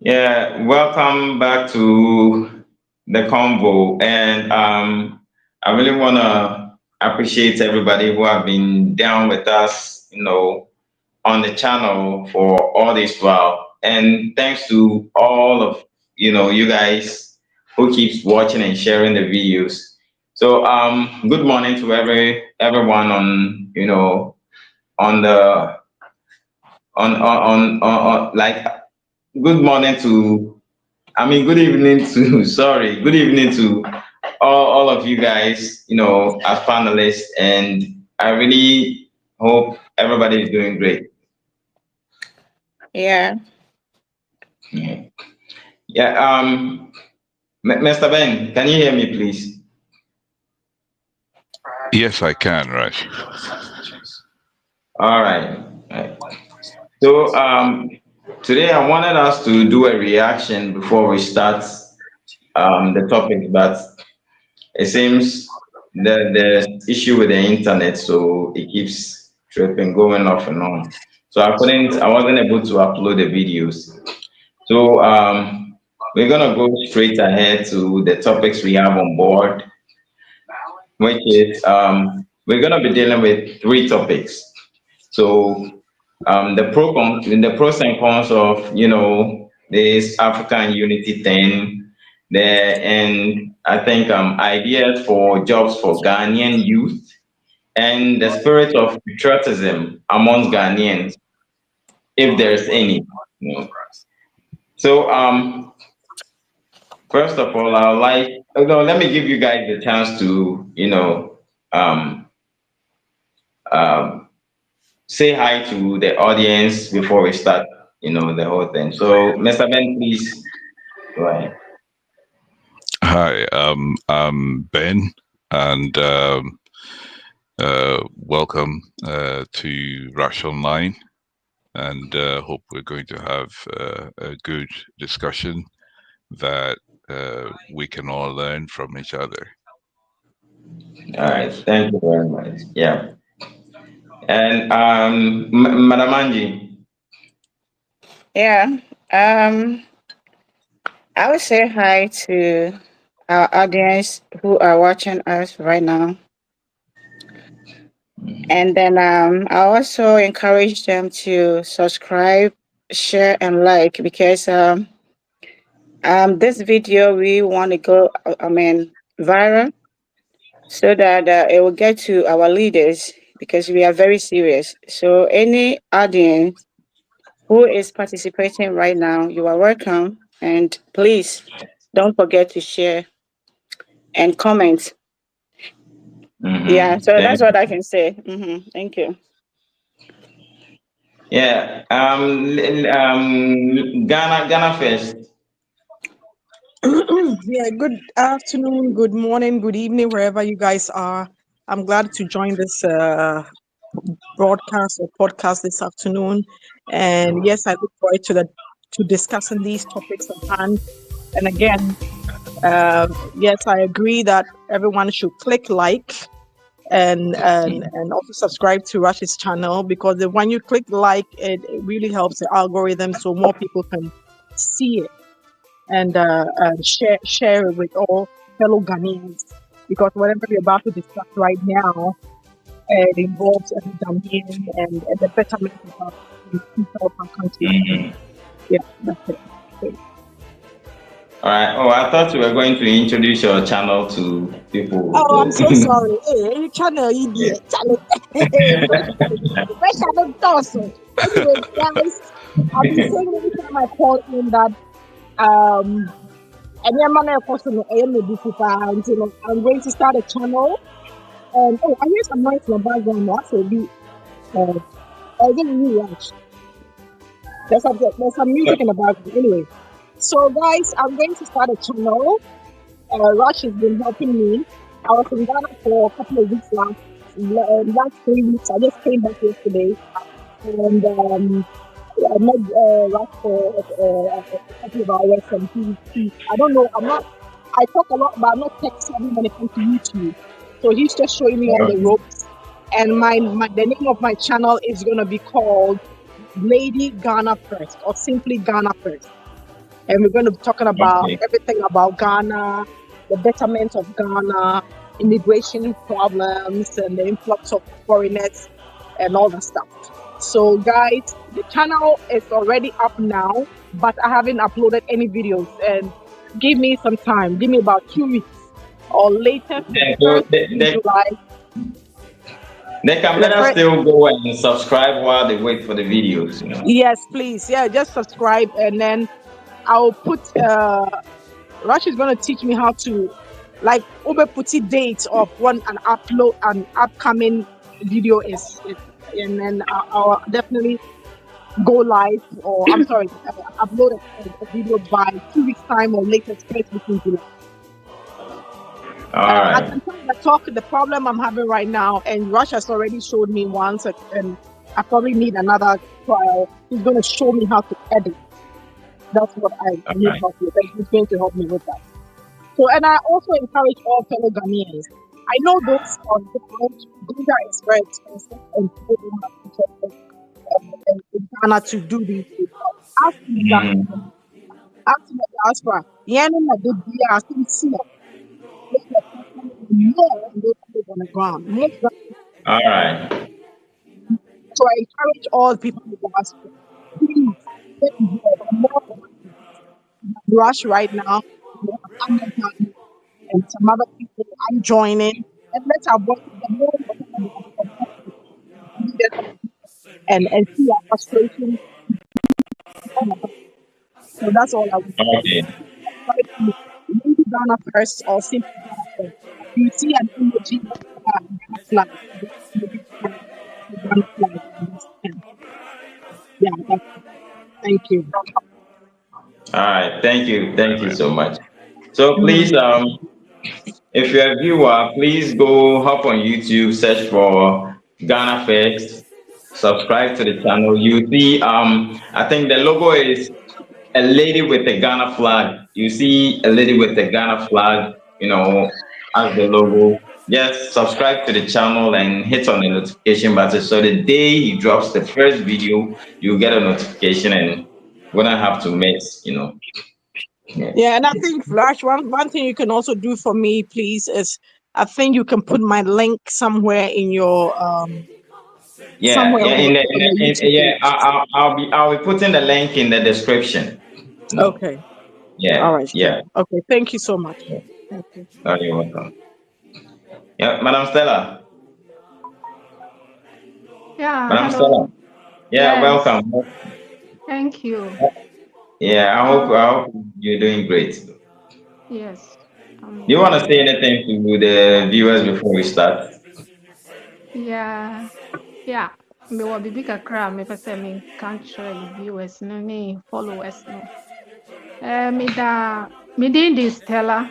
Yeah, welcome back to the convo. And I really want to appreciate everybody who have been down with us, on the channel for all this while. And thanks to all of, you guys who keeps watching and sharing the videos. So good morning to everyone on the on like good morning to good evening to, sorry, good evening to all of you guys, as panelists. And I really hope everybody is doing great. Yeah, Yeah. Yeah. Mr. Ben, can you hear me, please? Yes, I can, Raj. All right. Right. So, today I wanted us to do a reaction before we start the topic, but it seems that there's issue with the internet, so it keeps tripping, going off and on. So I wasn't able to upload the videos. So we're gonna go straight ahead to the topics we have on board, which is we're gonna be dealing with three topics. So the pros and cons of this African unity thing there, and I think ideas for jobs for Ghanaian youth and the spirit of patriotism amongst Ghanaians, if there's any. You know. So first of all, I would like no, let me give you guys the chance to um, um, say hi to the audience before we start the whole thing. So Mr. Ben, please go ahead. Hi, I'm Ben, and welcome to Rush Online. And hope we're going to have a good discussion that we can all learn from each other. All right, thank you very much. Yeah, and Madam Angie. yeah. Um, I would say hi to our audience who are watching us right now, and then I also encourage them to subscribe, share, and like because this video we want to go, viral so that it will get to our leaders because we are very serious. So any audience who is participating right now, you are welcome. And please don't forget to share and comment. Yeah, Mm-hmm. so that's what I can say. Thank you. Yeah, Ghana first. Yeah, good afternoon, good morning, good evening, wherever you guys are. I'm glad to join this broadcast or podcast this afternoon. And yes, I look forward to discussing these topics at hand. And again, yes, I agree that everyone should click like and also subscribe to Rush's channel because when you click like, it really helps the algorithm so more people can see it and share it with all fellow Ghanaians because whatever we're about to discuss right now it involves every Ghanaian and the betterment of our people of our country. Mhm. Yeah, that's it. Okay. All right. Oh, I thought you were going to introduce your channel to people. Oh, I'm so sorry. Hey, channel Yeah. idiot. Channel. Where channel also? Anyway, guys, I've been saying every time I call in that um and yeah, man, of course, I am a bit and I'm going to start a channel. And oh, I hear some noise in the background. That's a bit. I didn't really watch. There's some music in the background. Anyway, so guys, I'm going to start a channel. Rush has been helping me. I was in Ghana for a couple of weeks last 3 weeks. I just came back yesterday, and I met Rush for a couple of hours, and I don't know. I talk a lot, but I'm not tech savvy when it comes to YouTube. So he's just showing me all the ropes. And the name of my channel is gonna be called Lady Ghana First or simply Ghana First. And we're going to be talking about Okay. everything about Ghana, the betterment of Ghana, immigration problems, and the influx of foreigners and all that stuff. So, guys, the channel is already up now, but I haven't uploaded any videos. And give me some time, give me about 2 weeks or later, the Then first go, week in July. they can The better first, still go and subscribe while they wait for the videos, you know. yes, please. Yeah, just subscribe and then I'll put Rush is going to teach me how to like over put it date of when an upcoming video is, and then I'll definitely go live, or I'm sorry, upload a video by 2 weeks time or latest first week in July. All I right. can tell the talk the problem I'm having right now, and Rush has already showed me once, and I probably need another trial. He's going to show me how to edit. That's what I All need right. help with, and he's going to help me with that. So, and I also encourage all fellow Ghanaians. I know those on ground, data is very expensive, and people don't have interest in Ghana to do these things. Ask the diaspora. Mm, Ask the diaspora. Yeah, no, no, they be asking see more and those people on the ground. all right. So I encourage all people in the diaspora. Please get involved. More Rush right now. We have Ahmed and some other people. I'm joining. And let's avoid the more needed and see our frustration. So that's all I would say. Okay. Try to maybe Ghana first or simply Ghana first. You see an emoji Ghana flag. Maybe Ghana flag. Yeah, thank you. All right. Thank you. Thank you Amen. so much. So Mhm. please, if you're a viewer, please go hop on YouTube, search for Ghana First, subscribe to the channel. You see, I think the logo is a lady with the Ghana flag. You see a lady with the Ghana flag, as the logo. Just subscribe to the channel and hit on the notification button so the day he drops the first video, you get a notification and we don't have to miss. Yeah, Yeah, and I think Flash, one thing you can also do for me, please, is I think you can put my link somewhere in your yeah, somewhere yeah. on the YouTube Yeah, page. I'll be putting the link in the description. No, Okay. All yeah, right, sure. yeah. Okay, thank you so much. Thank you. Oh, you're welcome. Yeah, Madam Stella. Yeah, Madam Stella. hello. Yeah, Yes, welcome. thank you. Yeah, Uh, I hope you're doing great. Do yes, I'm you want to doing say well. anything to the viewers before we start? Yeah, yeah. Me wa bibi kakra me pese me can share the viewers no ne followers no. Me din di Stella.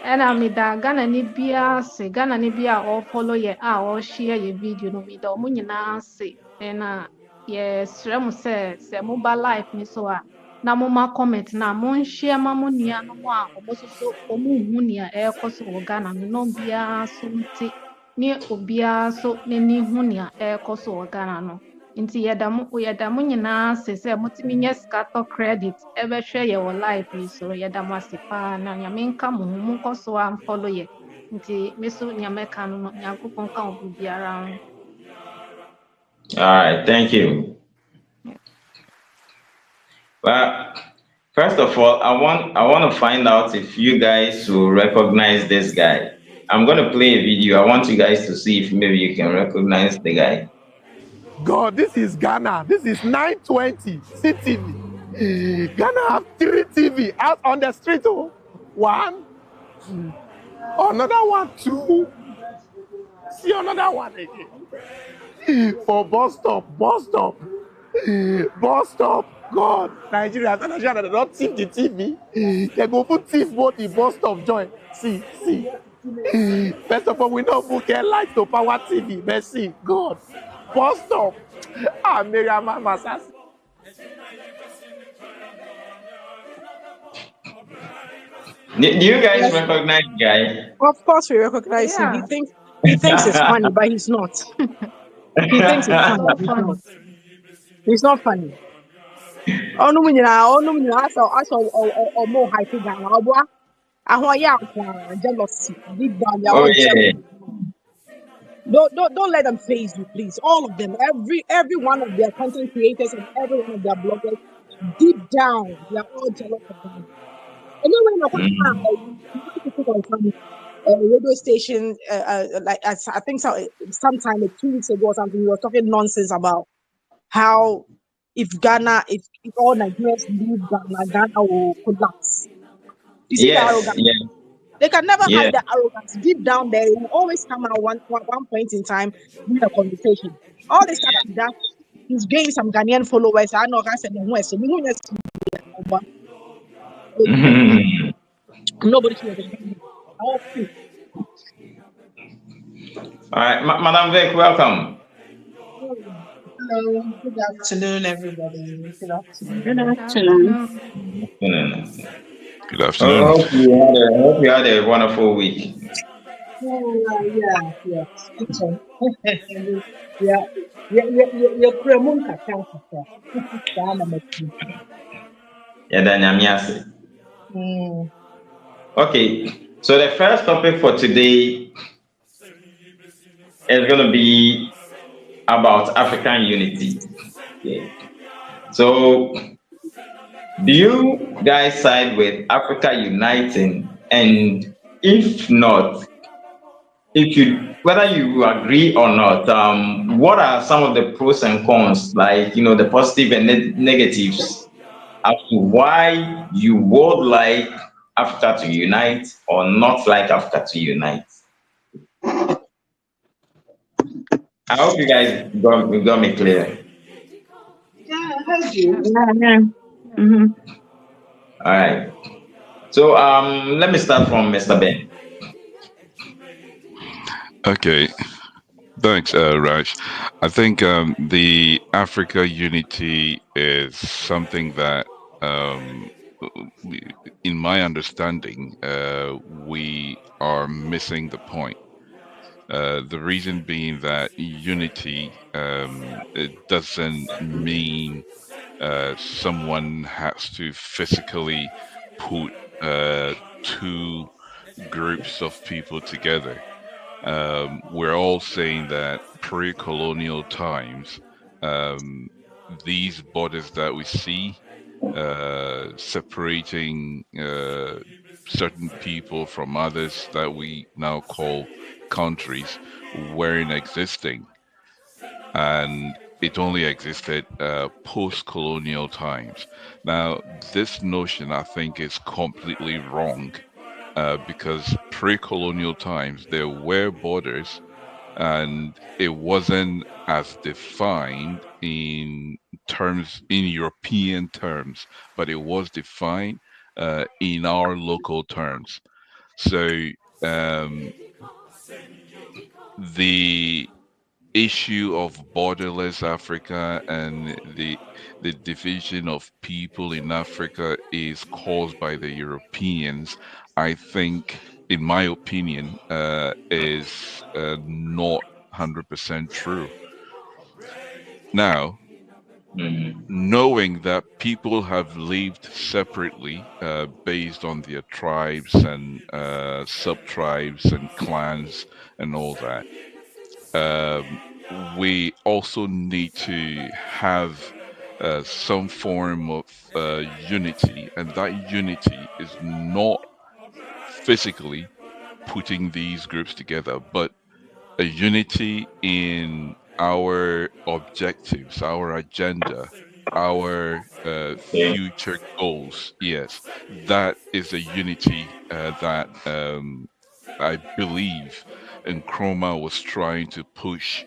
Ɛna meda Ghana ni bia ase Ghana ni bia ɔfollow yɛ a ɔshare yɛ video no meda ɔmo nyinaa ase ɛna yɛsrɛ mo sɛ moba live ni so a na moma comment na monhyia ma mo nuanom a ɔmo soso ɔmo nhu nea ɛrekɔ so wɔ Ghana no na obiara so nte ne obiara so n'ani hu nea ɛrekɔ so wɔ Ghana no nti yɛda mo nyinaa ase sɛ motumi nyɛ sika tɔ credit ɛbɛhwɛ yɛ wɔ live yi so yɛda mo ase paa na nyame nka mo ho monkɔ so amfollow yɛ nti me so nea mɛka no no nyankopɔn ka wo biribiara ho. All right, thank you. Yeah. Well, first of all, I want to find out if you guys will recognize this guy. I'm gonna play a video. I want you guys to see if maybe you can recognize the guy. God, this is Ghana. This is 920 CTV. Ghana have 3 TV out on the street. Oh, one, another one, two. See another one again. For bus stop, bus stop, bus stop. God, Nigeria, Nigeria, they don't thief the TV. They go put thief both the bus stop join. See, see. First of all, we know who get light to power TV. But see, God, bus stop. Ah, Miriam, Mama, Do you guys Yes, recognize the guy? of course we recognize him. Yeah, He thinks it's funny, but he's not. He thinks it's it's funny, so but he's not. funny. He's not funny. Ọnụ m nyinaa asọ ọmụ hype Ghana. Ọ bụ ahụ ya akwa jealousy deep down. They are Oh all yeah. jealous. Don't let them phase you, please. All of them, every one of their content creators and every one of their bloggers, deep down, they are all jealous of them. And then when Mm. you want to put on some radio station, like I think so, sometime like 2 weeks ago or something, we were talking nonsense about how if all Nigerians leave Ghana, Ghana will collapse. You see the Yes, arrogance. yeah, They can never yeah. hide their arrogance. Deep down there, it will always come out one point in time in a conversation. All this time like that, he's gaining some Ghanaian followers. I know I said the West. So nobody should have been. All free. All right, Madam Vic, welcome. Hello, good afternoon, everybody. Good Good afternoon. Good afternoon. afternoon. Mm. Good afternoon. Hope you had a wonderful week. Yeah, yes. So, yeah, yeah, Kremun Kaka, Kaka. Sana Mati. Yeah, then I'm yes. Mm, Okay, so the first topic for today is going to be about African unity. Yeah. So, do you guys side with Africa uniting? And if not, if you whether you agree or not, what are some of the pros and cons, like the positive and negatives, as to why you would like Africa to unite or not like Africa to unite? I hope you guys got me clear. yeah, I heard you. Yeah, yeah. Yeah. Mm-hmm. All right. So let me start from Mr. Ben. Okay, thanks, Raj. I think the Africa unity is something that, um, in my understanding, we are missing the point. The reason being that unity, it doesn't mean someone has to physically put two groups of people together. We're all saying that pre-colonial times, um, these borders that we see separating certain people from others that we now call countries weren't existing, and it only existed post-colonial times. Now, this notion, I think, is completely wrong, because pre-colonial times there were borders, and it wasn't as defined in European terms, but it was defined in our local terms. So um, the issue of borderless Africa and the division of people in Africa is caused by the Europeans, I think, in my opinion, is not 100% true. Now, Mhm. knowing that people have lived separately based on their tribes and sub-tribes and clans and all that, um, we also need to have some form of unity, and that unity is not physically putting these groups together, but a unity in our objectives, our agenda, our Okay. future goals. Yes, that is a unity that I believe Nkrumah was trying to push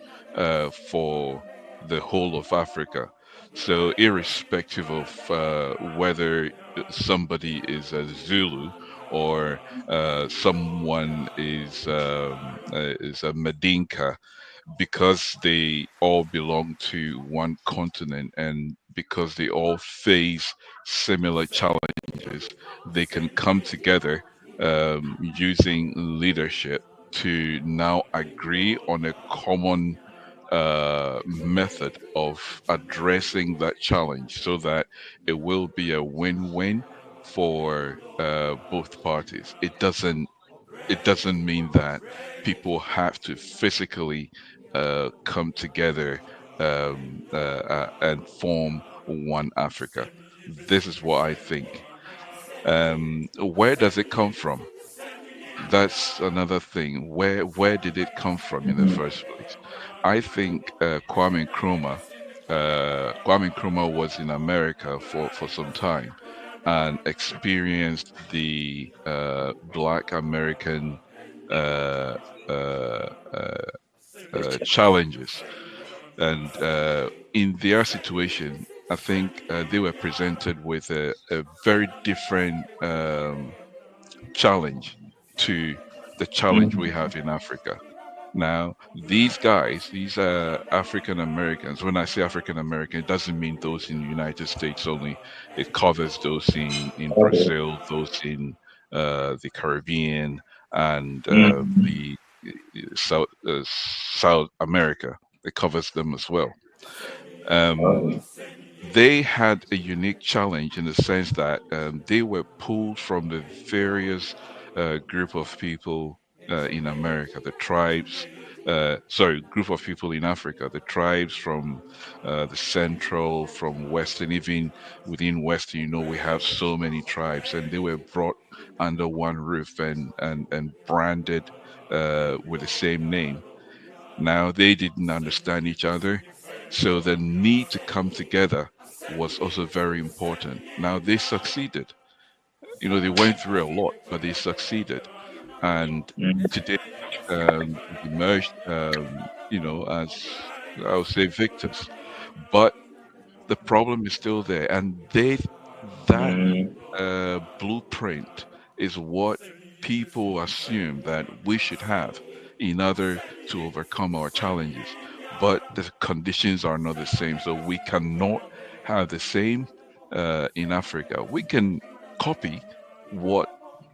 for the whole of Africa. So, irrespective of whether somebody is a Zulu or someone is a Medinka, because they all belong to one continent and because they all face similar challenges, they can come together using leadership to now agree on a common method of addressing that challenge so that it will be a win-win for both parties. It doesn't mean that people have to physically come together and form one Africa. This is what I think. Where does it come from? That's another thing. Where did it come from in the first place? I think Kwame Nkrumah was in America for some time and experienced the Black American uh, uh, uh, challenges, and in their situation, I think they were presented with a very different challenge to the challenge we have in Africa. Now, these guys, these African Americans, when I say African American, it doesn't mean those in the United States only. It covers those in Okay. Brazil, those in the Caribbean, and Mm, the South America. It covers them as well. Um, okay. they had a unique challenge in the sense that they were pulled from the various group of people in America, the tribes, group of people in Africa, the tribes from the central, from western, even within western, we have so many tribes, and they were brought under one roof and branded with the same name. Now they didn't understand each other, so the need to come together was also very important. Now they succeeded. They went through a lot, but they succeeded. And Mm, today, they emerged, as I would say, victors. But the problem is still there, and that mm, blueprint is what people assume that we should have in order to overcome our challenges. But the conditions are not the same. So we cannot have the same in Africa. We can copy what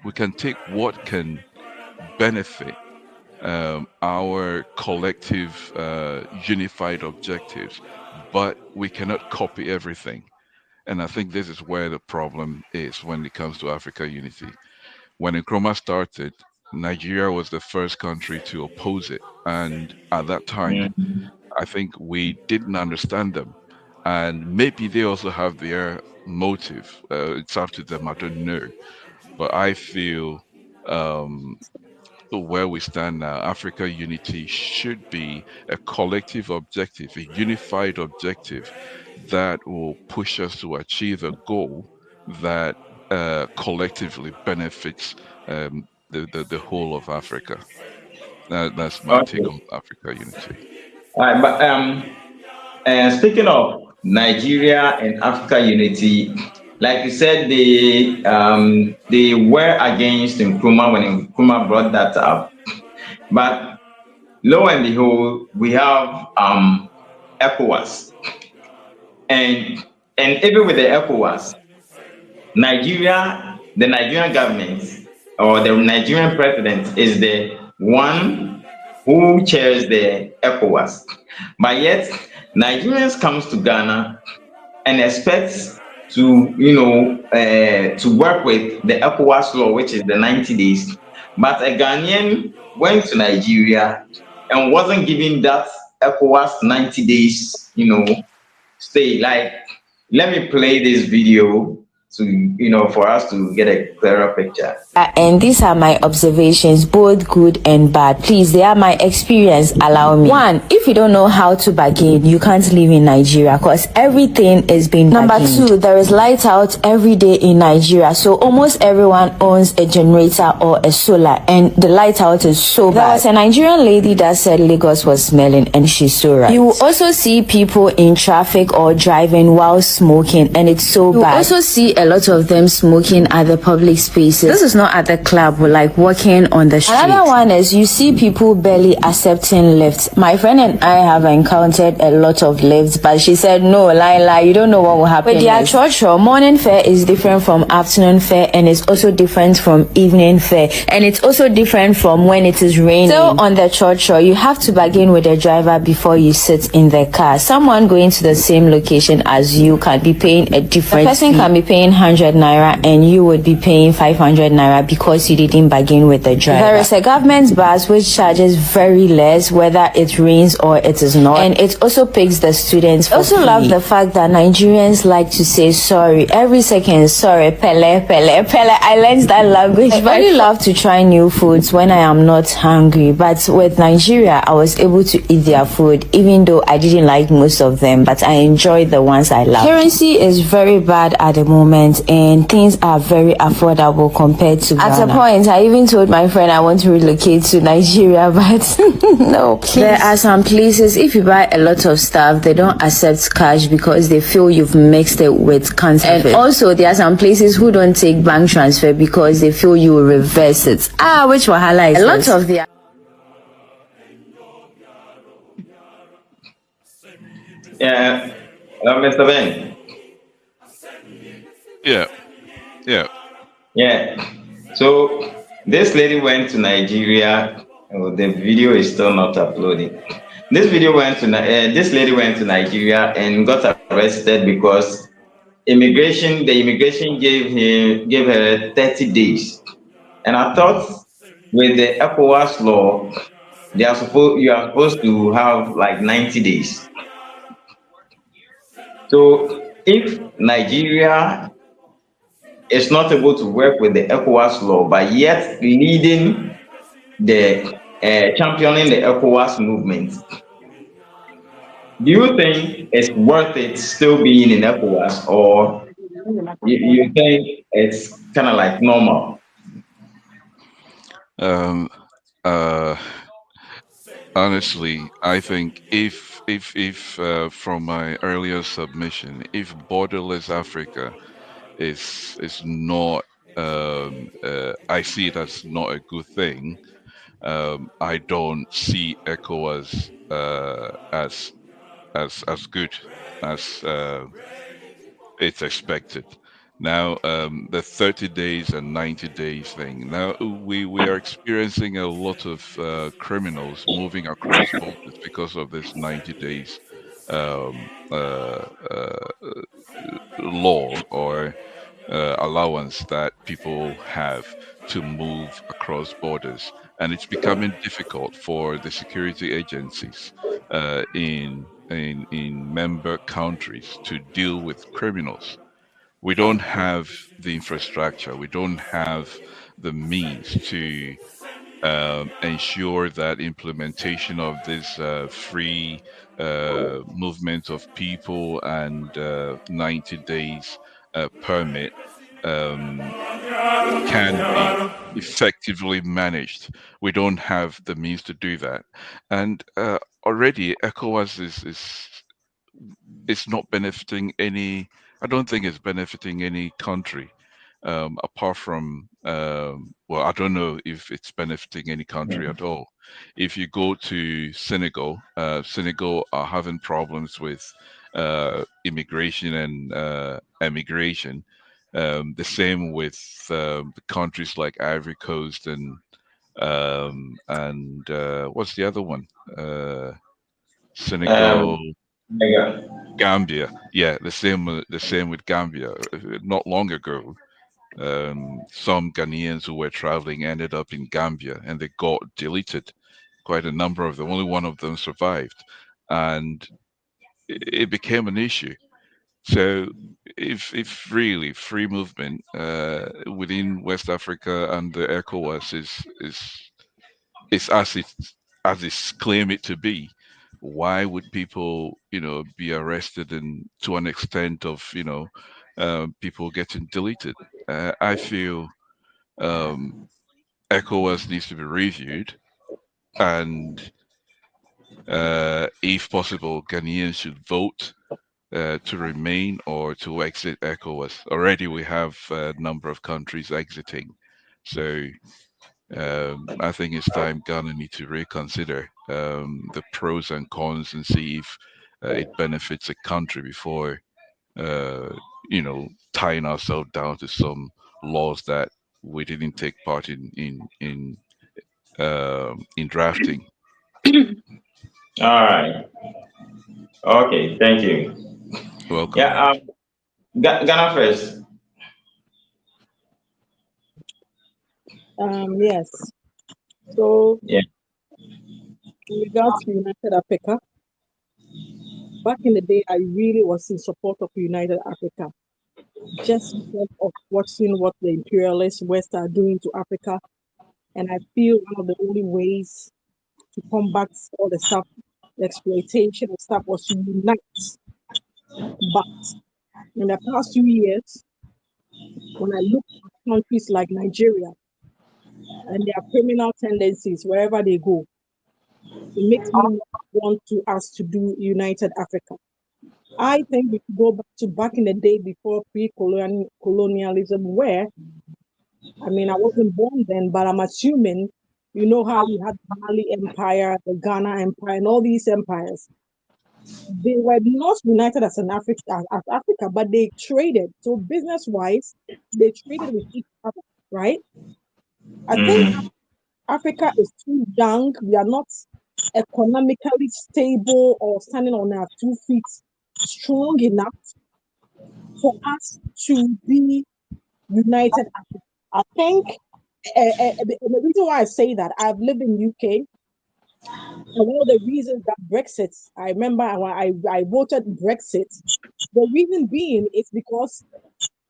we can take what can benefit our collective unified objectives, but we cannot copy everything. And I think this is where the problem is when it comes to Africa unity. When Nkrumah started, Nigeria was the first country to oppose it. And at that time, mm. I think we didn't understand them. And maybe they also have their motive. It's up to them. I don't know. But I feel um, where we stand now, Africa unity should be a collective objective, a unified objective that will push us to achieve a goal that collectively benefits the whole of Africa. That's my take Okay. on Africa unity. All right, but and speaking of Nigeria and Africa unity, like you said, they were against Nkrumah when Nkrumah brought that up. But lo and behold, we have ECOWAS, and even with the ECOWAS, the Nigerian government or the Nigerian president is the one who chairs the ECOWAS. But yet, Nigerians comes to Ghana and expects to work with the ECOWAS law, which is the 90 days. But a Ghanaian went to Nigeria and wasn't given that ECOWAS 90 days, stay. Like, let me play this video for us to get a clearer picture. And these are my observations, both good and bad. Please, they are my experience. Allow me. One, if you don't know how to bargain, you can't live in Nigeria because everything is being Number bargained. Two, there is light out every day in Nigeria. So almost everyone owns a generator or a solar, and the light out is so bad. There was a Nigerian lady that said Lagos was smelling, and she's so right. You will also see people in traffic or driving while smoking, and it's so bad. You also see a lot of them smoking at the public spaces. This is not at the club, like walking on the street. Another one is you see people barely accepting lifts. My friend and I have encountered a lot of lifts, but she said, no, lie, you don't know what will happen. With their church, morning fare is different from afternoon fare, and it's also different from evening fare, and it's also different from when it is raining. Still on the church, you have to bargain with the driver before you sit in the car. Someone going to the same location as you can be paying a different person can be paying 100 naira and you would be paying 500 naira because you didn't bargain with the driver. There is a government bus which charges very less whether it rains or it is not, and it also picks the students for free. I also love the fact that Nigerians like to say sorry every second. Sorry, pele. I learned that language. I really love to try new foods when I am not hungry, but with Nigeria I was able to eat their food even though I didn't like most of them, but I enjoyed the ones I love. Currency is very bad at the moment and things are very affordable compared to Ghana. At a point I even told my friend I want to relocate to Nigeria, but no, please. There are some places if you buy a lot of stuff they don't accept cash because they feel you've mixed it with counterfeit. And also there are some places who don't take bank transfer because they feel you will reverse it. Which wahala is a lot of the Yeah, Mr. Ben. Yeah, yeah. Yeah. So this lady went to Nigeria. Oh, the video is still not uploading. This lady went to Nigeria and got arrested because the immigration gave her 30 days. And I thought with the ECOWAS law, you are supposed to have like 90 days. So if Nigeria is not able to work with the ECOWAS law, but yet leading championing the ECOWAS movement, do you think it's worth it still being in ECOWAS, or you think it's kind of like normal? Um, uh, Honestly, I think if from my earlier submission, if borderless Africa is not, I see it as not a good thing. I don't see ECHO as good as it's expected. Now, the 30 days and 90 days thing. Now, we are experiencing a lot of criminals moving across borders because of this 90 days um, uh, uh, law or allowance that people have to move across borders, and it's becoming difficult for the security agencies in member countries to deal with criminals. We don't have the infrastructure, we don't have the means to ensure that implementation of this free movement of people and 90 days permit um, can be effectively managed. We don't have the means to do that. And already ECOWAS is it's not benefiting any. I don't think it's benefiting any country, apart from. Well, I don't know if it's benefiting any country at all. If you go to Senegal, Senegal are having problems with immigration and emigration. The same with the countries like Ivory Coast and what's the other one? Senegal, Um, yeah. Gambia. Yeah, the same with Gambia. Not long ago, some Ghanaians who were traveling ended up in Gambia and they got deleted. Quite a number of them. Only one of them survived, and it became an issue. So, if really free movement within West Africa and the ECOWAS is as it's claim it to be, why would people, be arrested and to an extent of, people getting deleted? I feel um, ECOWAS needs to be reviewed, and if possible, Ghanaians should vote to remain or to exit ECOWAS. Already we have a number of countries exiting. So I think it's time Ghana need to reconsider the pros and cons and see if it benefits the country before, uh, tying ourselves down to some laws that we didn't take part in drafting. All right. Okay. Thank you. Welcome. Yeah. Ghana first. Yes. So Yeah. in regards to United Africa, back in the day, I really was in support of United Africa, just because of watching what the imperialist West are doing to Africa. And I feel one of the only ways to combat all the stuff, the exploitation and stuff, was to unite. But in the past few years, when I look at countries like Nigeria and their criminal tendencies wherever they go, it makes me want to us to do United Africa. I think we should go back in the day before pre-colonialism, where, I mean, I wasn't born then, but I'm assuming, you know how we had the Mali Empire, the Ghana Empire, and all these empires. They were not united as as Africa, but they traded. So business-wise, they traded with each other, right? I think Mm-hmm. Africa is too young. We are not economically stable or standing on our 2 feet strong enough for us to be united Africa. I think the reason why I say that, I've lived in UK, and one of the reasons that Brexit, I remember when I voted Brexit, the reason being is because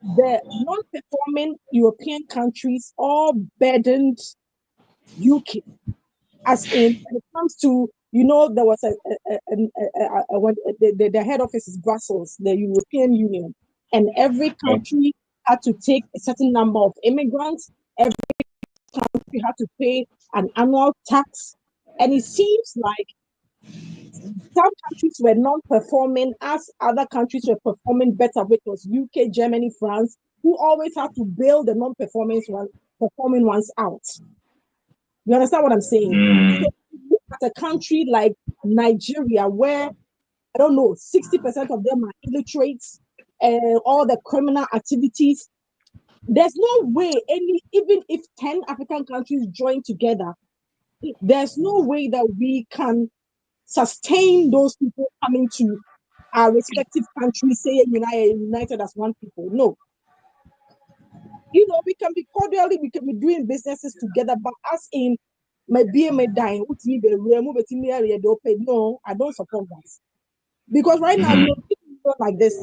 the non-performing European countries all burdened UK. As in, when it comes to, there was when the head office is Brussels, the European Union, and every country had to take a certain number of immigrants. Every country had to pay an annual tax, and it seems like some countries were non-performing as other countries were performing better, which was UK, Germany, France, who always had to bail the performing ones out. You understand what I'm saying? Mm-hmm. So look at a country like Nigeria, where, I don't know, 60% of them are illiterates, all the criminal activities. There's no way even if 10 African countries join together, there's no way that we can sustain those people coming to our respective countries saying united as one people. No. We can be cordially, we can be doing businesses together, but as in maybe may die, no, I don't support that. Because right now, Mm-hmm. like this,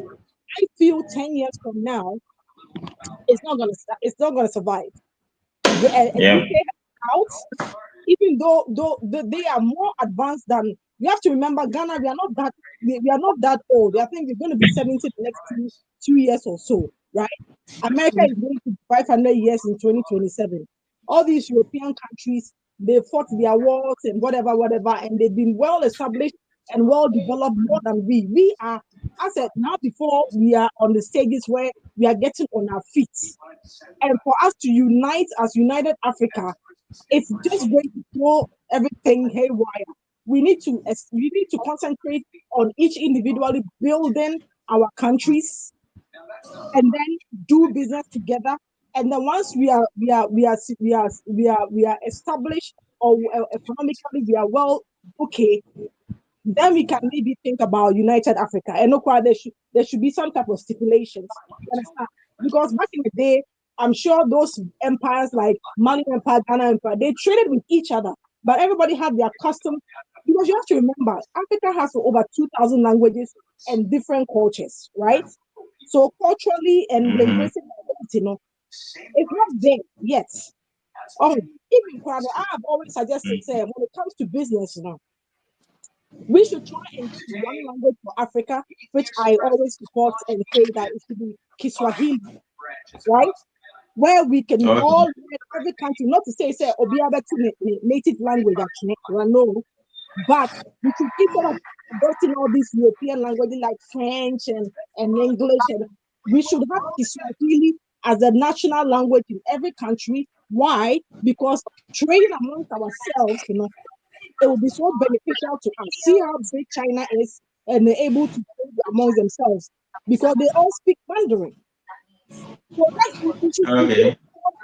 I feel 10 years from now, it's not gonna survive. Yeah. UK out, even though they are more advanced than, you have to remember, Ghana, we are not that old. I think we're going to be 70 the next 2 years or so, right? America is going to be 500 years in 2027. All these European countries, they fought their wars and whatever, and they've been well established and well developed more than we. We are, as I said, now before we are on the stages where we are getting on our feet. And for us to unite as United Africa, it's just going to throw everything haywire. We need to concentrate on each individually building our countries, and then do business together. And then once we are established, or economically we are well, okay, then we can maybe think about United Africa. And look, there should be some type of stipulations. You understand? Because back in the day, I'm sure those empires like Mali Empire, Ghana Empire, they traded with each other, but everybody had their custom. Because you have to remember, Africa has over 2,000 languages and different cultures, right? So culturally and Mm-hmm. linguistically, it's not there yet. Oh, even I have always suggested, say, when it comes to business, we should try and use one language for Africa, which I always support and say that it should be Kiswahili, right? Where we can Okay. all learn, every country, not to say Obiaba to native language, actually, no, but we should, instead of adopting all these European languages like French and English. And we should have Kiswahili as a national language in every country. Why? Because trading amongst ourselves, it will be so beneficial to us. See how big China is, and they're able to trade amongst themselves because they all speak Mandarin. So we should look Okay.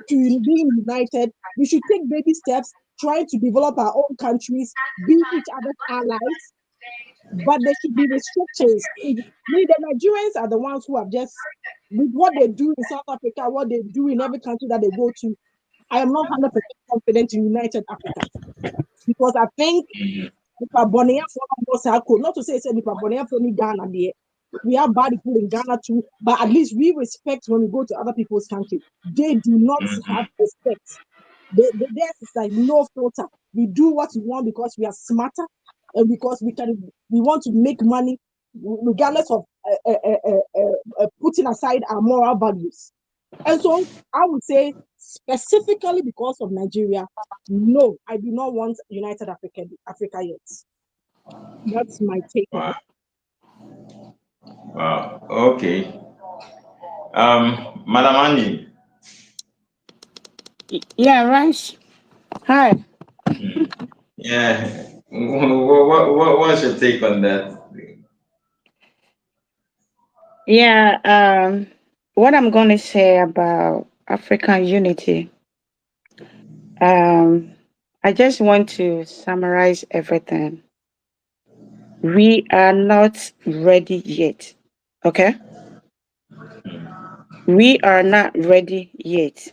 to being united. We should take baby steps, trying to develop our own countries, be each other's allies, but there should be restrictions. The Nigerians are the ones who have just, with what they do in South Africa, what they do in every country that they go to, I am not 100% confident in United Africa because I think Nipa Bonnie not to say Nipa Bonnie from Ghana there. We have bad people in Ghana too, but at least we respect when we go to other people's country. They do not have respect. Theirs is like no filter. We do what we want because we are smarter and because we want to make money regardless of putting aside our moral values. And so I would say specifically because of Nigeria, no, I do not want United Africa yet. That's my take on it. Wow. Wow. Okay. Madam Angie. Yeah, right. Hi. Yeah. What's your take on that? Yeah, what I'm going to say about African unity, um, I just want to summarize everything. We are not ready yet. Okay? We are not ready yet.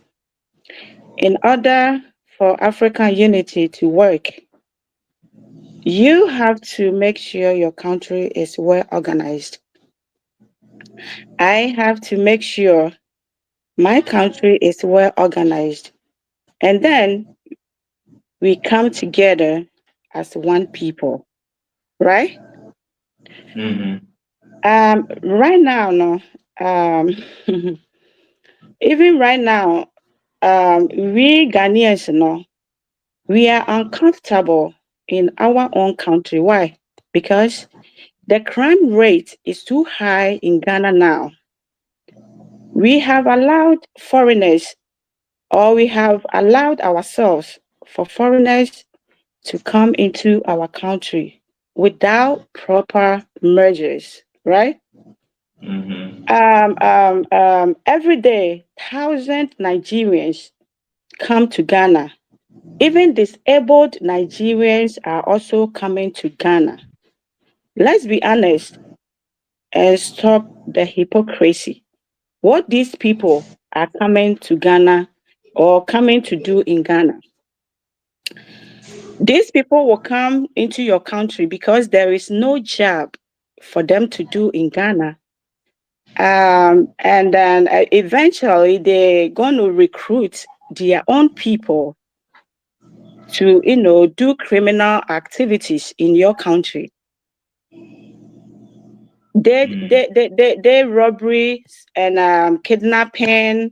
In order for African unity to work, you have to make sure your country is well organized. I have to make sure my country is well organized. And then we come together as one people, right? Mm-hmm. Right now, no, um, even right now, we Ghanaians, no, we are uncomfortable in our own country. Why? Because the crime rate is too high in Ghana now. We have allowed foreigners, or we have allowed ourselves for foreigners to come into our country without proper measures, right? Mm-hmm. Every day, thousand Nigerians come to Ghana. Even disabled Nigerians are also coming to Ghana. Let's be honest and stop the hypocrisy. What these people are coming to Ghana or coming to do in Ghana. These people will come into your country because there is no job for them to do in Ghana. And then eventually they're going to recruit their own people to, do criminal activities in your country. They robberies and kidnapping,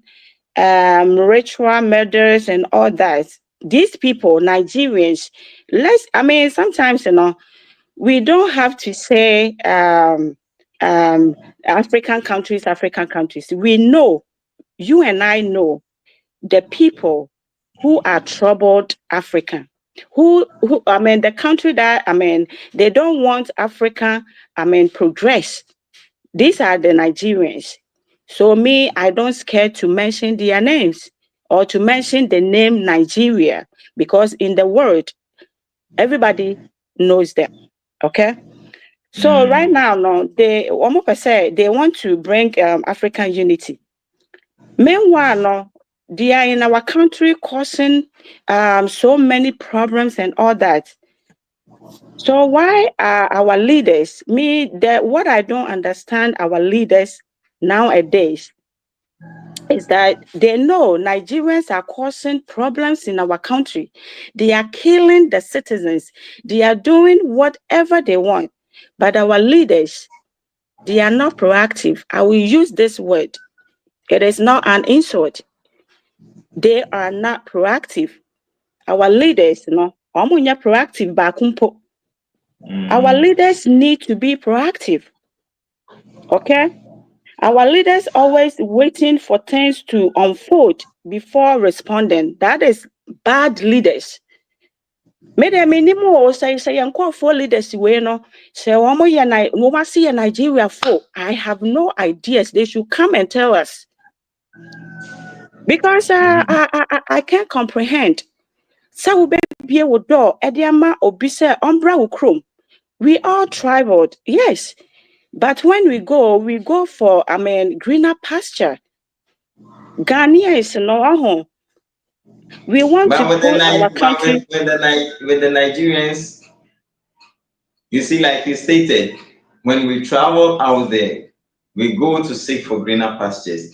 ritual murders and all that. These people, Nigerians, sometimes, we don't have to say um, African countries. We know, you and I know, the people who are troubled African, the country that, they don't want Africa, progress. These are the Nigerians. So me, I don't scare to mention their names or to mention the name Nigeria because in the world, everybody knows them. Okay. So right Mm. now, no, they almost say they want to bring African unity. Meanwhile, no, they are in our country causing so many problems and all that. So why are our leaders, what I don't understand our leaders nowadays is that they know Nigerians are causing problems in our country. They are killing the citizens. They are doing whatever they want. But our leaders, they are not proactive. I will use this word. It is not an insult. They are not proactive. Our leaders, omunya proactive bakumpo. Our leaders need to be proactive. Okay? Our leaders always waiting for things to unfold before responding. That is bad leaders. Mede minimum o say for leaders we no say see Nigeria for. I have no ideas. They should come and tell us. Because I can't comprehend. So we be wo door ediama obi say umbra wo krom. We all traveled, yes. But when we go for greener pasture. Ghanaians no we want to But with put our but country. with the Nigerians, you see, like you stated, when we travel out there, we go to seek for greener pastures.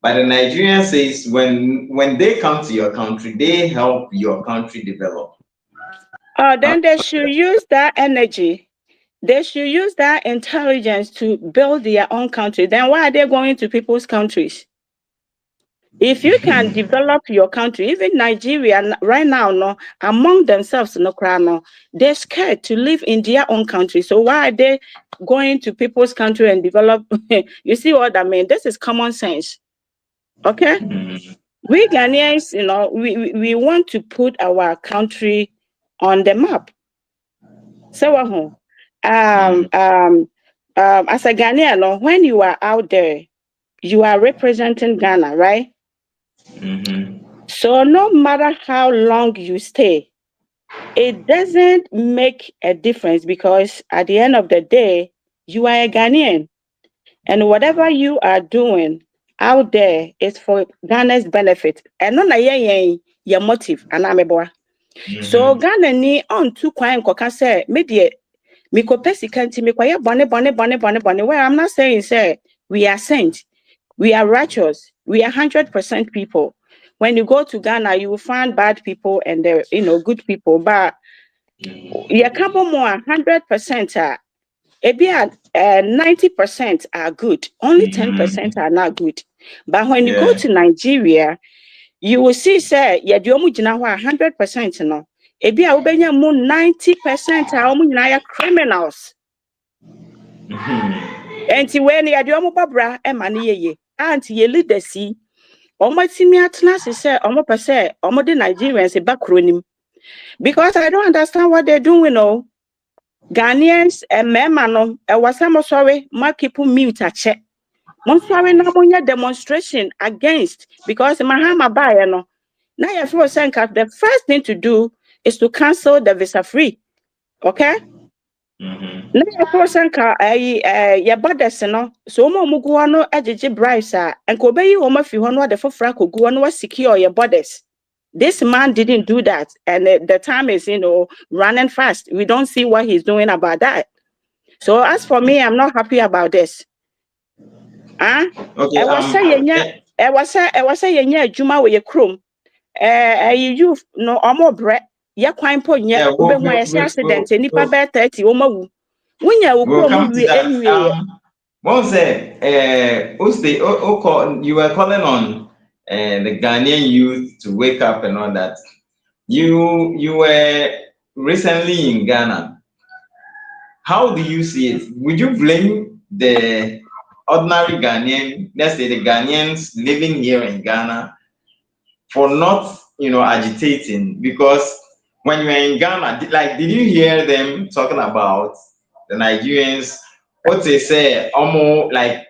But the Nigerian says when they come to your country, they help your country develop. Then they should use that energy. They should use that intelligence to build their own country. Then why are they going to people's countries? If you can develop your country, even Nigeria right now, no, among themselves, no, they're scared to live in their own country. So why are they going to people's country and develop? You see what I mean? This is common sense. Okay? We Ghanaians, we want to put our country on the map. So, as a Ghanaian, when you are out there, you are representing Ghana, right? So no matter how long you stay, it doesn't make a difference because at the end of the day, you are a Ghanaian. And whatever you are doing out there is for Ghana's benefit. And not your motive, and so Ghana ni on two kwan koka say media mikope sika nti mikoye bone. Well, I'm not saying say we are saints, we are righteous, we are 100% people. When you go to Ghana, you will find bad people and good people. But you come more 100% maybe 90% are good. Only 10% are not good. But when you go to Nigeria, you will see say ya di omu gina 100% no. Ebi a ubenya mu 90% are omu nyina criminals. Enti when ya di omu babra e ma ne yeye. Anti ye leadership omo timi atena say omo pese omo de Nigerians e bakronim. Because I don't understand what they're doing, no. Ghanaians and memano e wasamo sorry ma people mute a check. Mon sorry na monya demonstration against because Mahama buy no. Now you feel saying the first thing to do is to cancel the visa free. Okay? Now you feel saying your borders no so mugu no ejiji bribes and ko be yi wo mafi ho no de fofra ko gu no secure your borders. This man didn't do that, and the time is running fast. We don't see what he's doing about that. So as for me, I'm not happy about this. Okay. I was saying juma we chrome. You no omo bre ya kwan po nya obehun ese accident nipa be 30 o mawu. Wunya wo we'll krom come to wi that. enwie. One say, you were calling on the Ghanaian youth to wake up and all that. You were recently in Ghana. How do you see it? Would you blame the ordinary Ghanaian, let's say the Ghanaians living here in Ghana, for not, agitating? Because when you were in Ghana, did you hear them talking about the Nigerians? What they say, almost like,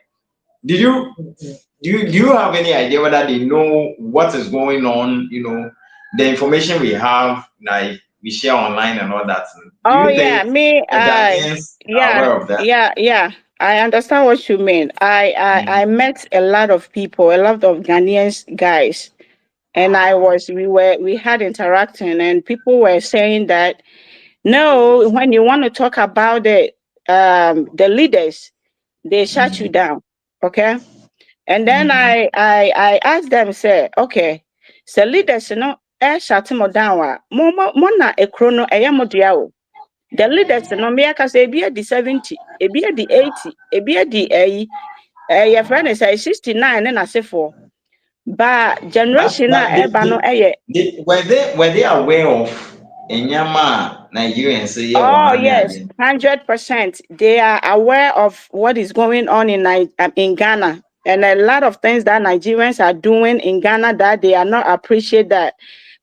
do you have any idea whether they know what is going on? The information we have, like we share online and all that. Do Oh you yeah, think me the Ghanaians are aware of that? yeah. I understand what you mean. I met a lot of people, a lot of Ghanaians guys, and we had interacting, and people were saying that no, when you want to talk about the leaders, they shut you down. Okay. And then I asked them, say, okay, so leaders, shut them down. Mona a chrono, a yamodia. The leaders, no, me aka say, be at the 70, a be at the 80, a be at the your friend is 69, and I say for. But But generation, were they aware of Enyama Nigerians say yeah Oh one yes, 100%. They are aware of what is going on in Ghana, and a lot of things that Nigerians are doing in Ghana that they are not appreciate that,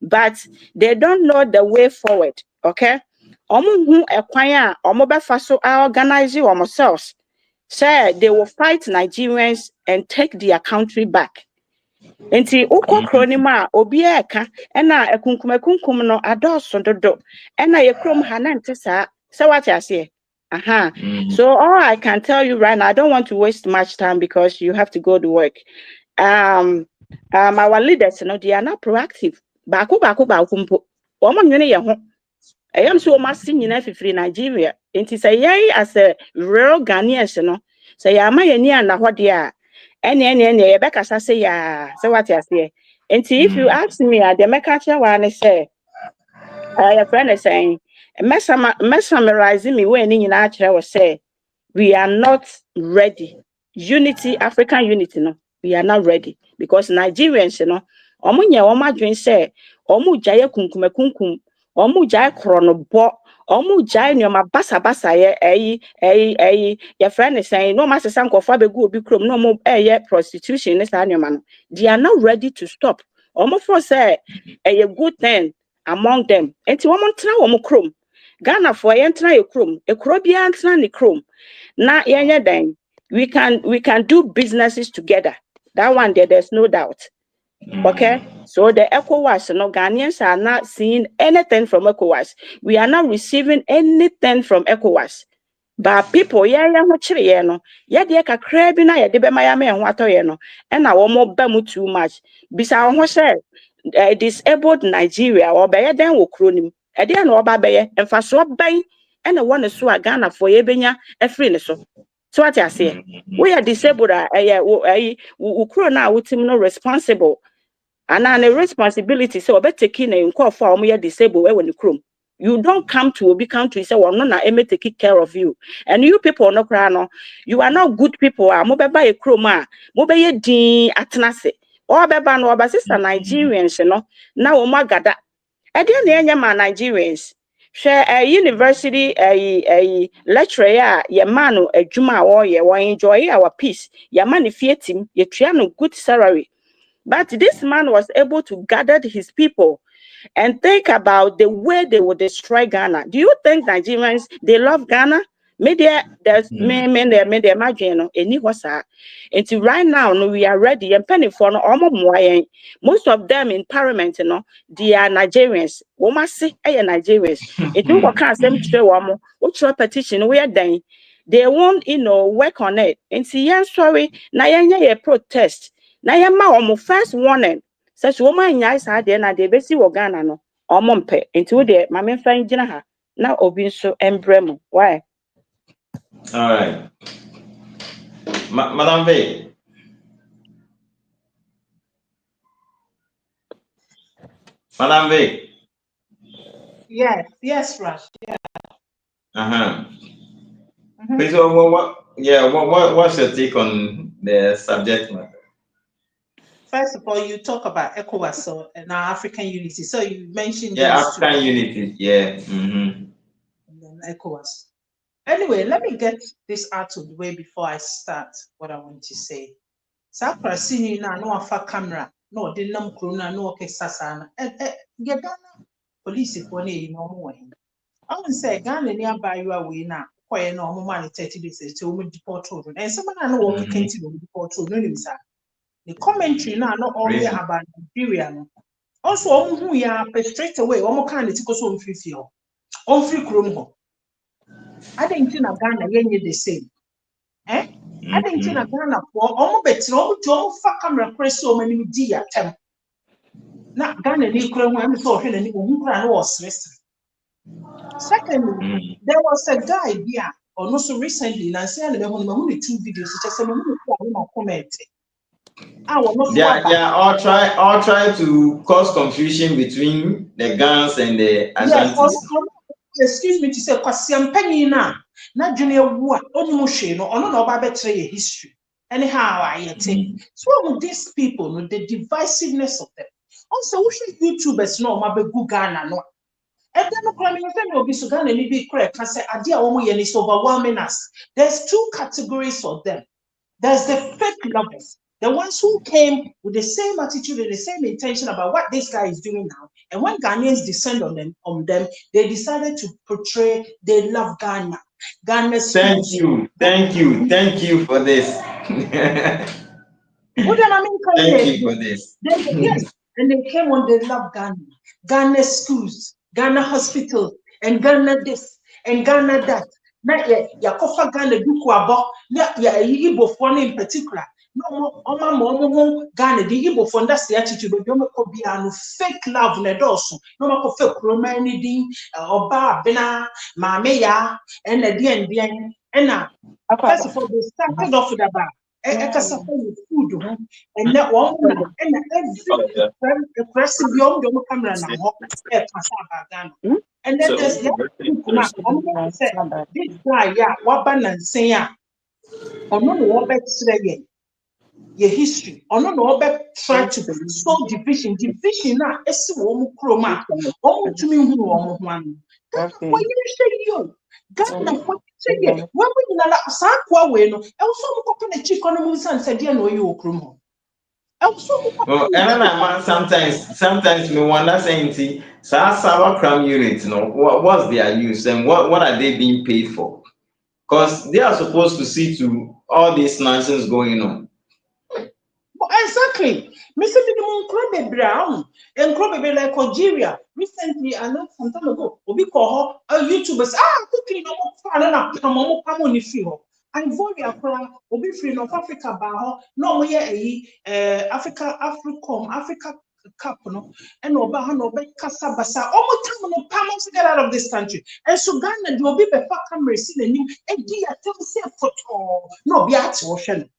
but they don't know the way forward. Okay, omo hu ekwan a omo befa so organize themselves. Say they will fight Nigerians and take their country back. Nti ukọ kronim a obi eka na ekunkum no adọso dodo na ye krom ha na nte saa say what you say. Aha. So all I can tell you right now, I don't want to waste much time because you have to go to work. Our leaders, they are not proactive. Baako mpo. Omo nwene ye ho. Eyam so ma si nyina fifiri Nigeria. Nti say yey as a real Ghanaians no, say ya ma ye ni ana ho de a ene ye bekasa say ya, say what you say. Nti if you ask me, the meka kire wa ne say your friend is saying, mesmerizing me when ni nyina kire was say we are not ready. Unity, African unity, no, we are not ready because Nigerians, omo nye omo adwen say, omo jaye kunkum, omo jaye kronobo, omo jaye nyoma basa ye your friend is saying, no master sanko for be go obi krom, no mo prostitution, this nyoma. They are not ready to stop. Omo for say a good thing among them. Enti omo ntena omo krom. Ghana for ye ntena ye krom, e kro bia ntena ni krom. Now, then we can do businesses together. That one there's no doubt. Okay, so the ECOWAS, Ghanaians are not seeing anything from ECOWAS. We are not receiving anything from ECOWAS. But people, they ka craving na de be maya me ho atoye no, and na wo mo ba mu too much. Bisa ho say disabled Nigeria or be den wo kro nim. E de na oba be ye, emfa so ban and one so a Ghana for ye benya free ne so. So what I say? We are disabled. Ukro na utim no responsible. And a responsibility. So better taking a call for me disabled when you crum. You don't come to Obi country say, well, no, I may take care of you. And you people no crano, you are not good people. Mobe by a croma, mobe din atnase. Or beba no sister Nigerians, now omagada. I didn't know my Nigerians. Share a university, a lecturer, your man, a juma or ye enjoy our peace. Your man fiat him, ye triano good salary. But this man was able to gather his people and think about the way they would destroy Ghana. Do you think Nigerians they love Ghana? Maybe there's maybe imagine any wasa. Until right now, no, we are ready and penny for no most of them in parliament, they are Nigerians. We must say Nigerians. If you can't send which petition we are done, they won't, work on it. And see, yeah, sorry, na a protest. Na ma first warning. Such woman nyai sa de na de besi wo Ghana no omo mpe nti wo de ma me fan gina ha na obi nso embrem why All right. Madam V. Madam V. Yes, Raj. Yeah. Uh-huh. Please, what's your take on the subject matter? First of all, you talk about ECOWAS and our African unity. So you mentioned African unity, yeah. And then ECOWAS. Anyway, let me get this out of the way before I start what I want to say. Sakura sini na no afa camera, no de nam corona, no okay sasana. Get police for ne no more. I would say Ghana near by you away now. Quite no money 30 days to deport children. And someone I know what can deport children. The commentary now not only about Nigeria. Also, who ya straight away, almost kind of tickle so free feel. On free chrome. I think in Ghana, you're the same. I think in Ghana for almost better, almost fuck camera press so many dear temp. Not Ghana, they couldn't want so hell and who was resting. Secondly, there was a guy here, or not so recently, and I said, only 2 videos, just a comment. Yeah, all try to cause confusion between the Gans and the Ashantis. Yes, excuse me to say, because I'm penny now. Not junior what only motion or no betray history. Anyhow, I think. So with these people, the divisiveness of them. Also, we should YouTubers know my good Ghana no. And then will be so Ghana ni be correct. Can say idea is overwhelming us. There's two categories of them. There's the fake lovers, the ones who came with the same attitude and the same intention about what this guy is doing now. And when Ghanaians descend on them, they decided to portray they love Ghana. Ghana's Thank you for this. What am I mean? Thank you for this. Yes, and they came on they love Ghana. Ghana schools, Ghana hospitals, and Ghana this, and Ghana that. Not yet, Yakofa Ghana do Kuabo, ya Igbo phone in particular. No more Ghana, the Igbo phone, that's the attitude, but don't be a fake love, Nedoso, no more fake romanity, Oba, Bena, Mameya, and the DN, and first of all, they started off with about. With food, and that one, and every aggressive young camera now, and then there's this guy, yeah, Waban and Saya, or no, what better your history, or no, better try to solve division now, it's a woman chroma, almost to me who one. What you say, you? Ghana, what you say? When we not Sakwa way, no, I was so open a chick on the moon and said, no, you chromo. Well, and then sometimes me wonder saying, Sawa Cram units, no, what's their use and what are they being paid for? Because they are supposed to see to all this nonsense going on. Exactly. Mr. Minimum Brown and Crobby like Algeria. Recently, I know some time ago, we call her YouTubers. Cooking no more Pamoni Fio. And Voria Kra, Obi Free of Africa Baho, no more Africa Cup, no, and Obahan Obe Casabasa, almost time no Pamos to get out of this country. And so Ghana, you will be the fucking receiving and dear tell me photo, no Biat Ocean.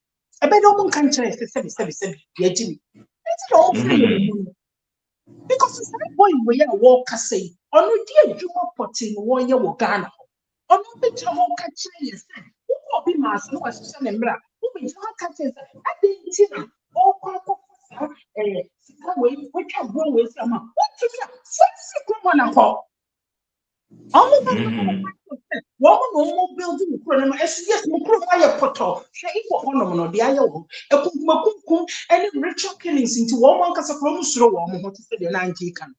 I bet no one can tell us yeah, Jimmy. It's all because it's that boy where you walk say, or no dear Juma potting warrior or Ghana, or no picture of catching you. Who will be master was son and bra? Who will catch us? I didn't all which are going with some. What to say? One of all. Woman no building yes, Mukro Poto, Shake for Honomo, the Iowa, a Kumakum, any ritual killings into one Casa Promusro, what to say the 90 can.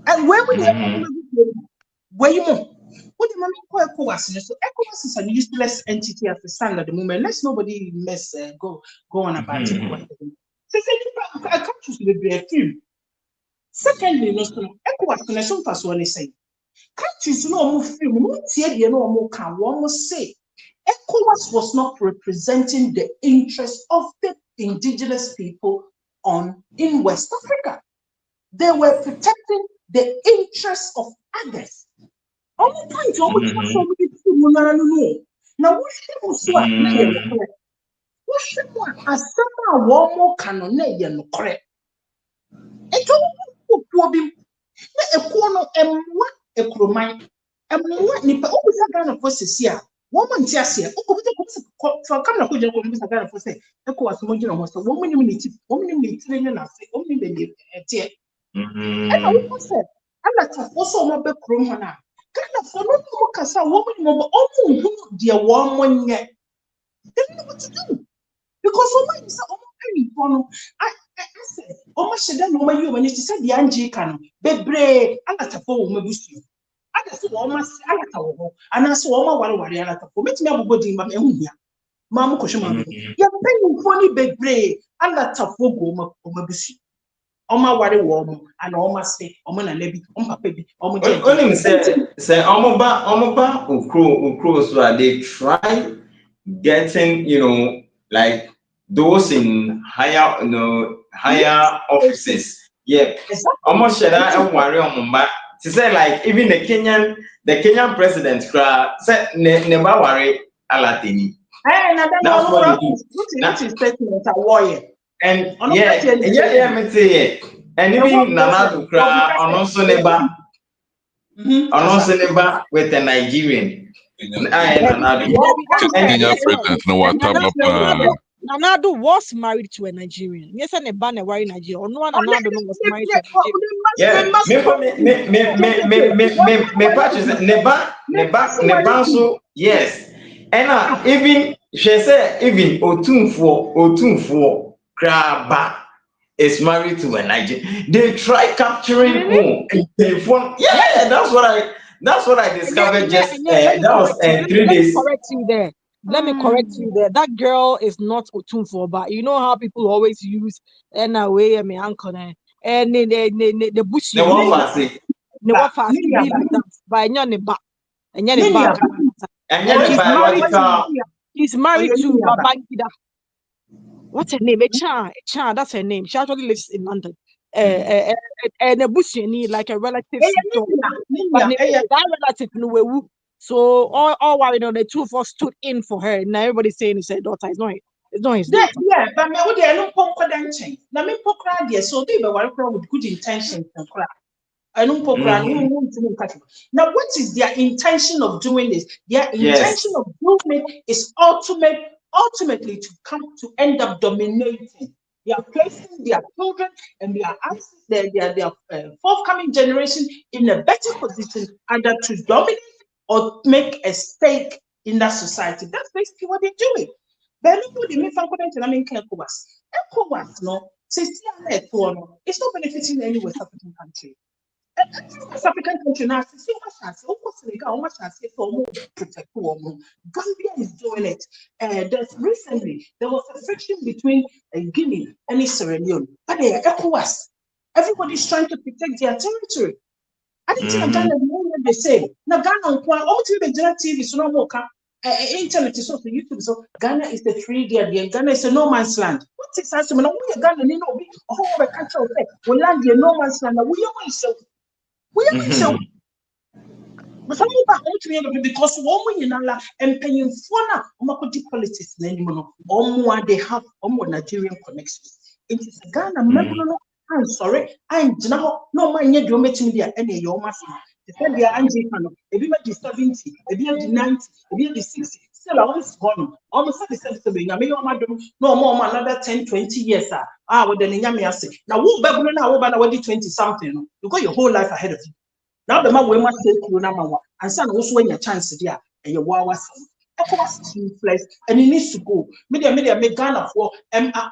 And when we have where you what the mommy call ECOWAS, so ECOWAS is a useless entity at the stand at the moment. Let's nobody mess go on about it. So I can't choose to be a film. Secondly, no, ECOWAS can some pass what they say. Countries no more say ECOWAS was not representing the interests of the indigenous people in West Africa. They were protecting the interests of others. Only point now as someone more canon correct. It all Ekromai, and what Nipa always a gun of forces here. Woman, Tia, for Camera Kuja, Mr. Ghana for say, Echo was Mojin almost a woman training and I say, only the tear. And I said, I'm not also more back room now. Ghana for no more Cassa, woman, mobile, almost dear one yet. They don't know what to do. Because woman is almost I said, almost said, no, you when it said the Angie can be brave, and that's a poem, Mabusi. I just almost Alata, and I saw my worry Alata. Make me a body, Mamma Koshima. You're paying funny big brave, and that's a fogo, Mabusi. Oma worry warm, and almost say, Omana Nebi, Oma baby, Only say, Omoba, Ukro, so they try getting, like those in higher offices. Yeah, almost should I worry on my. To say like even the Kenyan president said never worry Alatini. That's what he do. And yeah, me say and even Nana Dukra on also never with a Nigerian. Kenya president no what Nanado was married to a Nigerian. Yes, and a banner in Nigeria. Or no one Nanado was married to a Yeah, me pa me patches neba so yes. And even she said even Otunfo Kraba is married to a Nigerian. They try capturing Really? telephone. Yeah, that's what I discovered just Let me that was correct you. 3 days. Correct you there. Let me correct you there. That girl is not Otunfo, but you know how people always use NRA and my uncle and the bush The one for say the what fast to be like that. By any back and any back. and And then the biological she's married to Babangida. What's her name? Cha, that's her name. She actually lives in London. And a bushini, like a relative. But that relative no way. So all worried on the two of us stood in for her. Now everybody's saying it's her daughter. It's not his daughter. Yeah, but me would no confidential. Na me pokra there, so be worry with good intentions and cry. I don't pokra. Now, what is their intention of doing this? Their intention yes. of doing it is ultimately to come to end up dominating. They are placing their children and their forthcoming generation in a better position either to dominate or make a stake in that society. That's basically what they're doing. But nobody may find confidence in ECOWAS. ECOWAS, no, it's not benefiting any West African country. West African country now, protect women. Gambia is doing it. Recently there was a friction between Guinea and Sierra Leone. But they are ECOWAS. Everybody's trying to protect their territory. I didn't think Ghana the same. Now Ghana, all TV, so no more. Internet is also YouTube. So Ghana is the free guard. Ghana is a no man's land. What is that? When we Ghana, you know, we all the country of we land the no man's land. We are so. But some people want to be because one in Allah and paying for now, politics anymore. They have Nigerian connections. It is Ghana. I'm sorry. I'm now no man yet do meet me any your massive. They said they are Angie, maybe the 70, maybe the 90, maybe the 60. Still, almost gone. Almost the 70. I mean, no more another 10, 20 years. What the Nyami say. Now, who Babylon now over 20 something? You got your whole life ahead of you. Now the man we must take you number one. And son also when your chance there and your wow ECOWAS influence and it needs to go. Media make Ghana for Ghana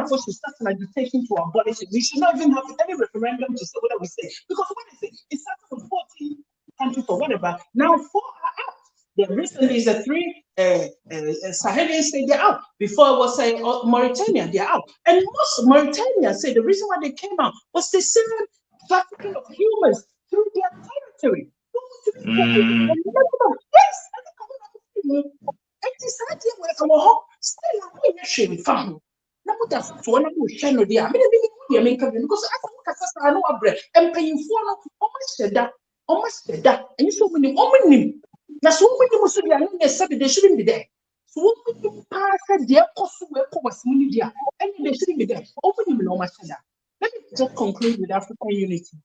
for should start an agitation to abolish it. We should not even have any referendum to say what we say. Because what is it? It started with 14 countries or whatever. Now 4 are out. There recently is a 3 Sahelian state they're out. Before it was Mauritania, they're out. And most Mauritania say the reason why they came out was the Syrian trafficking of humans through their territory. Yes, still found. Now, that's one of the channel there. I mean, because I know a bread and paying for almost that, and you so many women. Now, so many Muslims said they shouldn't be there. So, when pass their cost was media, and they shouldn't be there. Open him no much that. Let me just conclude with African unity.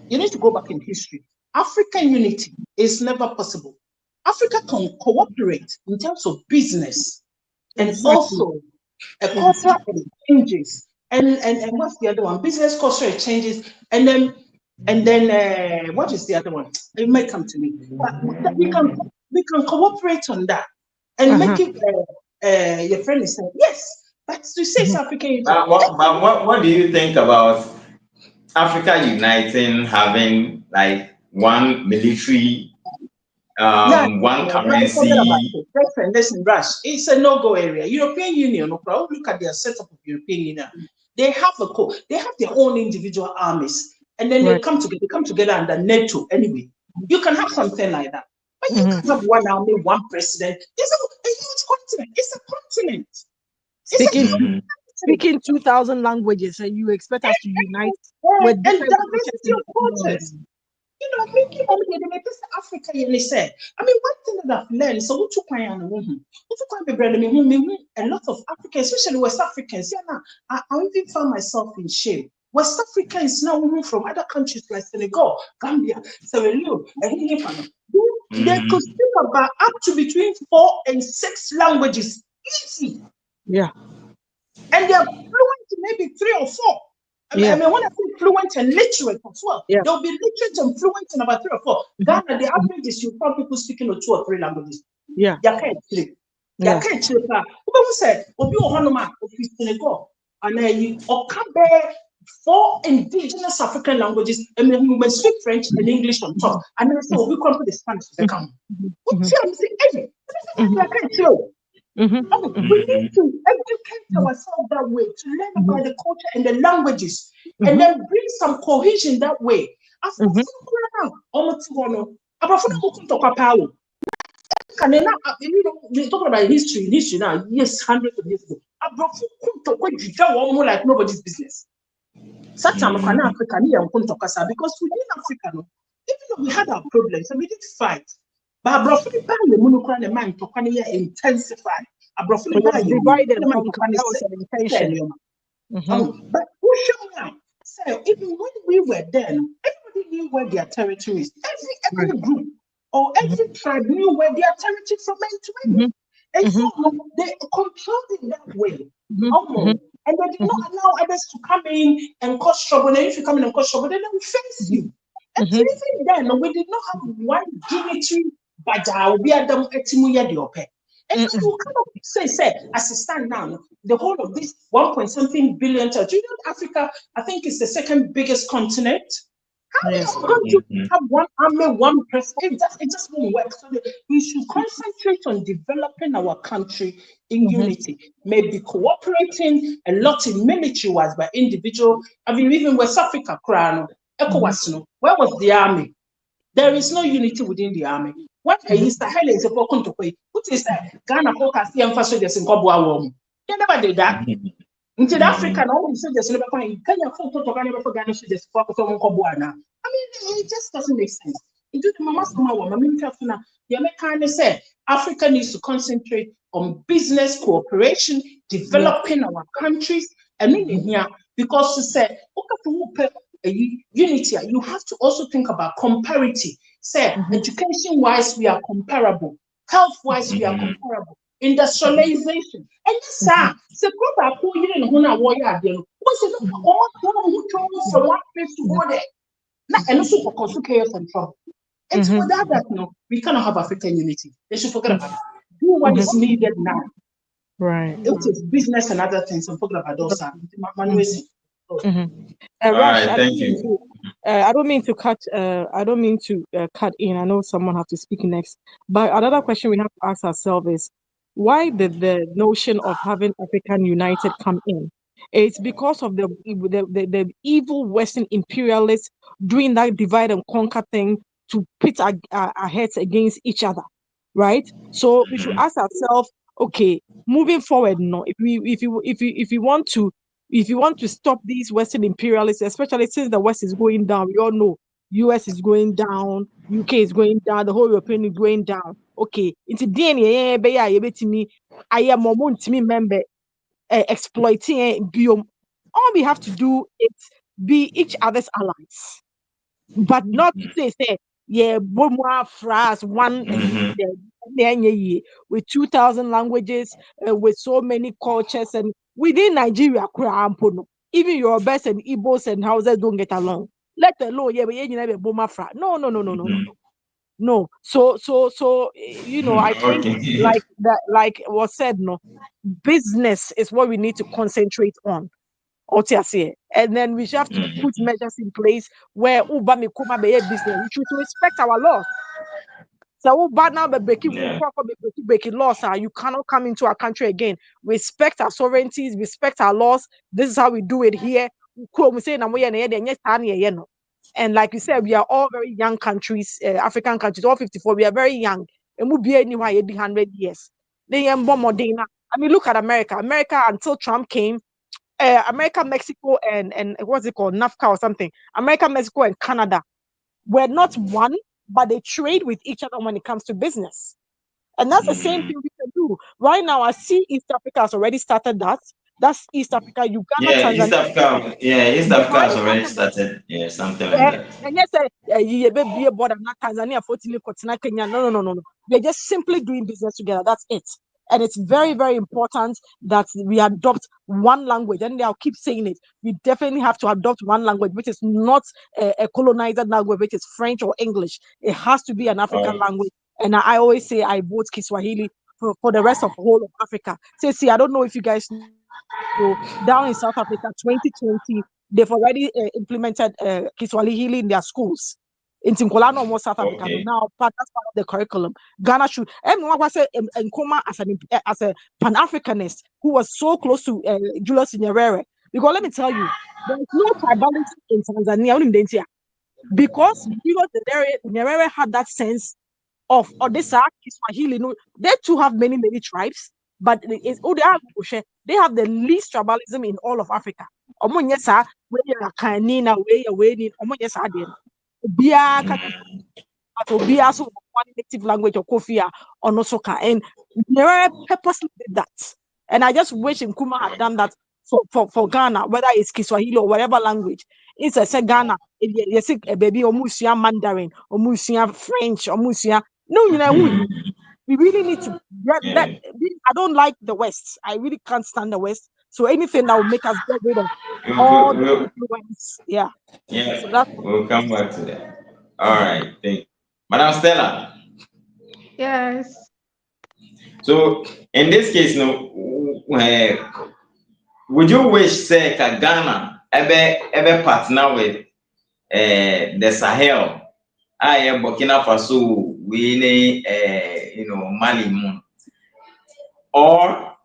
You need to go back in history. African unity is never possible. Africa can cooperate in terms of business and also cultural exchanges. And what's the other one? Business cultural exchanges. And then what is the other one? It may come to me. But we can cooperate on that and make it. Your friend is saying yes. But to say it's African unity. What do you think about Africa uniting, having like one military, one currency? Listen, Rush, it's a no-go area. European Union, look at their setup of European Union. They have they have their own individual armies, and then they come together under NATO anyway. You can have something like that. But you can't have one army, one president. It's a huge continent. It's a continent. Speaking 2,000 languages, and you expect us to unite with different diversity of cultures. You know, making this Africa, you say. I mean, one thing that I've learned, so what you a lot of Africans, especially West Africans, I even found myself in shame. West Africans now moving from other countries like Senegal, Gambia, Sierra Leone, and they could speak about up to between 4 and 6 languages. Easy. Yeah. And they're fluent in maybe 3 or 4. Yeah. I mean, when I say fluent and literate as well, Yeah. they'll be literate and fluent in about 3 or 4. Ghana, the average is you find people speaking 2 or 3 languages. Yeah. You can't sleep. You Yeah. can't sleep. Who said, Obi Ohanoma, Obi Senegal, and you Okabe 4 indigenous African languages, and then we speak French and English on top. And then say, we come to the Spanish, they come. What's I'm saying? Hey, I can't sleep. We need to educate ourselves that way, to learn about the culture and the languages, and then bring some cohesion that way. After you know, we're talking about history now, yes, hundreds of years ago. Like nobody's business. Such Africa, because within Africa, even though we had our problems and we did fight, but the man to intensify. Divide and conquer. That was an intention. But who showed up? So even when we were there, everybody knew where their territory is. Every group or every tribe knew where their territory from end to end. And so they controlled it that way. And they did not allow others to come in and cause trouble. And if you come in and cause trouble, then they will face you. And so even then, we did not have one unity, but we had them at the and so you kind of say, as it stands now, the whole of this 1.something billion, do you know Africa, I think it's the second biggest continent. How are you going to have one army, one person? It just won't work. So we should concentrate on developing our country in unity, maybe cooperating a lot in military-wise by individual. I mean, even West Africa, ECOWAS, where was the army? There is no unity within the army. What is the hell is a broken to pay? What is that? Ghana focus the emphasis in Kobo. They never did that. Into Africa, no one said there's never going. Kenya photo to Ghana for Ghana should just focus on Kobo now. I mean, it just doesn't make sense. It do the mama's come out. I mean, the American said Africa needs to concentrate on business cooperation, developing our countries, and in here because to say, unity, you have to also think about comparity. Say, education-wise, we are comparable. Health-wise, we are comparable. Industrialization. And yes, sir, so you didn't know what you are doing. What's it from one place to go there? And also for cause chaos and trouble. And so without that, no, we cannot have African unity. They should forget about it. Do what is needed now. Right. It is business and other things. I'm talking about those. Rush, thank you. I don't mean to cut. I don't mean to cut in. I know someone have to speak next. But another question we have to ask ourselves is, why did the notion of having African United come in? It's because of the evil Western imperialists doing that divide and conquer thing to pit our heads against each other, right? So we should ask ourselves, okay, moving forward, no, if you want to stop these Western imperialists, especially since the West is going down, we all know US is going down, UK is going down, the whole European is going down. Okay, into DNA, I am a member exploiting biome. All we have to do is be each other's allies, but not to say yeah, France one with 2,000 languages, with so many cultures, and within Nigeria, even your best and Igbos and Hausas don't get along. Let alone no. So you know, I think like that, like was said, no, business is what we need to concentrate on. And then we have to put measures in place where business. We should respect our laws. So bad now breaking laws. You cannot come into our country again. Respect our sovereignties, respect our laws. This is how we do it here. And like you said, we are all very young countries, African countries, all 54. We are very young. And we'll be anywhere 100 years. I mean, look at America. America, until Trump came, America, Mexico, and what's it called, NAFTA or something. America, Mexico, and Canada were not one, but they trade with each other when it comes to business. And that's the same thing we can do. Right now, I see East Africa has already started that. That's East Africa, Uganda, Tanzania. East Africa has already started. Yeah, something like that. And yes, you be a border, not Tanzania, 14, Kenya. No. We're just simply doing business together. That's it. And it's very, very important that we adopt one language. And I'll keep saying it. We definitely have to adopt one language, which is not a colonizer language, which is French or English. It has to be an African language. And I always say I vote Kiswahili for the rest of the whole of Africa. See, I don't know if you guys know, down in South Africa, 2020, they've already implemented Kiswahili in their schools. In Tinkolano, more South Africa. Okay. Now, that's part of the curriculum. Ghana should. Everyone was Nkoma as a Pan-Africanist who was so close to Julius Nyerere. Because let me tell you, there's no tribalism in Tanzania. Because Julius Nyerere had that sense of Odessa, Kiswahili. No, they too have many tribes, but they have the least tribalism in all of Africa. Omonyesa, where you kanina, where you omonyesa den. Bia Bia so one native language or Kofia or Nosoka. And Nyerere purposely did that. And I just wish Nkrumah had done that for Ghana, whether it's Kiswahili or whatever language. It's a Ghana, you see a baby Omusia Mandarin, Omusia French, Omusia. No, we really need to get that. I don't like the West. I really can't stand the West. So anything that will make us get rid of all the influence. Yeah. Yeah, So that's we'll come back to that. All right, thank you. Madam Stella. Yes. So in this case, no, would you wish say Ghana ever partner with the Sahel? I am Burkina Faso, we Mali moon. Or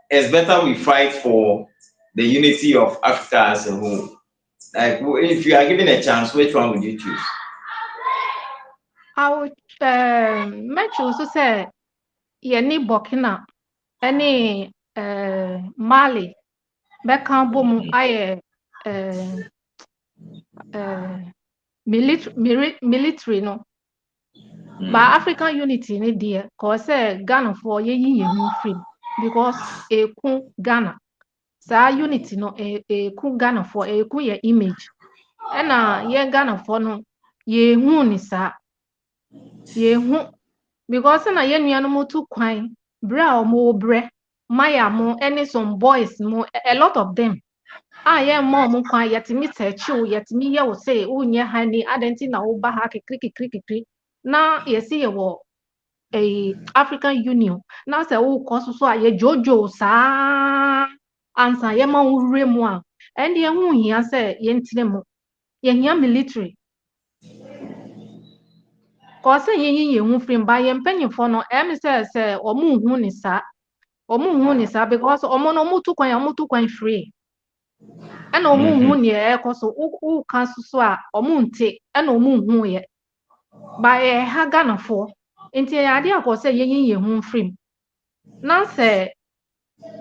it's better we fight for the unity of Africa as a whole. Like if you are given a chance, which one would you choose? I would mention so say yɛne Burkina ɛne Mali bɛka bom ayɛ military no. But African unity ne deɛ cause Ghana for yɛyi yɛn ho free because eku Ghana saa unity no eku Ghana for eku yɛ image ɛna yɛn Ghana for no yɛhu ne saa yɛhu because na yɛn nuanom tu kwan brɛ a ɔmo brɛ maya mo ɛne some boys mo a lot of them yɛn ma ɔmo kwan yɛtumi sɛkyew yɛtumi yɛ wo sɛ wonyɛ ha ni adɛnti na woba ha kekrekekrekekre na yɛsi yɛwɔ African Union na sɛ wokɔ so a yɛdwoodwoo saa ansa yɛma wo wura mu a ɛnde ɛho hia sɛ yɛntene mu yɛhia military kɔɔ sɛ yɛyi yɛn ho firi mba yɛn mpanyimfoɔ no ɛmi sɛ ɔmo nhu ne saa because ɔmo no ɔmo tu kwan free ɛna ɔmo nhu nea ɛkɔ so woka so a ɔmo nte ɛna ɔmo nhu yɛ ba ha Ghanafoɔ nti yɛ ade akɔ sɛ yɛyi yɛn ho firi na sɛ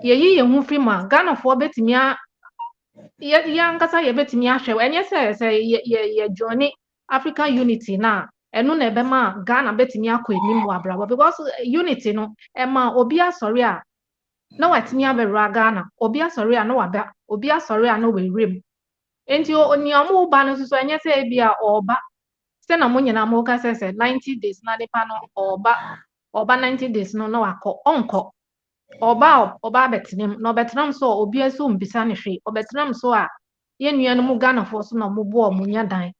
yɛyi yɛn ho firi mu a Ghanafoɔ betumi yɛankasa yɛbɛtumi ahwɛ ɛnyɛ sɛ yɛ join African unity na ɛno na ɛbɛma Ghana betumi akɔ anim wɔ abrabɔ because unity no ɛma obi asɔre a na watumi abɛwura Ghana obi asɔre a na waba obi asɔre a na wɔawuram nti nea ɔmo ba no nso ɛnyɛ sɛ ebi a ɔba sɛ na mo nyinaa mo ka sɛ 90 days na nipa no ɔba 90 days no na wakɔ ɔnkɔ ɔba abɛtenam na ɔbɛtenam so a obi nso mbisa ne hwee ɔbɛtenam so a yɛn nuanom Ghanafoɔ so na ɔmo bo ɔmo nya dan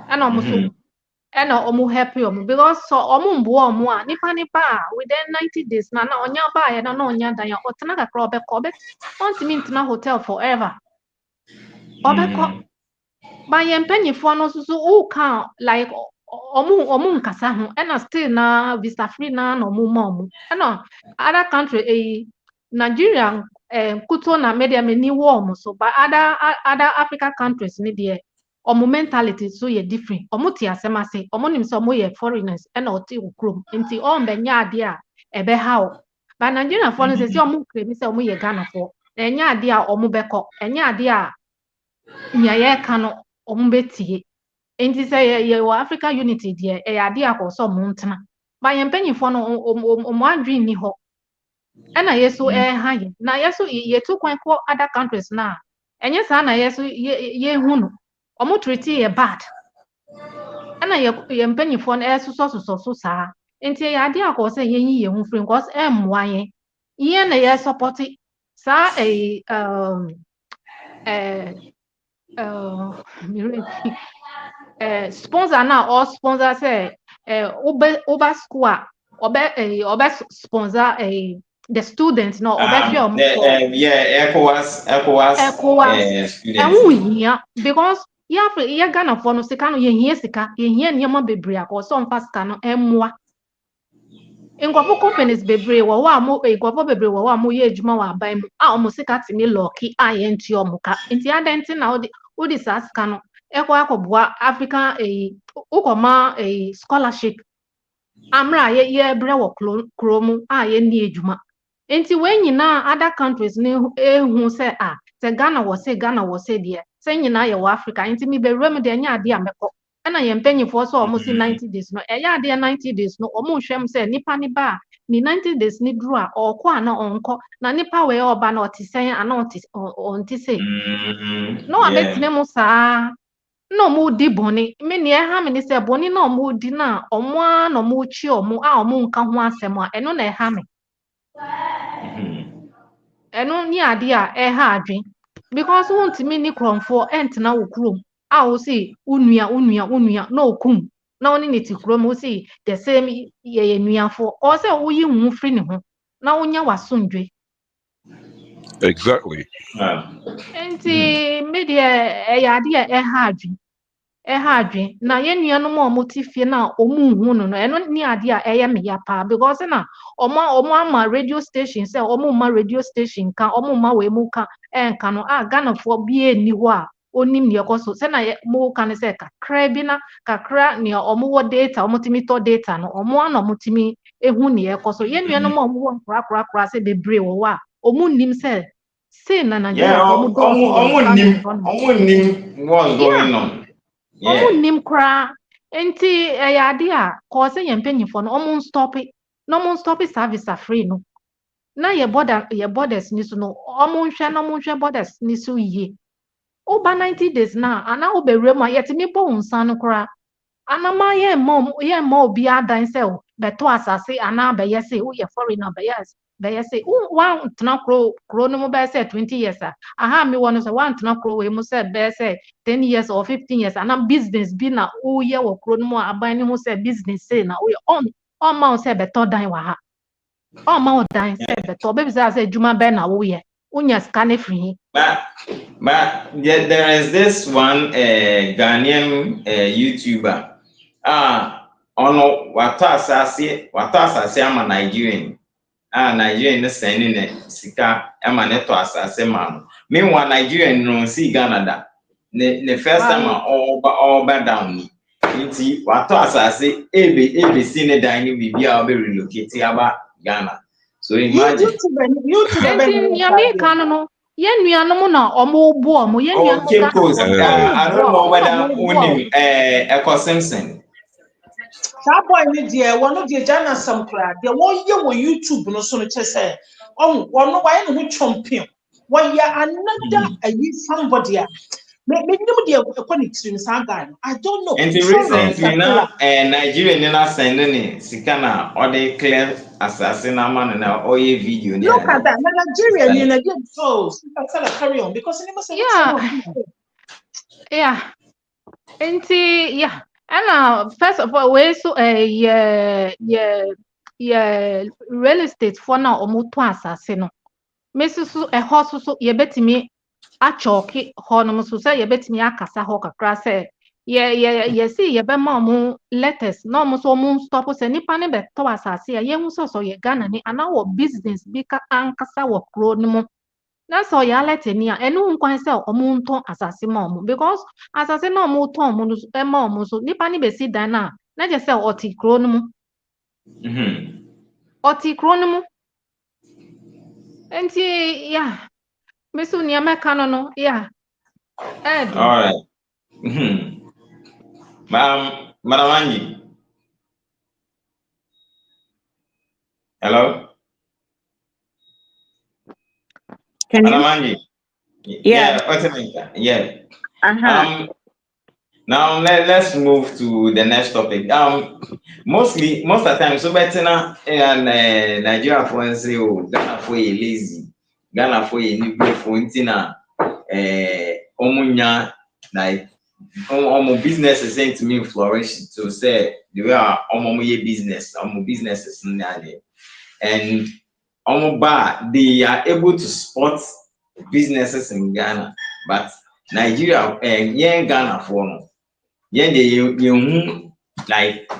ɛna ɔmo so ɛna ɔmo happy ɔmo because so ɔmo mboa ɔmo a nipa a within 90 days na ɔnya baayɛ na ɔnya dan a ɔtena kakra ɔbɛkɔ ɔntumi ntena hotel forever ɔbɛkɔ ba yɛn mpanyinfoɔ no so woka like ɔmo nkasa ho ɛna still na visa free na ɔmo ma ɔmo ɛna other country Nigeria kuto na media meni wɔ ɔmo so but other Africa countries ne deɛ ɔmo mentality so yɛ different ɔmo te asɛm ase ɔmo nim sɛ ɔmo yɛ foreigners ɛna ɔte wo kurom nti ɔmbɛnyɛ ade a ɛbɛha wo but Nigeriafoɔ no sɛ ɔmo claim sɛ ɔmo yɛ Ghanafoɔ ɛnyɛ ade a ɔmo bɛkɔ ɛnyɛ ade a nea yɛka no ɔmo bɛtie nti sɛ yɛwɔ Africa unity deɛ ɛyɛ ade a kɔ sɛ ɔmo ntena but yɛn mpanyinfoɔ no ɔmo adwene ni hɔ ɛna yɛso ɛha yɛ na yɛso yɛtu kwan kɔ other countries na ɛnyɛ saa na yɛso yɛhu no ɔmo treat yɛ bad ɛna yɛn mpanyinfoɔ no ɛsosɔ so saa nti yɛ ade a kɔ sɛ yɛnyi yɛn ho firi because ɛmmoa yɛn yeah na yeah support sa sponsor na or sponsor say over school obe sponsor the students no obe share The for ECOWAS ECOWAS students. ɛho hia because yɛ Ghanafoɔ no sika no yɛhia sika yɛhia nneɛma bebree akɔ sɛ ɔmfa sika no ɛmmoa nkurɔfo companies bebree wɔ hɔ a nkurɔfo bebree wɔ hɔ a moyɛ adwuma wɔ aban mu a ɔmo sika tumi lɔɔke a yɛnti ɔmo ka nti adɛn nti na wode saa sika no ɛkɔ akɔboa African wokɔma scholarship amra a yɛbrɛ wɔ kuro mu a yɛnni adwuma nti wɔn nyinaa other countries no ehu sɛ sɛ Ghana wɔ sɛ deɛ sɛ nyinaa yɛ wɔ Africa nti mi bɛwura mu deɛ ɛnyɛ adeɛ a mɛkɔ ɛna yɛn mpanyinfoɔ sɛ ɔmo si 90 days no ɛyɛ adeɛ 90 days no ɔmo nhwɛ mu sɛ nipa ne ba a ne 90 days ne duru a ɔkɔ a na ɔnkɔ na nipa wɔ yɛ ɔba na ɔte sɛn a na ɔnte sɛ na wabɛtena mu saa na ɔmo di bɔne me nea ɛha me ne sɛ bɔne na ɔmo di na ɔmo a na ɔmo kyi ɔmo a ɔmo nka ho asɛm a ɛno na ɛha me. ɛno ne ade a ɛha adwen because wontumi ne kurɔmfoɔ ɛntena wo kurom a wo se wo nua na okum na wo ne ne te kurom wo se the same yɛyɛ nuafoɔ ɔwɔ sɛ woyi wo ho firi ne ho na wonya w'asomdwe Exactly. nti me deɛ ɛyɛ ade a ɛha adwen na yɛn nuanom a ɔmo te fie na ɔmo nhu no no ɛno ne ade a ɛyɛ me ya paa because na ɔmo ama radio station sɛ ɔmo ma radio station ka ɔmo ma wɔ emu ka ɛnka no Ghanafoɔ bi enni hɔ a onim nea ɛkɔ so sɛna mo ka ne sɛ kakra bi na kakra nea ɔmo wɔ data ɔmo tumi tɔ data no ɔmo ana ɔmo tumi ehu nea ɛkɔ so yɛn nuanom a ɔmo wɔ nkorakora sɛ bebree wɔ hɔ a ɔmo nim sɛ sei na Nigeria ɔmo dɔɔso wɔ family hɔ no ɔmo what's going on. ɔmo nim koraa nti ɛyɛ ade a kɔɔ sɛ yɛn mpanyinfoɔ no ɔmo nstɔpe service afree no na yɛ borders ni so no ɔmo nhwɛ borders ni so yie woba 90 days na ana wobɛwura mu a yɛtumi bɔ wo nsa no koraa anama yɛmma obi adan sɛ bɛtɔ asase anaa bɛyɛ sɛ woyɛ foreigner bɛyɛ sɛ woantena kuro no mu bɛyɛ sɛ 20 years a aha mewɔ no sɛ woantena kuro wei mu sɛ bɛyɛ sɛ 10 years or 15 years anaa business bi na woyɛ wɔ kuro no mu a aban no ho sɛ business sei na woyɛ ɔmma wo sɛ bɛtɔ dan wɔ ha ɔmma wo dan sɛ bɛtɔ bɛbisa sɛ adwuma bɛn na woyɛ wonya sika no firi hi But there is this one Ghanaian YouTuber. Ono watɔ asase ama Nigerian. Nigerian no sending ne sika ama ne tɔ asase ma no. Meanwhile, Nigerian no see Ghana da. Ne first time all down ni. Nti watɔ asase ebe si ne dan ni bibi a obe relocate aba Ghana. So imagine. Enti nyame ka no yɛn nuanom na ɔmo bu ɔmo yɛn nuanom Cape Coast. I don't know whether unim Echo Simpson. Saa boy ni deɛ wɔn deɛ gya na asɛm koraa deɛ wɔyɛ wɔ YouTube no so no kyɛ sɛ wɔn wɔyɛ ne ho champion wɔyɛ another ayi somebody a menim deɛ ɛkɔ ne tirim saa guy no I don't know. And recently na Nigeria ni na send ne sika na ɔde clear assassin ama na ɔyɛ video ni. Look at that. Na Nigeria ni na get so carry on because any must yeah. Enti yeah. And first of all, we so real estate for now ɔmo to asase no. Mesusu ɛhɔ so yɛbɛtumi achɔke hɔ nom so sɛ yɛbɛtumi akasa hɔ kakra sɛ yɛsi yɛbɛma ɔmo letters na ɔmo so ɔmo stop sɛ nipa ne bɛtɔ asase a yɛhu sɛ ɔyɛ Ghana ni anaa wɔ business bi ka ankasa wɔ kuro no mu na sɛ ɔyɛ alert ni a ɛno nkwan sɛ ɔmo ntɔn asase ma ɔmo because asase na ɔmo tɔn ɔmo no ɛma ɔmo so nipa ne bɛsi dan na gye sɛ ɔte kuro no mu ɔte kuro no mu nti yeah mesu nneɛma ka no yeah all right. Madam Angie. Hello. Can Madam you? Angie. Yeah. What's it mean? Yeah. Now let's move to the next topic. Most of the time, so better na and Nigeria for say oh Ghana for a lazy, Ghana for a new for na omunya like business ain't me flourish to say the way our business, businesses in there. And they are able to support businesses in Ghana, but Nigeria yeah Ghana for no. Yeah, you like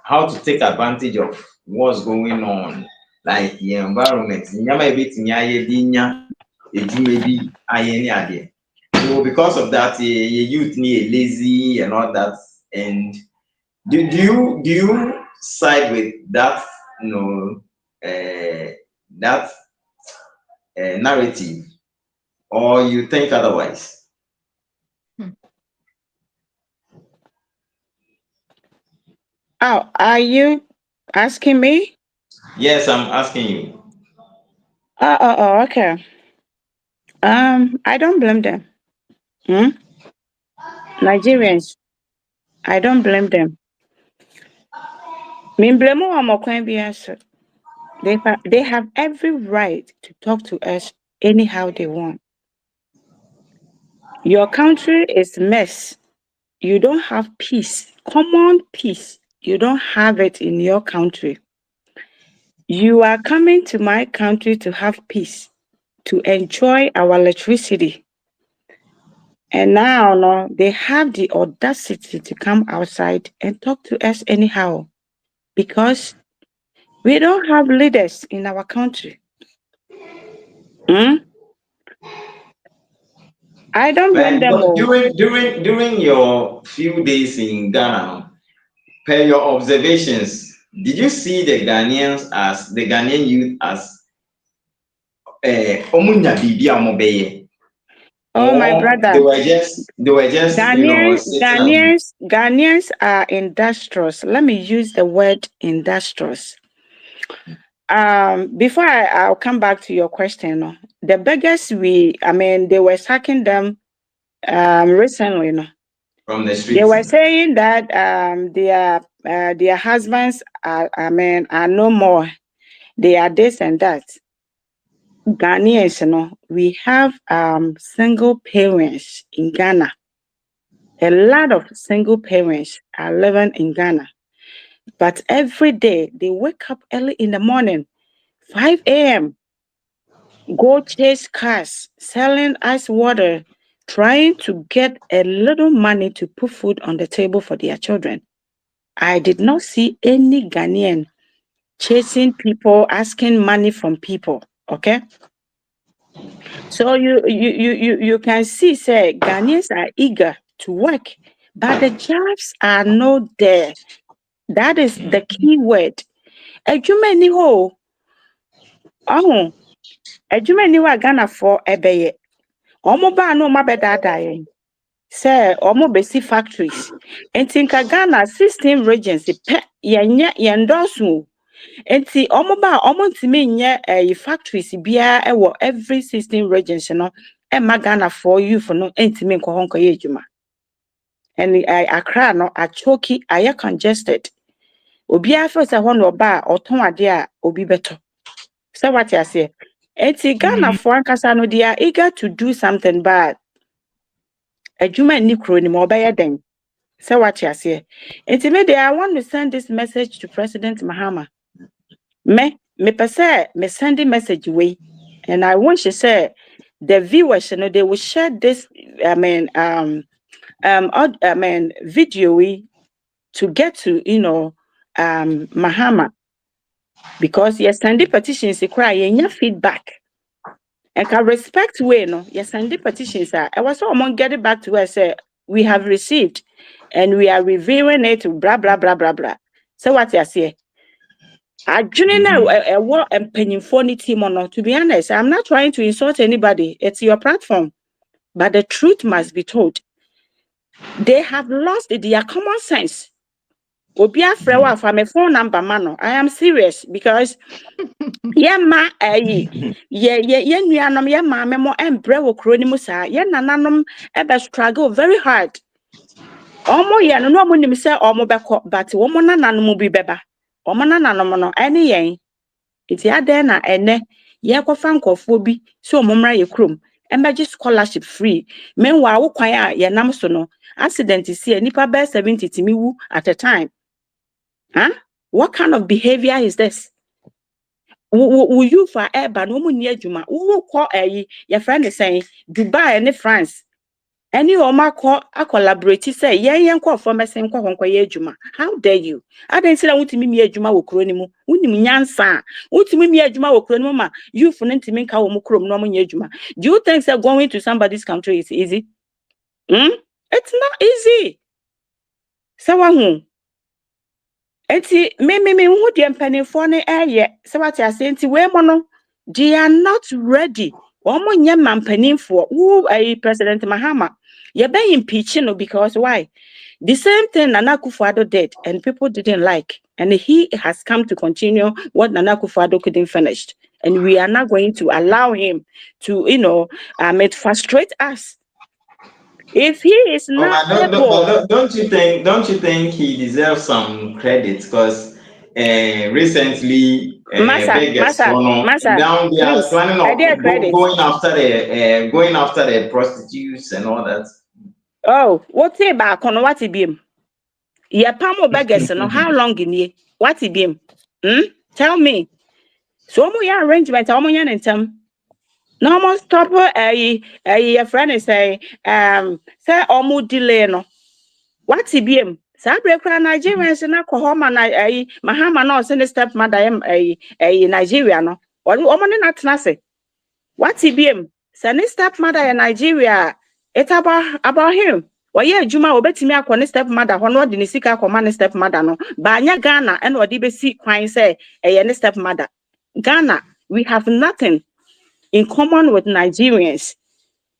how to take advantage of what's going on, like the environment. Nyama bit nyaye dinya edwuma bi aye ni ade. So because of that, youth need lazy and all that. And do you side with that, that narrative, or you think otherwise? Oh, are you asking me? Yes, I'm asking you. Okay. I don't blame them. Hmm? Nigerians, I don't blame them. Me blame they have every right to talk to us anyhow they want. Your country is mess. You don't have peace, common peace. You don't have it in your country. You are coming to my country to have peace, to enjoy our electricity. And now, no, they have the audacity to come outside and talk to us anyhow because we don't have leaders in our country. Hmm? I don't blame them But all. during your few days in Ghana, per your observations, did you see the Ghanaian youth as omunya bibi amobeye, Oh, my or brother, they were just sitting at home? Ghanaians are industrious. Let me use the word industrious. Before I'll come back to your question. No, the beggars they were sacking them recently. No, From the they streets? were saying that their husbands are no more. They are this and that. Ghanaians, we have single parents in Ghana. A lot of single parents are living in Ghana. But every day they wake up early in the morning, 5 a.m., go chase cars, selling ice water, trying to get a little money to put food on the table for their children. I did not see any Ghanaian chasing people, asking money from people. Okay. So you can see, say Ghanaians are eager to work, but the jobs are not there. That is the key word. Adwuma ni hɔ. Ɔho, adwuma ni hɔ a Ghanafoɔ ɛbɛyɛ. Ɔmo baa na ɔmo abɛdaadaa yɛn. Sɛ ɔmo bɛsi factories. Nti nka Ghana 16 regions pɛ yɛn dɔɔso o. Nti ɔmo baa ɔmo ntumi nyɛ factories biara ɛwɔ every 16 regions no. Ɛma Ghanafoɔ youth no ntumi nkɔ hɔ nkɔyɛ adwuma. And Accra no achoki ayɛ congested. Obiara feel sɛ hɔ na ɔba a ɔtɔn ade a obi bɛtɔ. So what you say? Eti Ghana for ankasa no they are eager to do something bad. Adwuma ni kuro ni mo obeye den. So what you say? Eti me I want to send this message to President Mahama. Me pese me send the message way, and I want to say the viewers, they will share this. Video we to get to Mahama, because yes, send the petitions. They cry feedback. And can respect way no, yes, send the petitions are. I was so among get it back to us. We have received, and we are reviewing it. Blah blah blah blah blah. So what you say? I now a war and penny phony team or not. To be honest, I'm not trying to insult anybody. It's your platform, but the truth must be told. They have lost their common sense. Obia frewa for my phone number, mano. I am serious because ma ye nuanom ye maame mo embre wo kro ni mu saa ye nananom ebe struggle very hard. Omo ye no no mo nim se omo beko but omo nana no mo bi beba. Omo nana no mo no ene yen. Iti aden na ene ye kofa nkofo bi so omo mra ye krom. Emergency scholarship free. Meanwhile, wo kwan a ye nam so no accident is here. Nipa be 70 timi wu at a time. Huh? What kind of behavior is this? Will you for eba no mu ni adwuma? Wo ko your friend is saying Dubai and France. Any oma ko a collaborate say yen ko for mesen ko honko ye adwuma. How dare you? I don't say wutimi mi adwuma wo kro ni mu. Wunim nyansa. Wutimi mi adwuma wo kro ni mu ma you for ntimi nka wo mu krom no mo nye adwuma. Do you think that going to somebody's country is easy? It's not easy. So enti me hu de mpanifo ne eye se wati ase enti we mo no they are not ready. Omo nye mampanifo who President Mahama ye be impeach no because why? The same thing Nana Akufo-Addo did and people didn't like, and he has come to continue what Nana Akufo-Addo couldn't finish, and we are not going to allow him to it frustrate us. If he is not able, Don't you think he deserves some credit? Because recently, beggars down there please, planning I dare of credit. going after the prostitutes and all that. Oh, what's it back on what it be? Yeah, pamo beggars no how long in ye? What it be? Tell me. So mo ya arrangement, omo yan entem. No more stop a friend is say say omo delay no. What it be? Sabre kra Nigerians na ko homa na Mahama no send step mother Nigeria no. Omo ne na tena se. What it be? Send step mother in Nigeria. It's about him. Oye adwuma obetimi akọ step mother ho no de ne sika akọ ne step mother no. Ba anya Ghana and odi be si kwan say ne step mother. Ghana, we have nothing in common with Nigerians.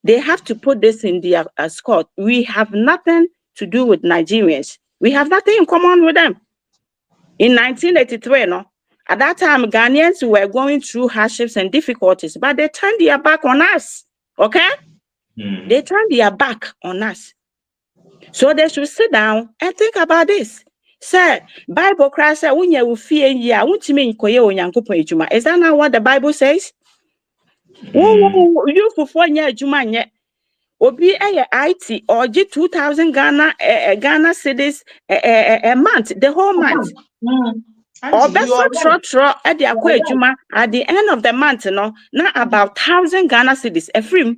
They have to put this in their score. We have nothing to do with Nigerians. We have nothing in common with them. In 1983, no, at that time, Ghanaians were going through hardships and difficulties, but they turned their back on us. Okay? They turned their back on us. So they should sit down and think about this. Say, Bible Christ said, "When you fear ye, I want to mean Is that not what the Bible says? You for 4 years, Juma, Obi IT or G 2,000 Ghana cedis a month, the whole month. Or best at the Juma at the end of the month, no, not about 1,000 Ghana cedis, a free.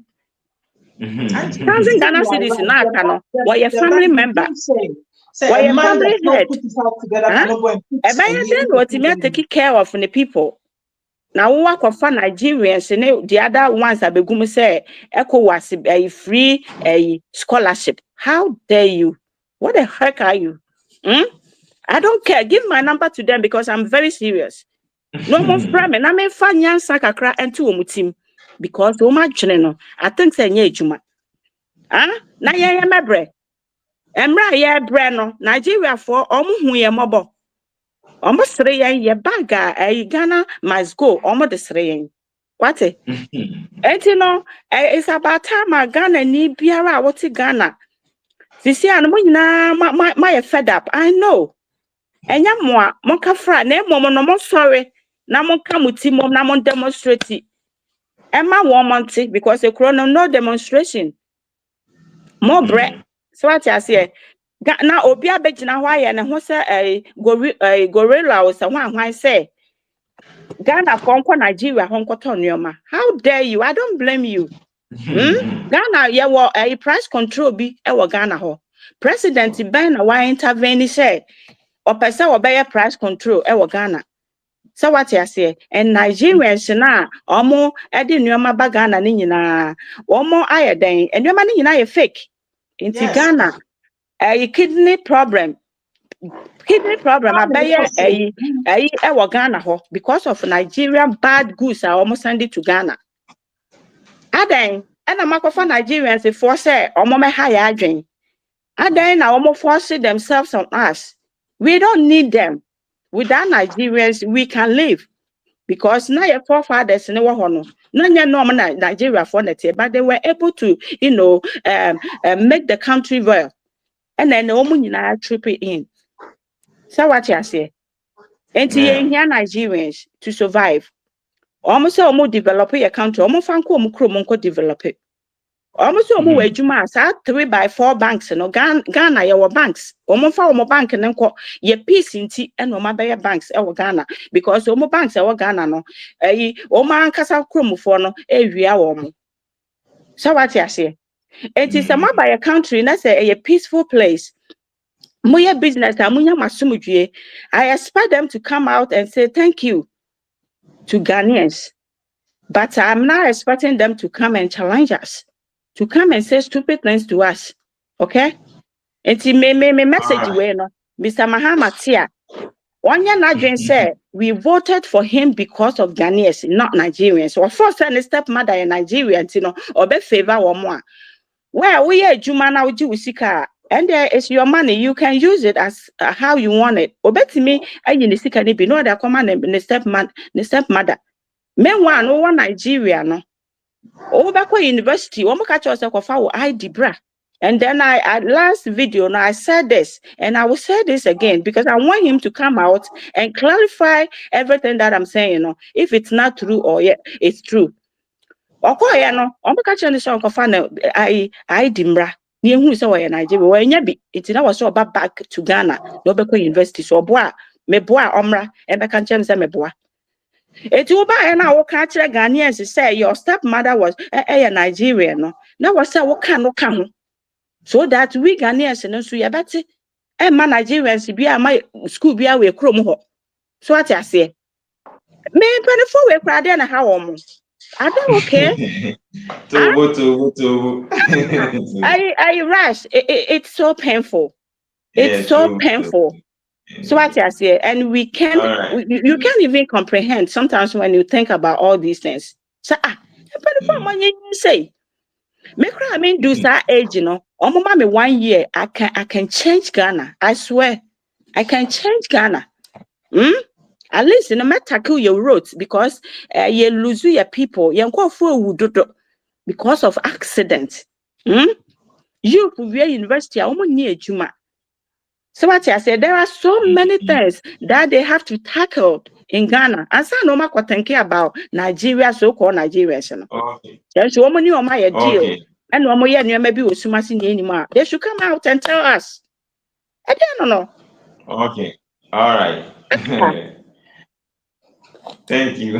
1,000 Ghana cedis in Akano, or your family member. Or your family head. A buyer then what you taking care of the people. Now we work for Nigerians and the other ones that begum say ECOWAS a free a scholarship. How dare you? What the heck are you? I don't care. Give my number to them because I'm very serious. No more frame. I mean fanya sakakra and two team because no I think say nye juma. Na ye mebre. Emra ye bre no Nigeria for omu ye mobo. Almost 3 years, baga, Ghana must go, almost the 3 years. What? And you know, it's about time Ghana need Biara, what's Ghana? This year, my fed up, I know. And yamwa, monka fra, name woman, no more sorry. Namon come with him, namon demonstrate. Emma woman, because a chrono no demonstration. More bread. So what I say. Now, Obia Bejina Why and what's a gorilla or someone why say Ghana conquer Nigeria, Hong Kong. How dare you? I don't blame you. Ghana, yeah, well, a price control be our Ghana ho. President Ben why intervene say or person or buy price control our Ghana. So what you say? And Nigerians na omo edi nyoma ba Ghana ni nyina. Omo ayeden and nyoma ni nyina ye fake. Inti Ghana a kidney problem. I buy a Ghana ho because of Nigerian bad goods are almost send it to Ghana. Aden and a mark of Nigerians if force or moment high adwin. Aden now almost force themselves on us. We don't need them. Without Nigerians, we can live. Because now your forefathers in the war, Nigeria for that, but they were able to, make the country well. And then the woman nyinaa trip it in. So what you say? Enti Yeah. yɛn hia Nigerians to survive. Almost sɛ ɔmo develop yɛ country, ɔmo fa nkɔ ɔmo kurom nkɔ develop it. Almost sɛ ɔmo wɔ adwuma a saa 3x4 banks no Ghana yɛwɔ banks. Ɔmo fa ɔmo bank ne nkɔ yɛ peace nti ɛna ɔmo abɛyɛ banks ɛwɔ Ghana because ɔmo banks ɛwɔ Ghana no ɔmo ankasa kuromfoɔ no ɛwia wɔn. So what you say? Enti sɛ mo aba yɛ country na sɛ ɛyɛ peaceful place. Moya business amunya masumudwe. I expect them to come out and say thank you to Ghanaians. But I'm not expecting them to come and challenge us, to come and say stupid things to us. Okay? And me message Alright. way no. Mr. Mahama Tia. Onya Nadrin said we voted for him because of Ghanaians, not Nigerians. So first and stepmother in Nigerians, or be favor or more. Well, we are Juma now Sika. And there is your money. You can use it as how you want it. Obeti me, I in the Sika be no other command the stepmother. Meanwhile, no one Nigeria no. Obako University, one catch us a ID bra. And then I last video now I said this, and I will say this again because I want him to come out and clarify everything that I'm saying. If it's not true or yeah, it's true. Okoya no, omeka che ne so nkofa na I dimra. Ni ehunu se wo ye Nigeria, wo nya bi. Enti na wo so oba back to Ghana, na obekọ university so oboa, meboa omra, ebeka che ne se meboa. Eti wo ba e na wo ka kire Ghanaians say your stepmother was Nigerian no. Na wo say wo ka no ka ho. So that we Ghanaians no so ye beti e ma Nigerians bi ama school bi a we krom ho. So what I say? Me 24 we kra de na ha wo mo. Are they okay? Tubu. I rush. It's so painful. Yeah, It's so true. painful. So what I say, and we can, Alright. you can't even comprehend sometimes when you think about all these things. So but if you say, me cry, I mean, do that age, me 1 year, I can change Ghana. I swear, I can change Ghana. At least me tackle your roads because you lose your people. You go for because of accident. You where university, I almost need Juma. So what I said, there are so many things that they have to tackle in Ghana. And so no matter thinking about Nigeria, so-called Nigerians. Okay. There's so many on my deal. Okay. And one more year, maybe with Sumasi anymore. They should come out and tell us. I don't know. Okay. Alright. Thank you.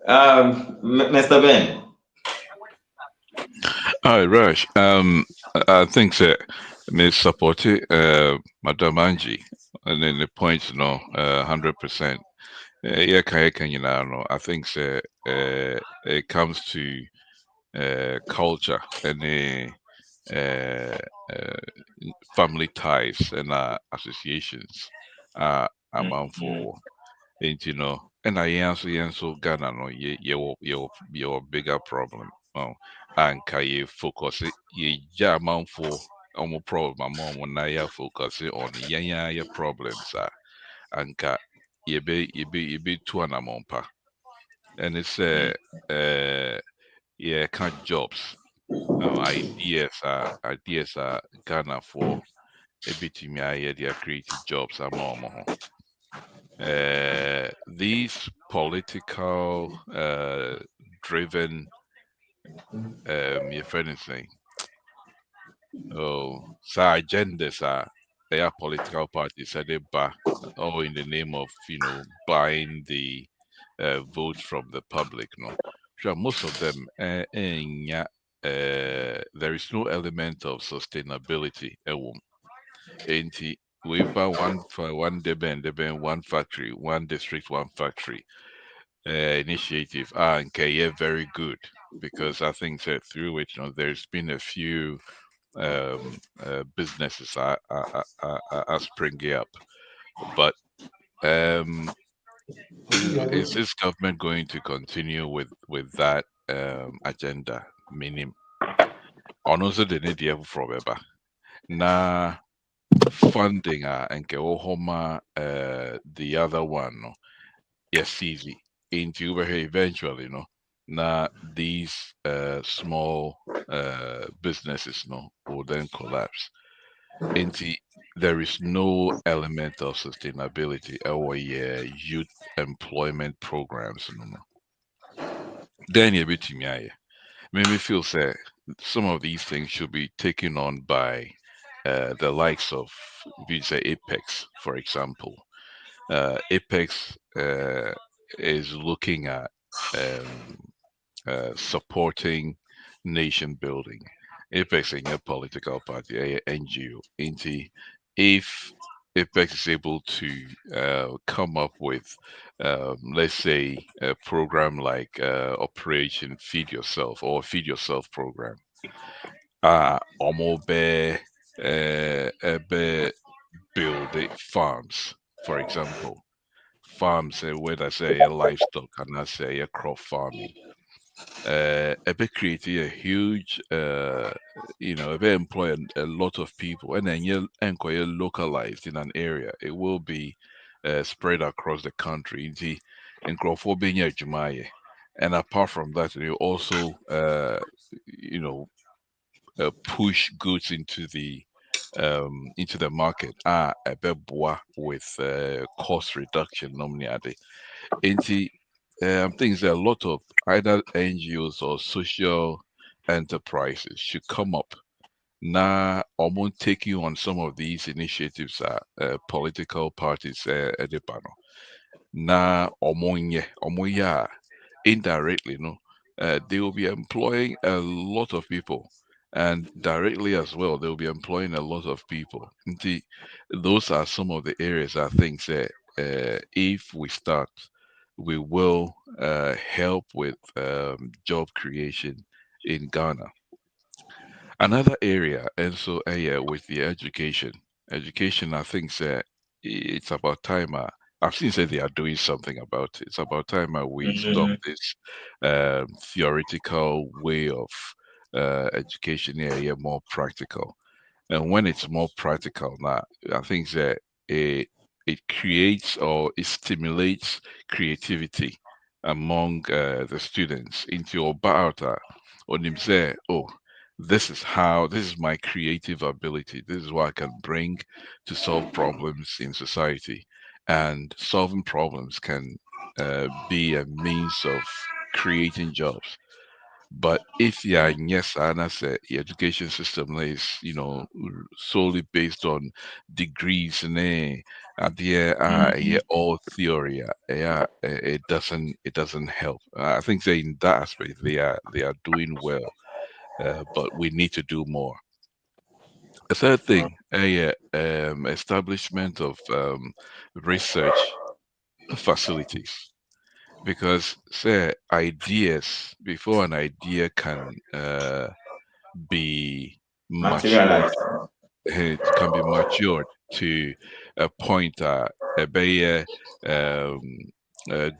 Mr. Ben. Hi, Rush. I think that may support it, Madam Angie, and then the points, 100%. Yeah, you know, I think that it comes to culture and family ties and associations. I'm for, and and I answer Ghana, no, your bigger problem. Oh, and can you focus it? Yeah, amount for almost problem. I'm on now you focus it on your problems. And you be two and a and it's yeah, kind of jobs. Ideas are Ghana for a bit to me. I hear they are creating jobs. I'm more. These political driven your friend is saying, oh, so agendas are they are political parties are they all in the name of buying the votes from the public. No, sure, most of them yeah, there is no element of sustainability. Ain't we buy one for one deben one factory, one district, one factory initiative. And yeah, very good because I think that through it, there's been a few businesses are springing up, but is this government going to continue with that agenda? Meaning, also the need from ever na funding and homa the other one no yes easy into where eventually na these small businesses will then collapse. Nti, there is no element of sustainability or youth employment programs no more. Then you bit me made me feel sad. Some of these things should be taken on by the likes of, if you say Apex, for example. Apex is looking at um, supporting nation building. Apex in a political party, a NGO. Inti, if Apex is able to come up with, let's say, a program like Operation Feed Yourself or Feed Yourself program, omo be build farms, for example, farms whether say a livestock and I say a crop farming ebe create a huge ebe employ a lot of people and then you enquire localized in an area. It will be spread across the country nti nkurɔfoɔ bɛnya adwuma ayɛ. And apart from that, you also you know push goods into the market ɛbɛboa with cost reduction normally ade. Nti things that a lot of either NGOs or social enterprises should come up now almost taking on some of these initiatives that political parties edepano na omonye indirectly no they will be employing a lot of people, and directly as well they will be employing a lot of people. Nti, those are some of the areas I think that if we start we will help with job creation in Ghana. Another area, and so yeah, with the education, I think that it's about time. I've seen say they are doing something about it. It's about time we stop Mm-hmm. this theoretical way of education. Yeah, yeah, more practical. And when it's more practical now, I think that it it creates or it stimulates creativity among the students into about on him say, oh, this is my creative ability. This is what I can bring to solve problems in society. And solving problems can be a means of creating jobs. But if you are yes, and I say the education system is, solely based on degrees and yeah, Mm-hmm. all theory, it doesn't help. I think that in that aspect they are doing well, but we need to do more. A third thing, establishment of research facilities, because say ideas before an idea can be matured. Materialize. It can be matured to a point be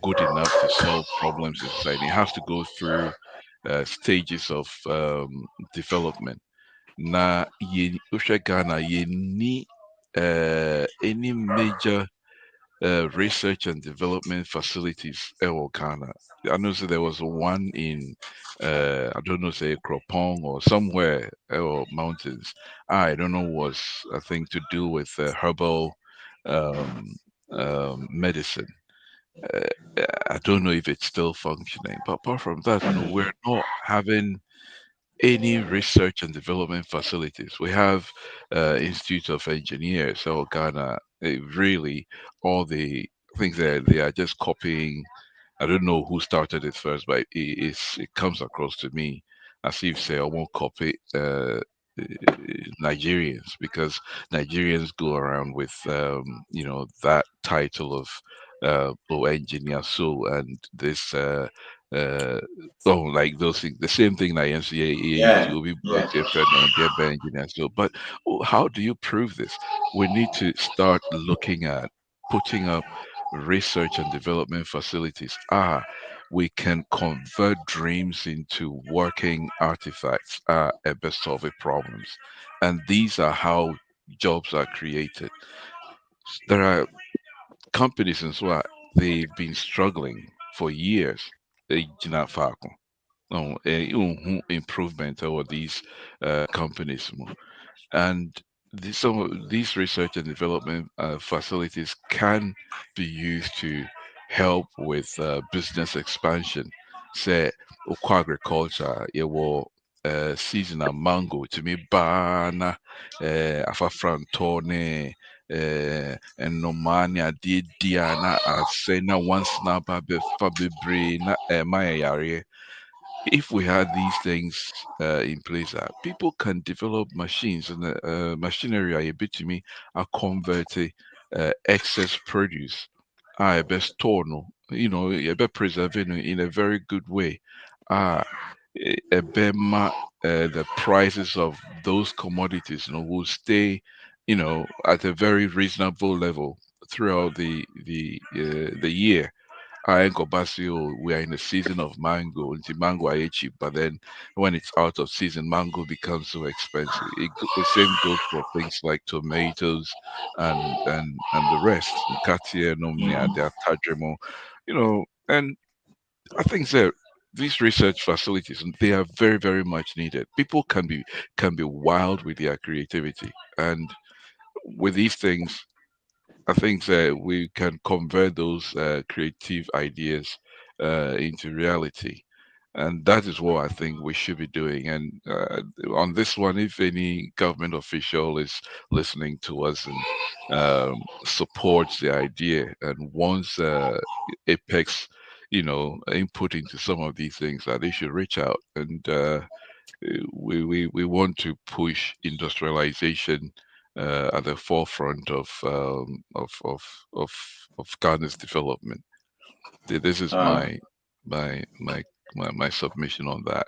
good enough to solve problems in society. It has to go through stages of development. Na wohwɛ Ghana yɛnni any major research and development facilities ɛwɔ Ghana. I know so there was one in I don't know say Kropong or somewhere or mountains. I don't know was I think to do with herbal um, medicine. Uh, I don't know if it's still functioning, but apart from that, we're not having any research and development facilities. We have Institute of Engineers, so Ghana, really, all the things that they are just copying. I don't know who started it first, but it comes across to me as if say I won't copy Nigerians, because Nigerians go around with that title of engineer so and this uh like those things, the same thing like NCAA used Yeah. to be Yeah. engineer so. But how do you prove this? We need to start looking at putting up research and development facilities. We can convert dreams into working artifacts at best solving problems. And these are how jobs are created. There are companies and so on, they've been struggling for years. Gyina faako. Improvement over these companies. And some of these research and development facilities can be used to help with business expansion. Say, okwa agriculture, it will seasonal mango to me bana afafrantone and no mania di diana as say na once na ba be fa bebre na my if we had these things in place, people can develop machines and machinery a bit to me are converting excess produce. I best store no, you better preserve it in a very good way. Ah, a bema the prices of those commodities, will stay, at a very reasonable level throughout the year. I ain't Basio, we are in the season of mango. It's mango are cheap, but then when it's out of season, mango becomes so expensive. The same goes for things like tomatoes and the rest. Katia, Nomnia, Mhm. they are Tajamo, and I think that these research facilities they are very, very much needed. People can be wild with their creativity, and with these things I think that we can convert those creative ideas into reality. And that is what I think we should be doing. And on this one, if any government official is listening to us and supports the idea and wants Apex, input into some of these things, that they should reach out. And we want to push industrialization at the forefront of Ghana's development. This is Um, my my my submission on that.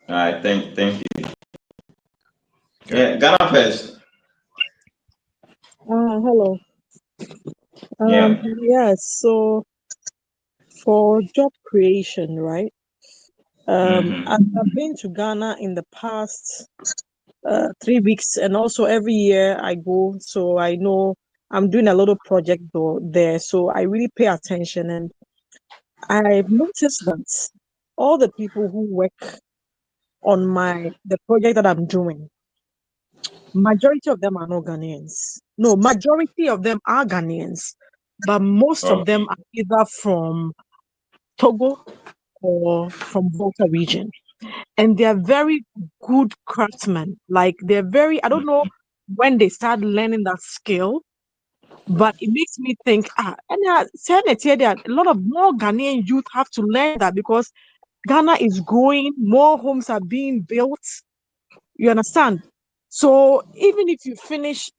all right, thank you. Okay. Yeah, Ghana first. Hello. Yeah. Yes, so for job creation, right? I've been to Ghana in the past 3 weeks, and also every year I go, so I know I'm doing a little project there, so I really pay attention, and I've noticed that all the people who work on the project that I'm doing, majority of them are not Ghanaians. No, majority of them are Ghanaians, but most of them Okay. are either from Togo or from Volta region. And they're very good craftsmen. Like they're very, I don't know when they start learning that skill, but it makes me think, and a lot of more Ghanaian youth have to learn that because Ghana is growing, more homes are being built. You understand? So even if you finish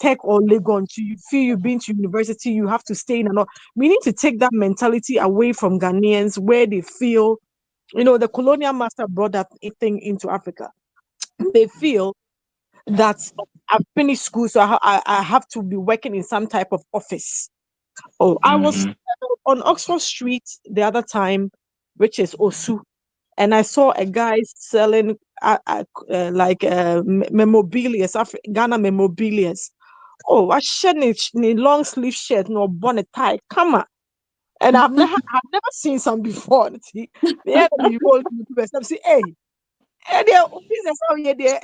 tech or Legon, you feel you've been to university, you have to stay in and all. We need to take that mentality away from Ghanaians where they feel, the colonial master brought that thing into Africa. They feel that I've finished school, so I have to be working in some type of office. Oh, I was Mm-hmm. on Oxford Street the other time, which is Osu, and I saw a guy selling like memorabilia, Ghana memorabilia. Oh, I shed a long sleeve shirt, no bonnet tie. Come on. And I've never seen some before. See, yeah, you go to the say, hey, business out here,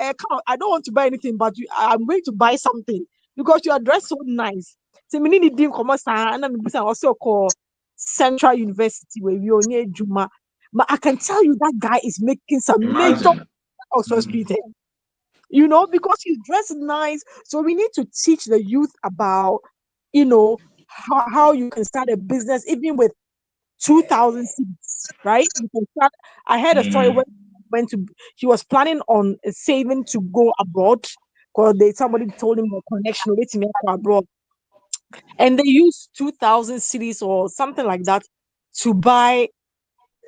I don't want to buy anything, but I'm going to buy something because you are dressed so nice. So we need to come and I'm also call Central University where we only Juma. But I can tell you that guy is making some major Imagine. Oxford Street, because he's dressed nice. So we need to teach the youth about, how you can start a business even with 2,000 seats, right? You can start. I heard a story when Mm-hmm. he was planning on saving to go abroad because somebody told him the connection waiting to go abroad, and they used 2,000 cities or something like that to buy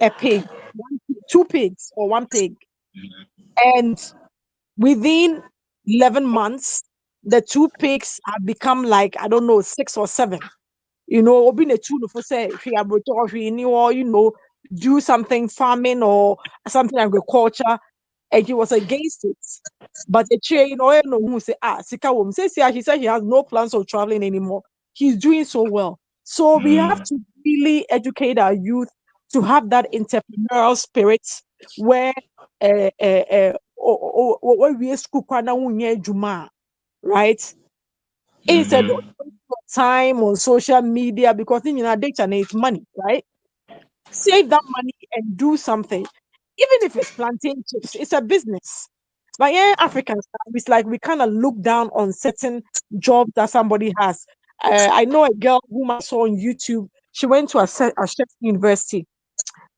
a pig, two pigs or one pig, and within 11 months, the two pigs have become like I don't know 6 or 7. Obi na etu no for say hwe abroto hwe ni or do something farming or something agriculture, and he was against it. But the chain, who say, sika wom. He said he has no plans of traveling anymore. He's doing so well. So we have to really educate our youth to have that entrepreneurial spirit where what we school juma, right? Instead of time on social media because in addiction it's money, right? Save that money and do something. Even if it's plantain chips, it's a business. But yeah, Africans, it's like we kind of look down on certain jobs that somebody has. I know a girl whom I saw on YouTube. She went to a chef university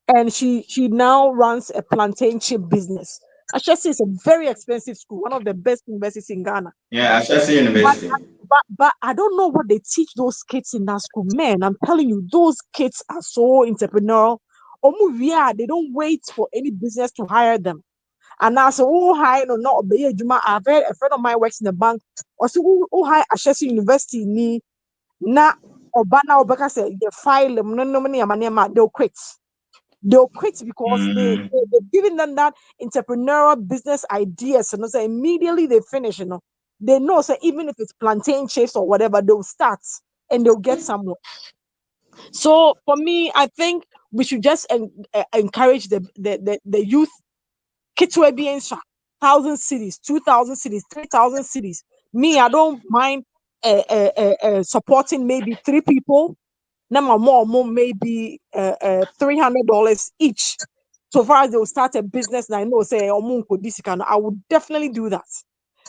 and she now runs a plantain chip business. Ashesi is a very expensive school, one of the best universities in Ghana. Yeah, Ashesi But, University. but I don't know what they teach those kids in that school. Man, I'm telling you, those kids are so entrepreneurial. Yeah, they don't wait for any business to hire them. And now, so oh hi, no, not be Juma. I've heard a friend of mine works in the bank. Or so oh hi, Ashesi University ni na Obana Obaka say they file them no money they'll quit. They'll quit because they've given them that entrepreneurial business ideas. And so immediately they finish, they know, so even if it's plantain chips or whatever, they'll start and they'll get somewhere. So for me, I think we should just encourage the youth. Kids will be in 1,000 cities, 2,000 cities, 3,000 cities. Me, I don't mind supporting maybe 3 people. Number more maybe $300 each. So far as they will start a business, and I know say this can, I would definitely do that.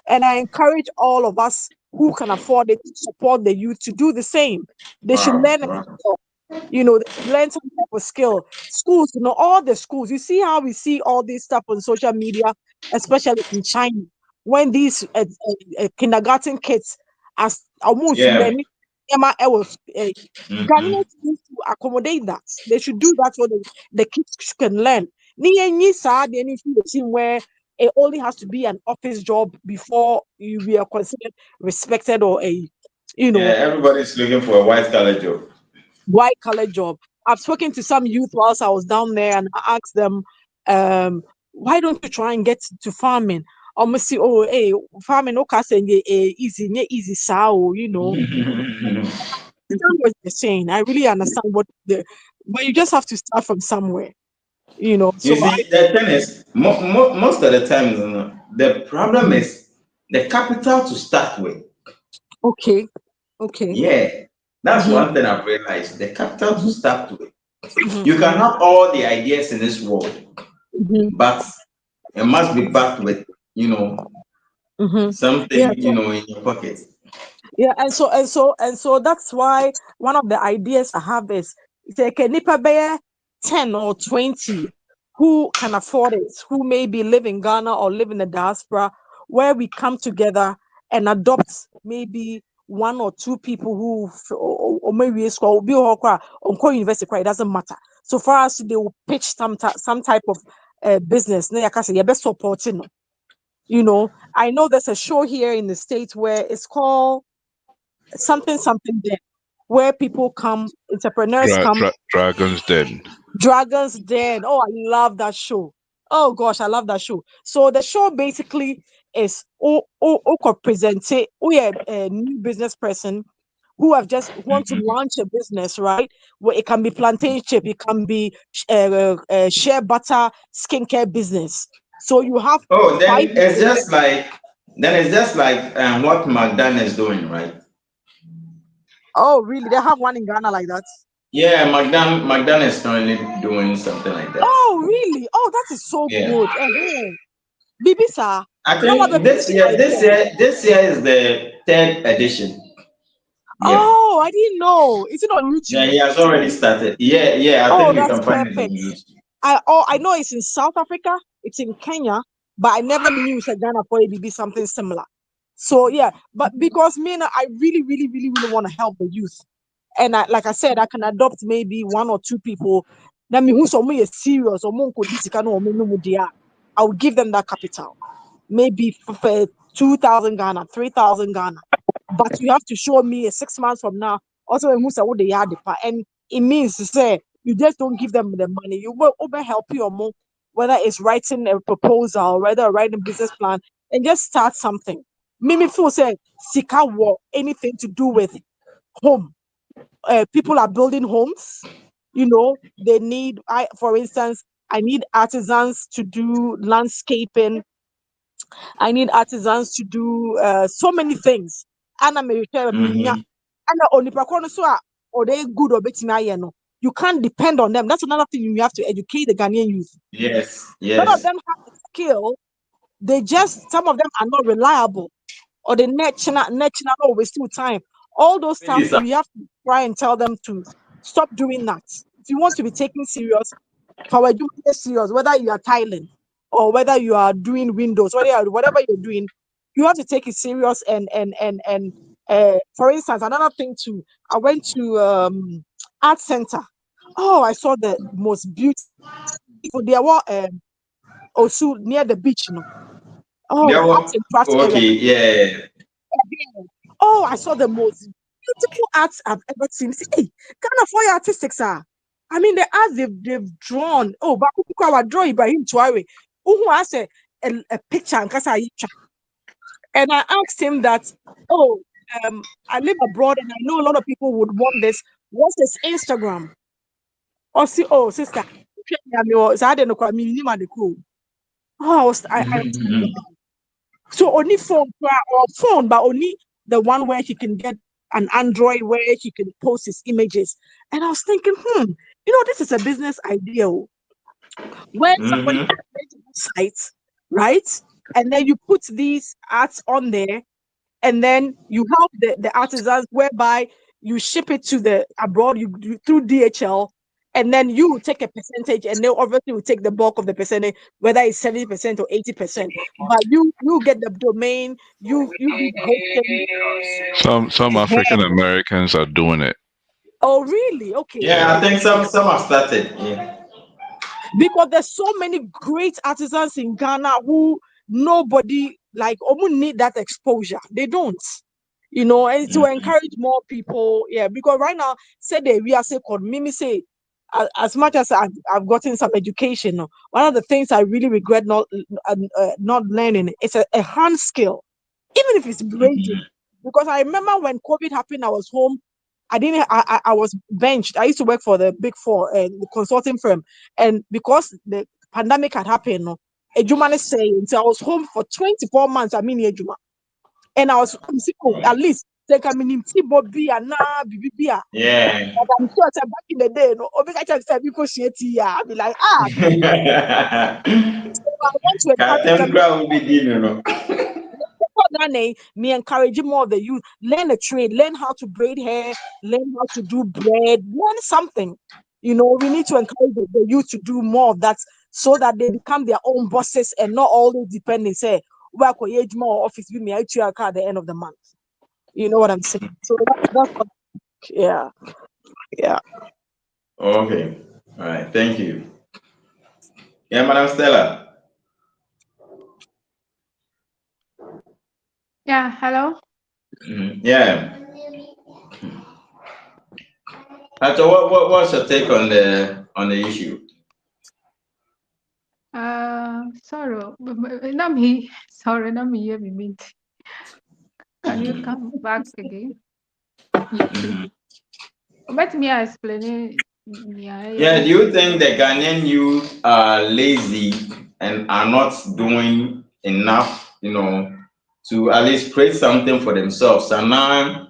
And I encourage all of us who can afford it to support the youth to do the same. They should Wow, learn a wow. skill. They should learn some type of skill. Schools, all the schools. You see how we see all this stuff on social media, especially in China, when these kindergarten kids as almost Yeah. learning Emma was Mm-hmm. Ghanaians need to accommodate that. They should do that so the kids can learn. Ni sad anything the team where it only has to be an office job before you be considered respected or a you Yeah, know everybody's looking for a white collar job. white collar job. I've spoken to some youth whilst I was down there and I asked them, why don't you try and get to farming? Almost see, oh, hey, farming, okay, easy, understand what you're saying. I really understand but you just have to start from somewhere, You So see, the thing is, most of the times, the problem Mhm. is the capital to start with. Okay, okay. Yeah, that's Mm-hmm, one thing I've realized. The capital to mm-hmm, start with. You mm-hmm, can have all the ideas in this world, mm-hmm, but it must be backed with, mm-hmm. Yeah, something, in your pocket. yeah, and so that's why one of the ideas I have is take a nipa bear 10 or 20 who can afford it, who maybe live in Ghana or live in the diaspora, where we come together and adopt maybe 1 or 2 people or maybe a school be or university, it doesn't matter. So far as they will pitch some type of business, na yaka say, "Yeah, best supporting." I know there's a show here in the States where it's called something there, where people come, entrepreneurs come, Dragon's Den. Dragons Den. Oh, I love that show. Oh gosh, I love that show. So the show basically is present we are a new business person who have just want to launch a business, right? Where it can be plantain chip, it can be shea butter skincare business. So you have Oh, five. then it's just like what McDonald's is doing, right? Oh, really? They have one in Ghana like that? Yeah, McDonald's is currently doing something like that. Oh, really? Oh, that is so Yeah. good. Bibi sir, I now what think the this year is the third edition. Yeah. Oh, I didn't know. Is it on Yeah, YouTube? he has already started. Yeah, yeah, I Oh, think you that's can find it on perfect. YouTube. I know it's in South Africa, it's in Kenya, but I never knew that Ghana for be something similar. So yeah, but because me, I really, really, really, really want to help the youth. And like I said, I can adopt maybe 1 or 2 people. That mean who's is serious or I will give them that capital. Maybe for 2,000 Ghana, 3,000 Ghana. But you have to show me 6 months from now. Also, who say what they are, and it means to say you just don't give them the money. You will help you or more, whether it's writing a proposal, whether writing a business plan, and just start something. Mimi feel say sika war anything to do with home. People are building homes. They need. For instance, I need artisans to do landscaping I need artisans to do so many things. And I'm a Mm-hmm. or they good or better. You can't depend on them. That's another thing you have to educate the Ghanaian youth. Yes, None of yes. them have the skill. Some of them are not reliable, or the national oh, wasting time. All those stuff Really, sir. we have to try and tell them to stop doing that. If you want to be taken serious, for serious, whether you are tiling or whether you are doing windows, whatever you're doing, you have to take it serious. And for instance, another thing too, I went to art center. Oh, I saw the most beautiful. There were also near the beach, Oh, There the were, arts and crafts area. okay, yeah. Oh, I saw the most beautiful arts I've ever seen. See, hey, Ghana for your artistics are. I mean, the art they've drawn. Oh, but I would draw Ibrahim Tuare, who has a picture and Kasa Yicha. And I asked him that, oh, I live abroad and I know a lot of people would want this. What's his Instagram? Or see, oh, sister, oh, I was so only phone, but only the one where he can get an Android where he can post his images. And I was thinking, this is a business idea where somebody Mm-hmm. can create a website, right? And then you put these arts on there, and then you help the artisans whereby you ship it to the abroad through DHL, and then you take a percentage, and they obviously will take the bulk of the percentage, whether it's 70% or 80%. But you get the domain, you do the hosting. Some African Americans are doing it. Oh, really? Okay. Yeah, I think some have started. Yeah. Because there's so many great artisans in Ghana who nobody like need that exposure. They don't. And to Mm-hmm. encourage more people, yeah, because right now, say the we are say called Mimi say, as much as I've gotten some education, one of the things I really regret not learning is a hand skill, even if it's braiding. Because I remember when COVID happened, I was home. I didn't. I was benched. I used to work for the Big Four, the consulting firm, and because the pandemic had happened, Ejuma is saying, so I was home for 24 months. I mean, Ejuma, and I'm saying, oh, at least they can mean Bobby and Bibia. Yeah. But I'm sure that back in the day, I can say because I'll be like, I want to encourage Captain them. Crow will be dinner. Me encouraging more of the youth, learn a trade, learn how to braid hair, learn how to do bread, learn something. We need to encourage the youth to do more of that so that they become their own bosses and not always depending, say, work or age more office with me, I at the end of the month. You know what I'm saying? So that's what, yeah, yeah. Okay. All right. Thank you. Yeah, Madam Stella. Yeah, hello. Yeah. So what's your take on the issue? Sorry, not me. Sorry, not me. You mean? Can you come back again? Let me explain it. Yeah, do you think the Ghanaian youth are lazy and are not doing enough, to at least create something for themselves? And now,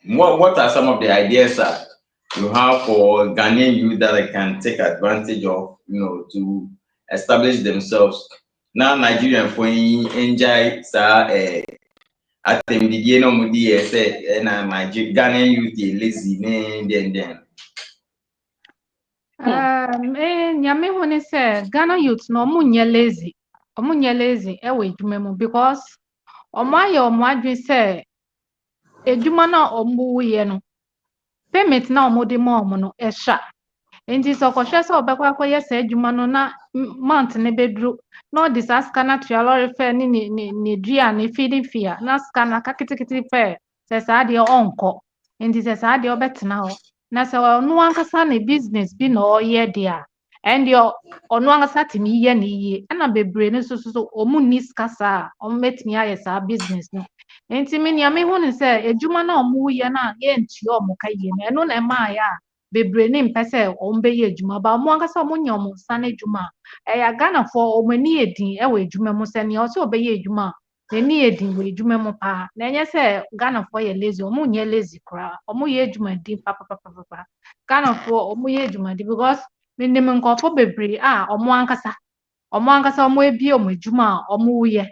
what are some of the ideas that you have for Ghanaian youth that they can take advantage of, to establish themselves? Now, Nigerian for enjoy atemdidie na ɔmo di yɛ sɛ na Ghanaian youth yɛ lazy ne den. Nyame hu ne sɛ Ghana youth no ɔmo nyɛ lazy ɛwɔ edwuma mu because ɔmo ayɛ ɔmo adwene sɛ edwuma na ɔmo yɛ no payment na ɔmo de ma ɔmo no ɛhwa nti sɛ ɔkɔhwɛ sɛ ɔbɛkɔ akɔyɛ saa adwuma no na month ne bɛduru na ɔde saa sika no atua lɔre fɛ ne ne dua ne feeding fee a na sika no aka ketekete pɛ sɛ saa deɛ ɔnkɔ nti sɛ saa deɛ ɔbɛtena hɔ na sɛ ɔno ankasa ne business bi na ɔyɛ deɛ a ɛndeɛ ɔno ankasa tumi yɛ ne yie ɛna bebree no nso so ɔmo nni sika saa a ɔmo bɛtumi ayɛ saa business no nti me nea mehu ne sɛ adwuma na ɔmo yɛ no a yɛntua ɔmo ka yie no ɛno na ɛmaa yɛ a bebre ne mpese ombe adwuma ba mo ankasa mo nya mo nsa na adwuma ya Ghana for omani edin e we adwuma mo se ne o se obeye adwuma n'ani edin we adwuma mo pa na enye se Ghana for ye lazy omo nye lazy kra omo ye adwuma din pa Ghana for omo ye adwuma din because minim nkofo bebre omo ankasa omo ebie omo adwuma omo ye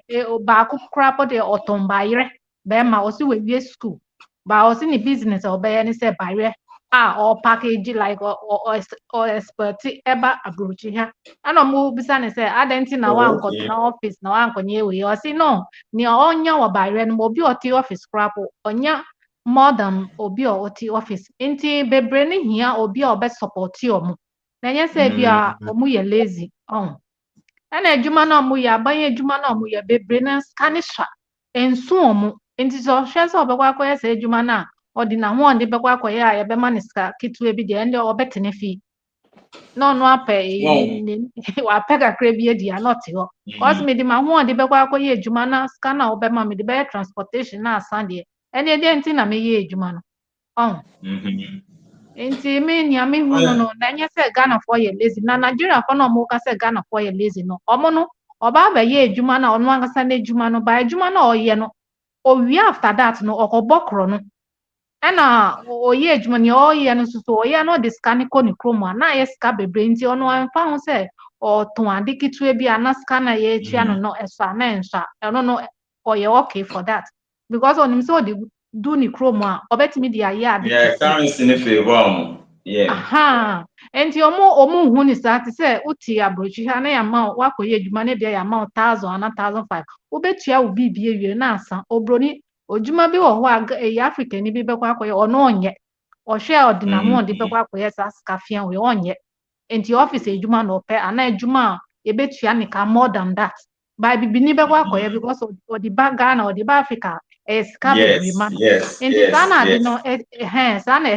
ba ko kra po de otombayre be ma o se we wie school ba o se ni business obeye ni se bayre or package like or expert eba abrochi ha ana mo bisa ne say adenti na wa Oh, nko okay. na office na wa nko nye we o si no ni onya wa bayre no obi oti office crap onya more than obi oti office nti bebre ne hia obi obe support omo na nye say bia omo ye lazy ana adwuma na omo ye abanye adwuma na omo ye bebre na skani sha ensu omo nti so hwe so obekwa akoye say adwuma na odi na ho onde bekwa akoye a ye be ma ne ska kitu bi de nde obetene fi no no apɛ ni wa pɛ kakra bi adi anɔte hɔ cause me de ma ho onde bekwa akoye adwuma na ska na obema me de be transportation na asan de ene de nti na me ye adwuma no nti me nia me hu no na nye sɛ Ghana for ye lazy na Nigeria for no mo ka sɛ Ghana for ye lazy no omo no oba ba ye adwuma na ono ankasa na adwuma no ba adwuma na oye no owie after that no okobokro no ɛna oye adwuma ni oye no so oye no de scan ko ni chrome na ye ska bebre nti ono amfa ho sɛ oton ade kitu bi ana scan na ye tua no no ɛso na enso ɛno no oye okay for that because onim sɛ odi do ni chrome a obetimi de aye ade Yeah, kesi currency in favor. Yeah. aha enti omo hu ni sa te sɛ uti abrochi ha na ya ma wakoye adwuma na bia ya ma 1000 ana 1005 obetua wo bibie wie na asa obroni odwuma bi wɔ hɔ a Africa ni bi bɛkɔ akɔyɛ ɔno ɔnyɛ ɔhwɛ a ɔde na ho ɔde bɛkɔ akɔyɛ sa skafia we ɔnyɛ enti office adwuma na ɔpɛ ana adwuma a ebetua ne ka more than that ba bibini bɛkɔ akɔyɛ because ɔde ba Ghana ɔde ba Africa ska bebree ma Yes, no yes, enti saa yes, na ade yes. no saa na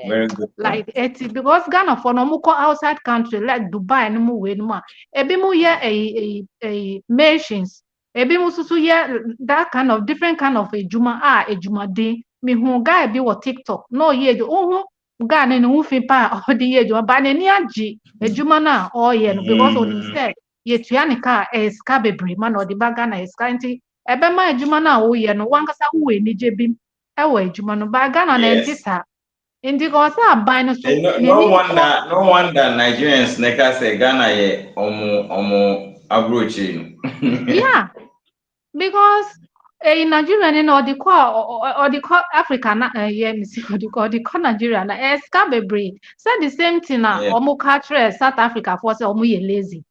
Very good point. like because Ghana for no mo kɔ outside country like Dubai no mo we no ma ebi mo yɛ machines ebi mo susu yɛ that kind of different kind of adwuma adwuma den me hu guy bi wɔ TikTok no yɛ de ohu guy no ne ho fi pa ɔde yɛ adwuma ba n'ani agye adwuma na ɔyɛ no because onim sɛ yɛtua ne ka ska bebree ma na ɔde ba Ghana ska nti ɛbɛma adwuma na woyɛ no wankasa wo anigye bi ɛwɔ adwuma no ba Ghana na nti Yes. saa nti ka ɔsɛ aban no so No wonder Nigerians neka say Ghana ye omo abrochi. yeah because Nigeria ni na ɔde kɔ Africa na misi ɔde kɔ Nigeria na ska bebree sɛ the same thing na Yeah. ɔmo ka kyerɛ South Africa for sɛ ɔmo yɛ lazy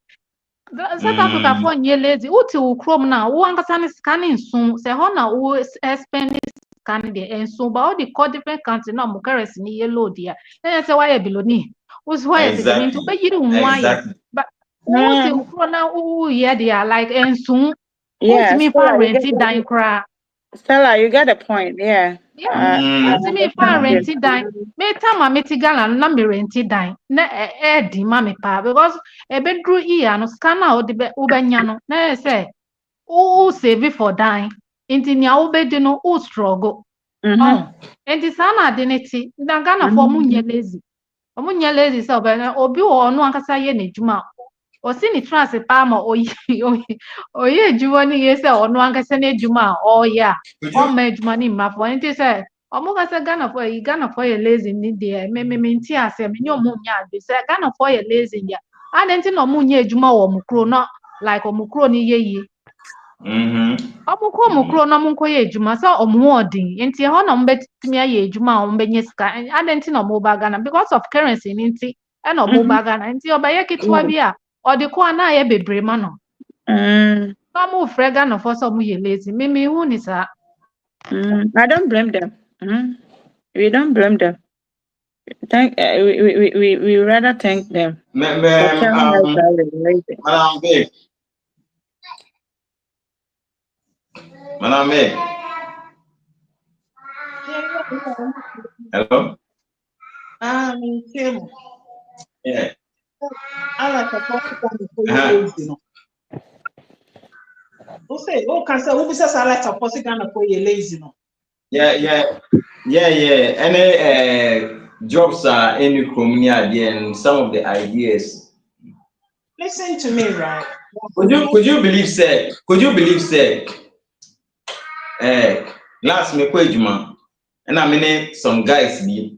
South Africa for nyɛ lazy wote wo kurom na wo ankasa ne sika ne nso sɛ hɔ na wo spend sika ne deɛ nso ba ɔde kɔ different country na ɔmo currency ne yɛ low deɛ ɛyɛ sɛ wayɛ biloni wo so wayɛ sikani nti wobɛyiri wo ho ayɛ ba wote wo kurom na woyɛ deɛ like nso Yeah, wontumi fa renti dan koraa Stella, you get the point. Yeah. yeah wontumi fa renti dan me time a meti Ghana no na me renti dan na ɛɛdi ma me paa because ɛbɛduru iya no sika no a wobɛnya no na ɛyɛ sɛ wo save for dan nti nea wobɛdi no wo struggle nti saa na ade ne ti na Ghanafoɔ ɔmo nyɛ lazy sɛ obi wɔ ɔno ankasa yɛ n'adwuma ɔsi ne trance paa ma ɔyɛ adwuma no yɛ sɛ ɔno ankasa n'adwuma a ɔyɛ a ɔmma adwuma no mmafoɔ nti sɛ ɔmo kasa Ghanafoɔ yɛ lazy ne deɛ nti asɛ menye ɔmo nyɛ ade sɛ Ghanafoɔ yɛ lazy deɛ ade nti na ɔmo nyɛ adwuma wɔ ɔmo kuro no like ɔmo kuro no yɛ yie ɔmo kɔ ɔmo kuro na ɔmo nkɔ yɛ adwuma sɛ ɔmo ho ɔden nti ɛhɔ na ɔmo bɛtumi ayɛ adwuma a ɔmo bɛnyɛ sika ade nti na ɔmo ba Ghana because of currency ne nti ɛna ɔmo ba Ghana nti ɔbɛyɛ ketewa bi a ɔde kɔ a na ayɛ bebree ma no na ɔmo frɛ Ghanafoɔ sɛ ɔmo yɛ lazy mimi hu ni saa I don't blame them. We don't blame them. We rather thank them for telling us that we're lazy. Madam Meg. Hello? Yeah. I like a lazy, no. Who say, oh, can say, who says I like a possible Ghana for you lazy, no? Yeah. Any jobs are any community and some of the ideas. Listen to me, right? Could you believe say? Could you believe say? Last me kwejuma, and I mean some guys be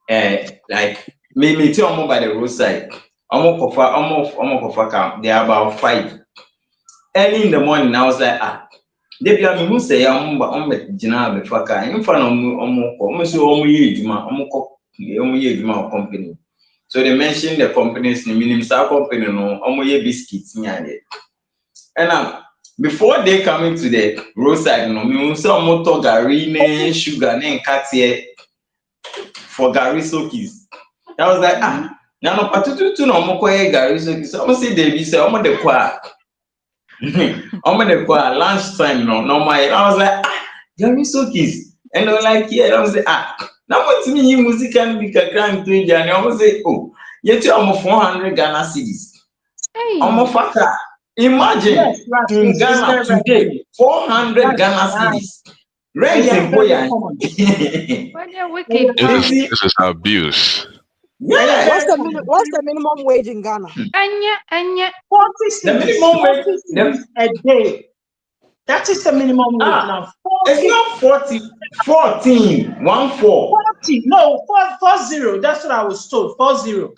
like me tell omo by the roadside. Omo kofa camp. They are about 5. Early in the morning, I was like, they be me who say omo jina be faka. In front of omo ko, omo so omo ye juma, omo ye juma company. So they mentioned the company's name, minimum company no, omo ye biscuits ni ade. And before they come into the roadside, no, me say omo to gari ne sugar ne nkatie for gari soakers. I was like, now no patutu no omo koye gari soakers. Omo say they be say omo de kwa. Omo de kwa lunchtime no my. I was like, gari soakers. And they were like, yeah. I was like, now what me you music can be kakran to jani. Omo say, oh, yet you omo 400 Ghana cedis. Omo Hey. faka. Imagine Yes, right. in It's Ghana very, very today, 400 right. Ghana cedis. Rent Yeah, in very Koyan. common. When you're Yeah, wicked, This pa. is Easy. this is abuse. Yeah. very common. What's the minimum wage in Ghana? Anya. 40 The cities, minimum 40 wage, cities a day. That is the minimum wage now. it's 40, not 40, 14, 1-4. 40, no, 40. That's what I was told. 40.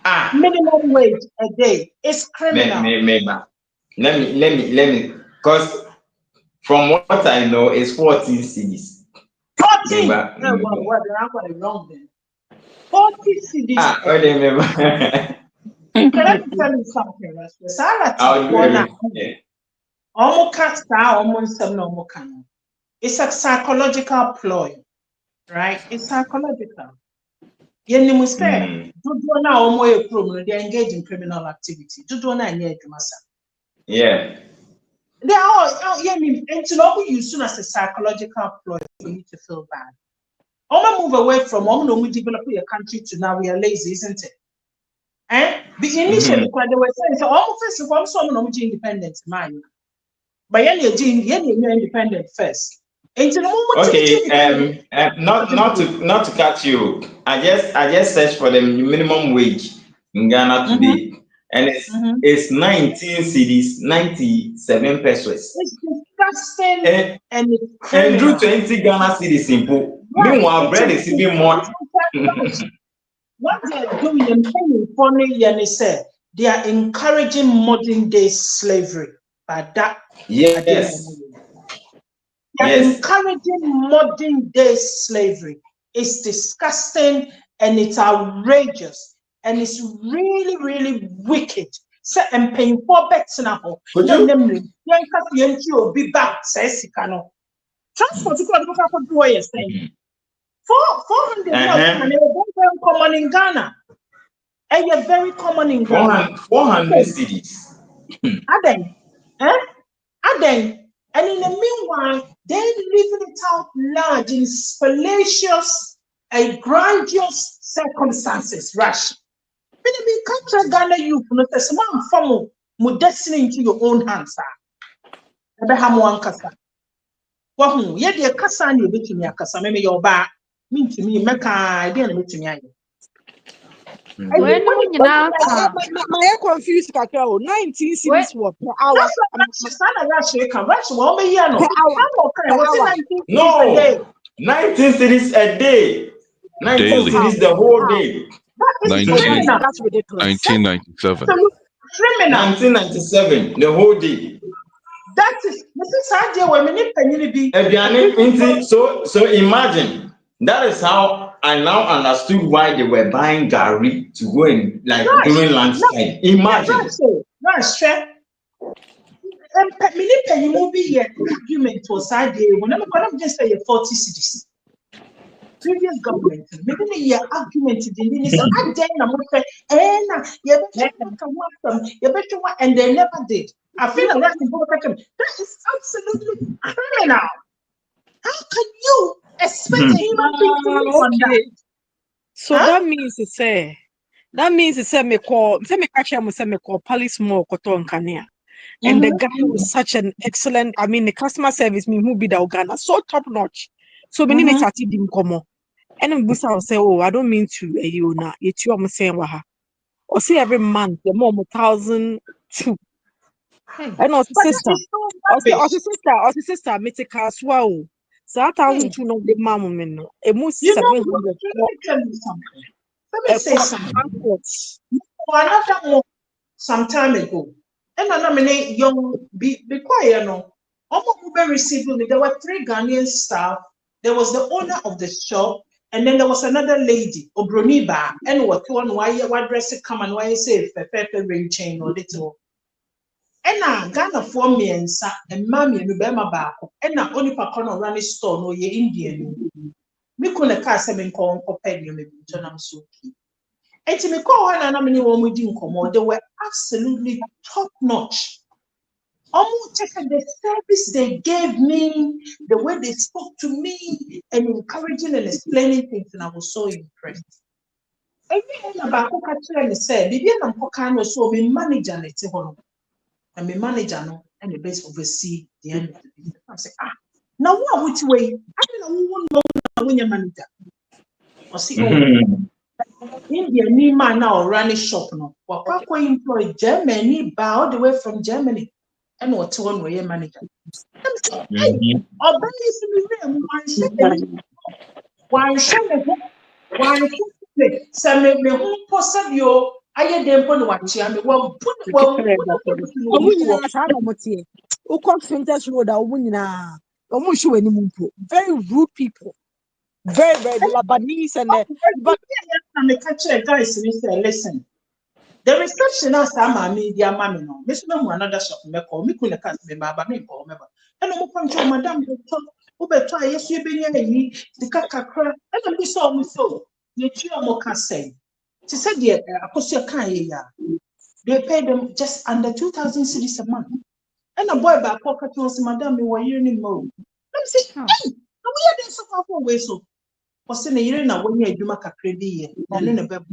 Ah, Minimum wage a day. It's criminal. let me, because from what I know, it's 14 cities. 14. Member, Well, then I got it wrong then. 40 cities a oh, day. remember. Can I tell you something, Rasmus? Sarah I'll do Tipwana, everything. it's a psychological ploy, right? It's psychological. Yɛnim sɛ dodoɔ no a wɔyɛ kurom no, they are engaged in criminal activity. Dodoɔ no anyɛ adwuma sa. Yeah. They are all yɛnim nti na wɔn use as a psychological ploy for you to feel bad. Wɔn move away from wɔn na wɔn develop your country to now we are lazy, isn't it? Initially, they were saying so. Wɔn first of all, some na wɔn independent man, but yɛn independent first. Okay, not to cut you. I just searched for the minimum wage in Ghana today, and it's 19 cities, 97 pesos. It's disgusting and it's And criminal. do 20 Ghana cities simple. Meanwhile, bread is even more. What they are doing and paying funny and say they are encouraging modern day slavery. But that Yes. they are Yes. encouraging modern day slavery. It's disgusting and it's outrageous and it's really, really wicked. So and paying for bets now. Could you? Transport to go you're saying. 400 very common in Ghana. And you're very common in Ghana. 400 cities. Aden. Aden. And in the meanwhile, they're living it out large in fallacious and grandiose circumstances. Rush. When you capture Ghana youth, no man form your destiny into your own hands. Abraham Wankasa. Well, yet the Kassan you between your Kasa, maybe your back. Mean to me, Mecca, I didn't meet me. When you now come. My confused kakra o 19 cities per hour. That's Rush will be here. Per hour. No, 19 cities a day. 19 Daily. cities the whole day. That is 19, criminal. That's ridiculous. 1997. Criminal. 1997, the whole day. That is Mrs. Sadia women in So imagine that is how I now understood why they were buying Gary to go in like during lunchtime. Imagine. That's fair. And many will be here argument for side day. Whenever I'm just say 40 cities. Previous government, maybe the argument in this and they never did. I feel like that is absolutely criminal. How can you expect a human being to live on that? So that means to say me call police more koton kania. And the guy was such an excellent, I mean, the customer service me who be the Ghana so top notch. So many started dim komo. And Busa will say, oh, I don't mean to you now. It's you I'm saying waha. Or see every month the more 1,002. Hey, And also But that sister. is so rubbish. Or sister, make a car swallow. So hey. 1,002 no the mom men. A most You know, 700 let me tell you something. Let me a say something. transport. For another one, some time ago, and I nominate young, be quiet, no. Almost receiving me. There were 3 Ghanaian staff. There was the owner of the shop, and then there was another lady, Obroniba, and what dress it come and why say pepe ring chain or little. And Ghana for me and sa and mammy and Bema back, and now only Pacono run store no ye Indian. Me couldn't cast them in companion, maybe turn am so key. And to me call her and I'm in one didn't come on, they were absolutely top notch. Almost taking the service they gave me, the way they spoke to me, and encouraging and explaining things, and I was so impressed. Everything about Coca-Cola said, Bibi and Coca so me manager let and me manager no and the best oversee the end of the business. I say, now what which way? I don't know when your manager. Or see, oh, India ni man now running shop no. Wakwa employ Germany all the way from Germany. And what one way manager. I'm saying, hey, or one show me who possibly I had them on watch ya me well Omu nyina saa na motie. Ukọ Fintech Road a omu nyina. Omu show any mumpo. Very rude people. Very the Lebanese and the but guys listen. The reception as I'm media mammy no. Miss no another shop me call me couldn't cast me baba me call me. And I'm control madam try yes you be near the kakra and I'm so me so you mo can say. She said yeah, akosia kan ya. They pay them just under 2,000 cedis a month. And a boy back pocket was madam me were yearning more. Let me say, hey, we are there so far away so. Was in a year now when you do make a credit and then a baby.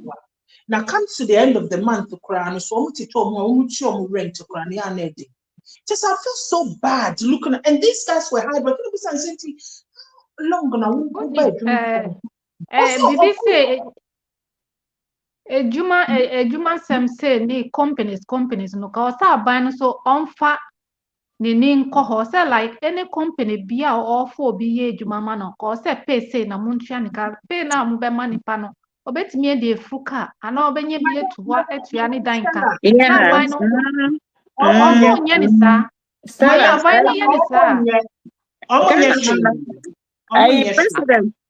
Now comes to the end of the month to cry, so much it told rent to cry. Just I feel so bad looking at, and these guys were hard, but it was long and I won't go back. Bibi say Juma Sam say ni companies no ka sa ban so onfa ni nko say like any company bia or for bi ye juma ma no ka say pay say na muntua ni ka pay na mo be mani pa no obetimi e de fruka ana obenye bi etu wa etua ni dan ka na ban Yes. no Mm. onso nya ni sa ma Stella, ya ban ni ye ni sa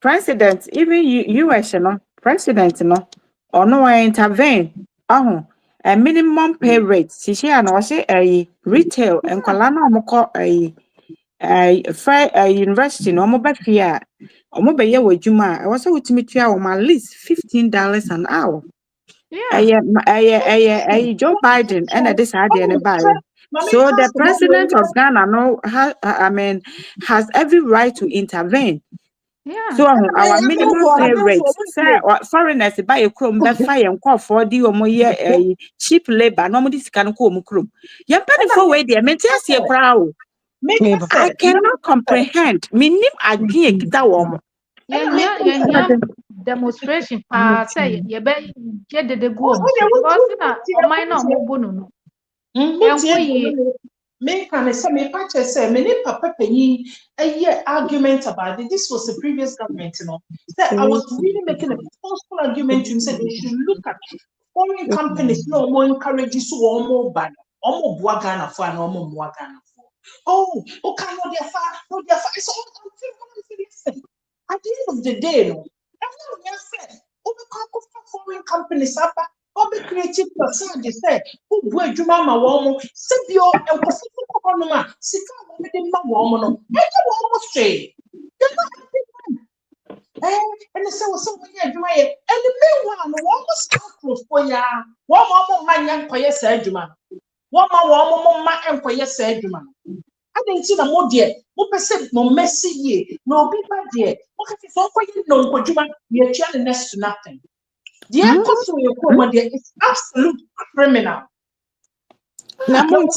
president, even US, president, no intervene. Oh, a minimum pay rate. She and also a retail and Colana Moko a fair university no more here. Omobe ye with Juma. I was with me at least $15 an hour. Joe Biden and this idea and by. So the president of Ghana has every right to intervene. So our minimum pay rate, foreigners buy a chrome, but fire and call for the a cheap labor, nobody can come chrome. Young penny for way there, maintains a crowd. I cannot comprehend. Minim again, that woman. Yeah, demonstration say you be get the go because na o mai na mo bonu no Me can say me patch say me ni papa penny a year argument about it. This was the previous government, That I was really making a forceful argument to him said they should look at foreign companies no more encourages so more bad. Omo bua Ghana for and omo mua Ghana for. Oh, okay, no, they're far, no, they're far. So listen. At the end of the day, no, everyone else said, oh, we can't go for foreign companies, Obi creative person they say, who boy Juma ma womo, Sebio and Pacific Economy, Sika woman ma woman, and you almost say, and they say, well, so when you're doing it, and the meanwhile, one was close for ya, one more man young for your surgeon, one more man and for your surgeon. I didn't see the more dear, what percent more messy ye, no be bad dear. What if it's all for you, no, Juma, you're chatting next to nothing. The echo is absolute criminal.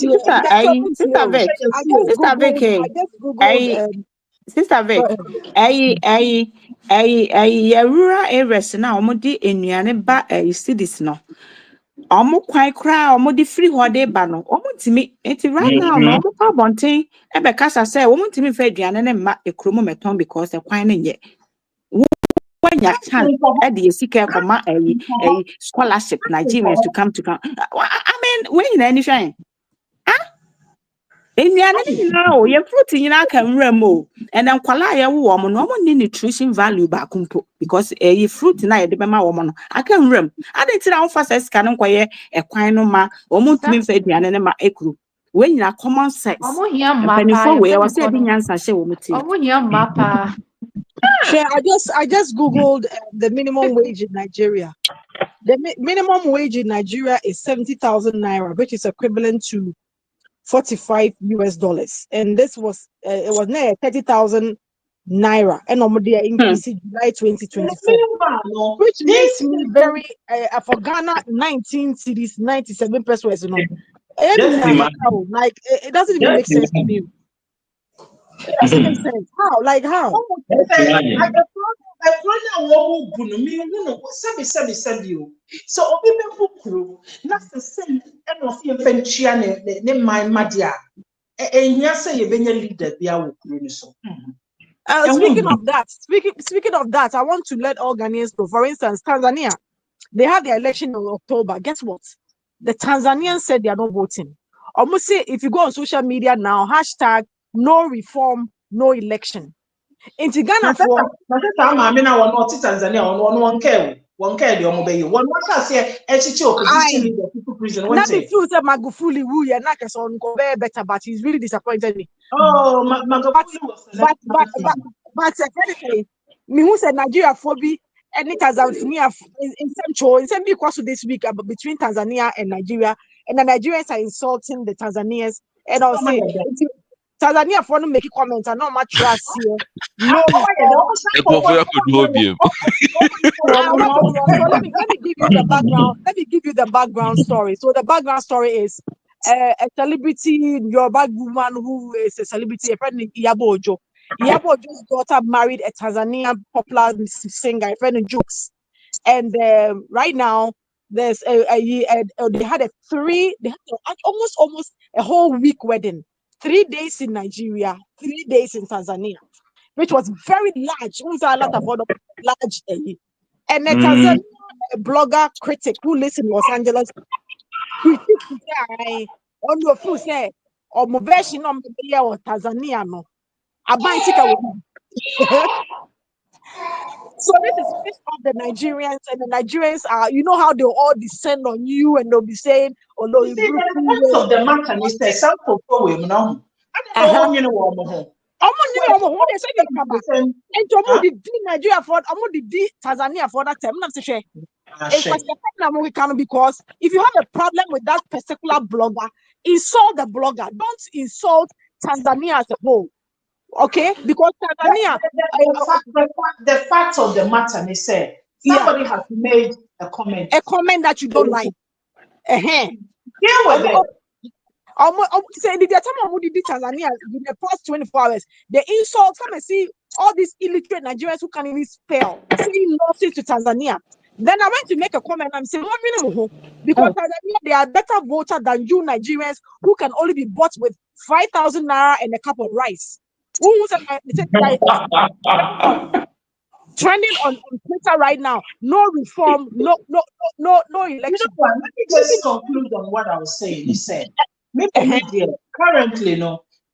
Sister Vic, I just googled Sister Vic, rural areas now, omodi enuane ba cities no. Omo kwan kra omodi free hode ba no. Omo ntimi enti right now no omo pa bonten e be kasa say omo ntimi fa aduane ne ma ekromo meton because e kwan ne nye. Wanya chance e de sika koma scholarship Nigerians to come I mean when you any shine. Enuane ni na o ye fruit nyina ka nwura mo and then kwala ye wo mo no mo ni nutrition value ba kumpo because fruit na ye de be ma wo mo no aka nwura ade tira wo fa sika no koye ekwan no ma wo mo ntimi fa aduane ne ma ekuru we nyina common sense Omo hia penifo mapa we ya was say de nyansa hye wo mo ti Omo hia mapa. Sure, I just googled the minimum wage in Nigeria. The minimum wage in Nigeria is 70,000 naira, which is equivalent to $45, and this was it was near 30,000 naira, and they increased in July 2024, which makes me very for Ghana 19 cities 97 pesos. No, Just imagine. like it doesn't even make Just sense to me. imagine. It doesn't make sense. How? Like how? Just imagine. So obi be fukuru na sese e no fe mfantua ne man made a ehia say ye benya leader bia wo kuro ni so. Speaking of that, I want to let all Ghanaians know. For instance, Tanzania, they had their election in October. Guess what? The Tanzanians said they are not voting. Almost say if you go on social media now, hashtag no reform, no election. In Ghana for I mean, I want to Tanzania on one care. One care the omobe. One what say opposition leader people prison. Not the few say Magufuli woo ya na keso nko better, but he's really disappointed me. Oh, Magufuli was but me who said Nigeria phobia any Tanzania in some because of this week between Tanzania and Nigeria, and the Nigerians are insulting the Tanzanians, and I'll say Tanzania for no make comments and not much trust here. No reform. So let me give you the background. Let me give you the background story. So the background story is a celebrity Yoruba woman who is a celebrity, a friend Iyabo Ojo. Iyabo Ojo's daughter married a Tanzanian popular singer, a friend of Jukes. And right now there's they had almost a whole week wedding. 3 days in Nigeria, 3 days in Tanzania, which was very large. A lot of other large. And a Tanzanian blogger critic who lives in Los Angeles, on your food say, or Moveshi no or Tanzania no. So this is based on the Nigerians, and the Nigerians are, you know how they'll all descend on you and they'll be saying, oh no, you the of the matter is that some people will know. I don't know, you know what what they say they come back. And to the Nigeria for the Tanzania for that time. I'm saying because if you have a problem with that particular blogger, insult the blogger. Don't insult Tanzania as a whole. Okay? Because Tanzania the fact of the matter is say somebody has made a comment that you don't like. Deal with it. Say the time of Tanzania in the past 24 hours, they insult. Come and see all these illiterate Nigerians who can't even spell saying nonsense to Tanzania. Then I went to make a comment. I'm saying, because Tanzania, they are better voter than you Nigerians who can only be bought with 5,000 naira and a cup of rice. Trending on Twitter right now. No reform, no election. You know what? Let me just conclude on what I was saying. He said, currently,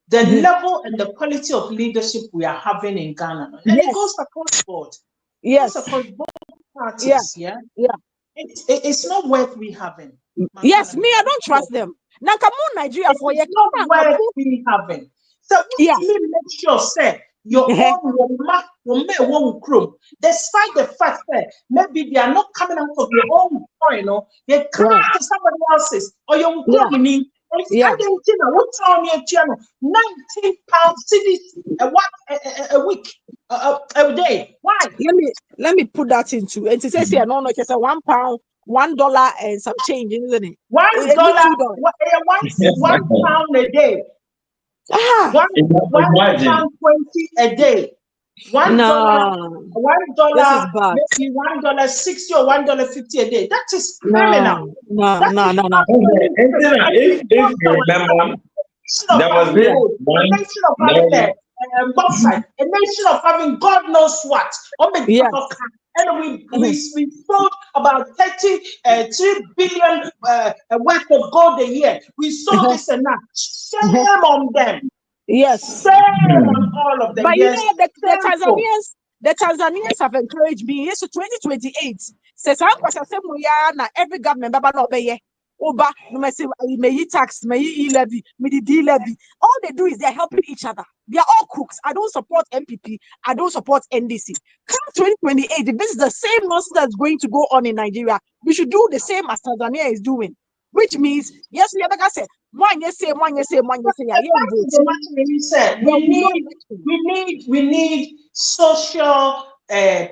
the level and the quality of leadership we are having in Ghana, and it goes across board. Yes, it goes across both parties. Yeah. It's not worth we having. Yes, me, I don't trust them. Now, come on, Nigeria for you. It's not worth we having. So we make sure, say, your own won't chrome. Despite the fact that maybe they are not coming out of your own point, they come out of somebody else's or your chrome. What town your channel? 19 pounds cities a week, a day. Why? Let me put that into it. It says here, no, it's a £1, $1 and some change, isn't it? $1, £1 a day. Ah, One Imagine. pound 20 a day. $1, no, this is bad. maybe $1.60 or $1.50 a day. That is criminal. No, no, That no, is no, no. absolutely criminal. And we If want you remember, a nation of there was having this Yeah. gold, a one. nation of having No, a bauxite, a nation of having God knows what. Yes. And we sold about 3 billion worth of gold a year. We sold this and that. Shame on them. Yes. Shame on all of them. But you Yes, know, shameful. the Tanzanians have encouraged me. Yes, to 2028. Says I'm going to say, na every government, Baba no obey. Oba, no me say, may tax, may levy, may the D levy. All they do is they're helping each other. They are all crooks. I don't support MPP. I don't support NDC. Come 2028, if this is the same nonsense that's going to go on in Nigeria, we should do the same as Tanzania is doing. Which means, yes, we have like I said, one yes, say, yeah, The fact of the matter is, said there will be no election. we need social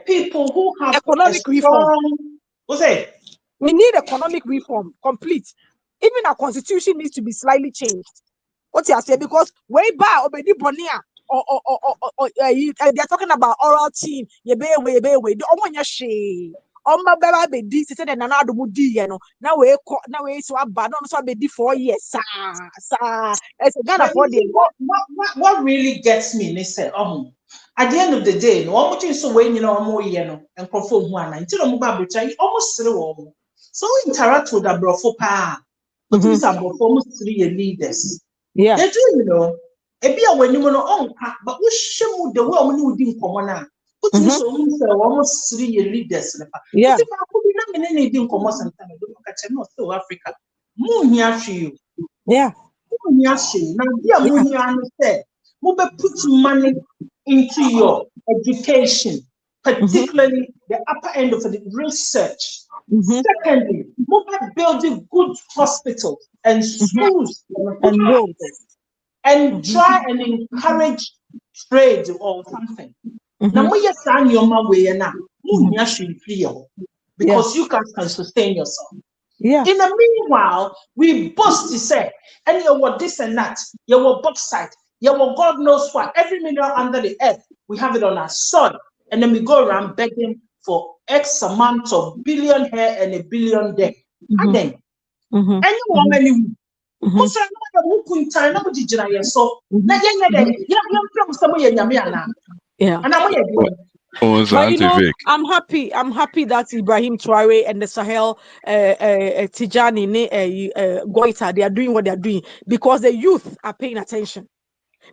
people who have a Economic reform. strong. What's it? We need economic reform, complete. Even our constitution needs to be slightly changed. What you say? Because way back, obedi bonia, they're talking about oral team. You be way. The omonya she. Oma beba be di. Say that nana do di. You know. Now we so bad. No so be di 4 years. Sa. It's Ghana But for you the see, what really gets me, they said, at the end of the day, no one much so when you know more, and perform one, until I'm about to almost 3 So we interact with the brofo pa. But these are almost 3 leaders. Yeah. They do, Ebia when you know but we show the way we didn't come on. Put in so almost 3 leaders. But Yeah. if I could be not many didn't come sometimes, look at South Africa. Moon here for you. Yeah. Now, dear Moon, said, put money into your education, particularly the upper end of the research. Secondly, building good hospitals and schools And roads. and try and encourage trade or something. Now, we are saying your way now, because you can sustain yourself. Yeah. In the meanwhile, we boast to say, and you were this and that, you were bauxite, you were God knows what, every mineral under the earth, we have it on our soil. And then we go around begging for X amount of billion here and a billion there. And then, anyone, most of them who time, no so. Now, Yeah. and I'm Oh, But you know, scientific. I'm happy that Ibrahim Traore and the Sahel Tijani Goita, they are doing what they are doing because the youth are paying attention.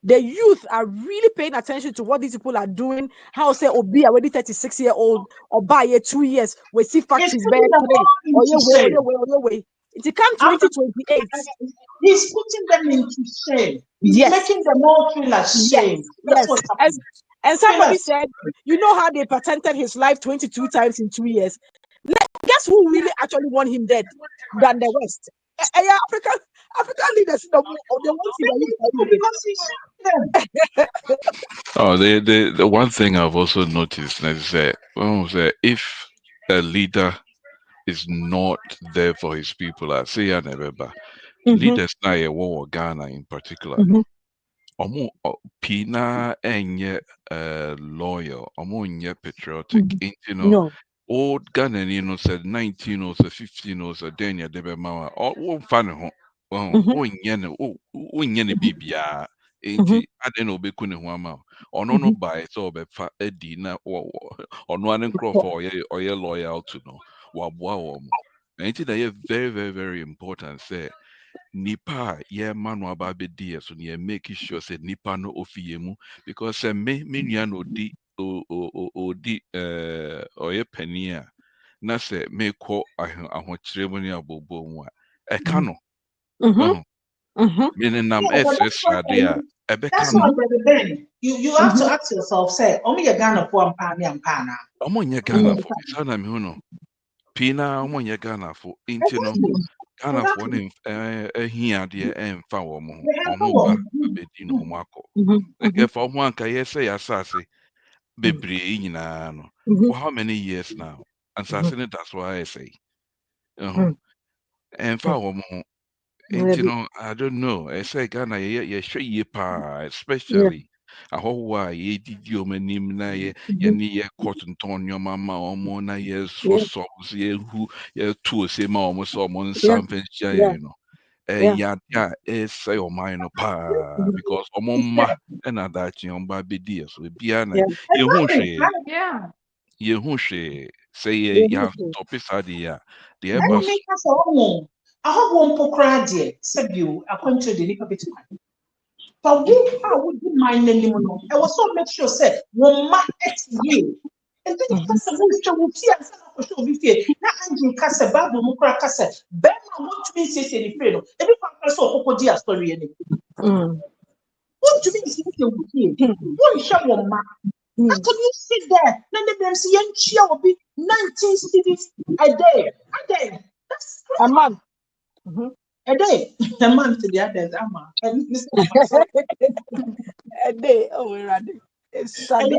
The youth are really paying attention to what these people are doing. How say Obi already 36-year-old or buy 2 years we see It's factories putting bear them today. all Or into your shame. way. It come 2028. He's putting them into shame. He's Yes. making them all feel ashamed. That's what's happening. And somebody said, you know how they patented his life 22 times in 2 years. Guess who really actually want him dead than the West? African leaders, they want him Because he's showing them. Oh, the one thing I've also noticed is that if a leader is not there for his people, I say I never, leaders now war Ghana in particular, no. Omo pina enye loyal, omo nye patriotic. You know, No. old Ghana, said 19 or so 15 or so Dania debe mawa. Oh, fan ho. Oh, nyene bibia. Enti ade no beku ne ho ama. Ono no by so obefa edi na ono ane crofo oye loyal to no. Waboa wo mo. Enti na ye very very very important say nipa ye manu aba bedi so ne make sure say nipa no ofiye mu because me nua no di odi oye pani a na sɛ mekɔ ahokyerɛ mu ne abɔbɔ mu a ɛka no menenam Yeah, but ɛsrɛsrɛ a that's ɛbɛka no what Brother Ben. You have to ask yourself, say, only a Ghana for and pana. ɔmo nyɛ Ghanafo saa na mehu no pii na ɔmo nyɛ Ghanafo nti no Ghanafoɔ no ahia adeɛ ɛmfa wɔ mo ho ɔmo ba abɛdi na ɔmo akɔ ɛfa ɔmo anka yɛsɛ yɛ asase bebree nyinaa no for how many years now ansase no da so ayɛ sɛ ɛmfa wɔ mo ho And I don't know. I say Ghana, yeah, sure, Yeah. especially a whole why ye did you menim na ye near cotton ton your mama or mona yes for Yeah. songs ye who ye two say ma almost Yeah. something Yeah. Yeah. yeah, say o mine pa because omoma and that yon baby dear so biana Yeah. ye who she Yeah. ye who she say Yeah. ya topic sadia the Mm-hmm. ebas Make us all I hope one poor crowd dear, said you, according to the little bit. But who would you mind anymore? I was so make sure said, one ma ex you. And then you cast a wood show with tea and some show with you. Now Andrew cast a Bible Mukra cassette. Ben, I want to be say any friend. And if I saw Coco dear story any. Mm. What do you mean is with you? Mm. One show one ma. How Mm. can you sit there? Then the MC and cheer will be 19 cities a day. A day. That's A crazy. month. Mm-hmm. A day. A month to the others. And Mr. Sorry. A day. Oh, we're ready. It's a And day.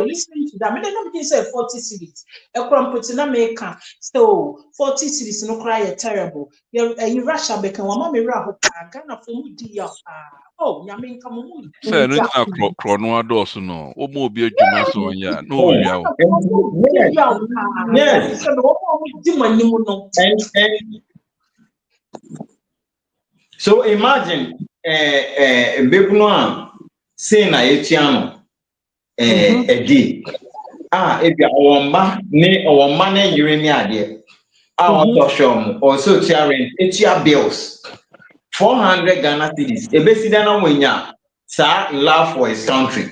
listening to them, and then nobody said 40 cities. A crump in America, so 40 cities no cry terrible. You Russia become one mommy rap, Ghana for Mudia. Oh, I mean, come on, say no Mudia. tina krono adoso no omo bi adwuma so nya no Oh, owia wo yes, That yes. is the one demon. And so imagine, Beguno, say na etiano, Mm-hmm. a day. If you are one man, you any idea. Mm-hmm. Also show also tearing, it's your bills. 400 Ghana cedis. Ebesidana wenya, sir, love for his country. Of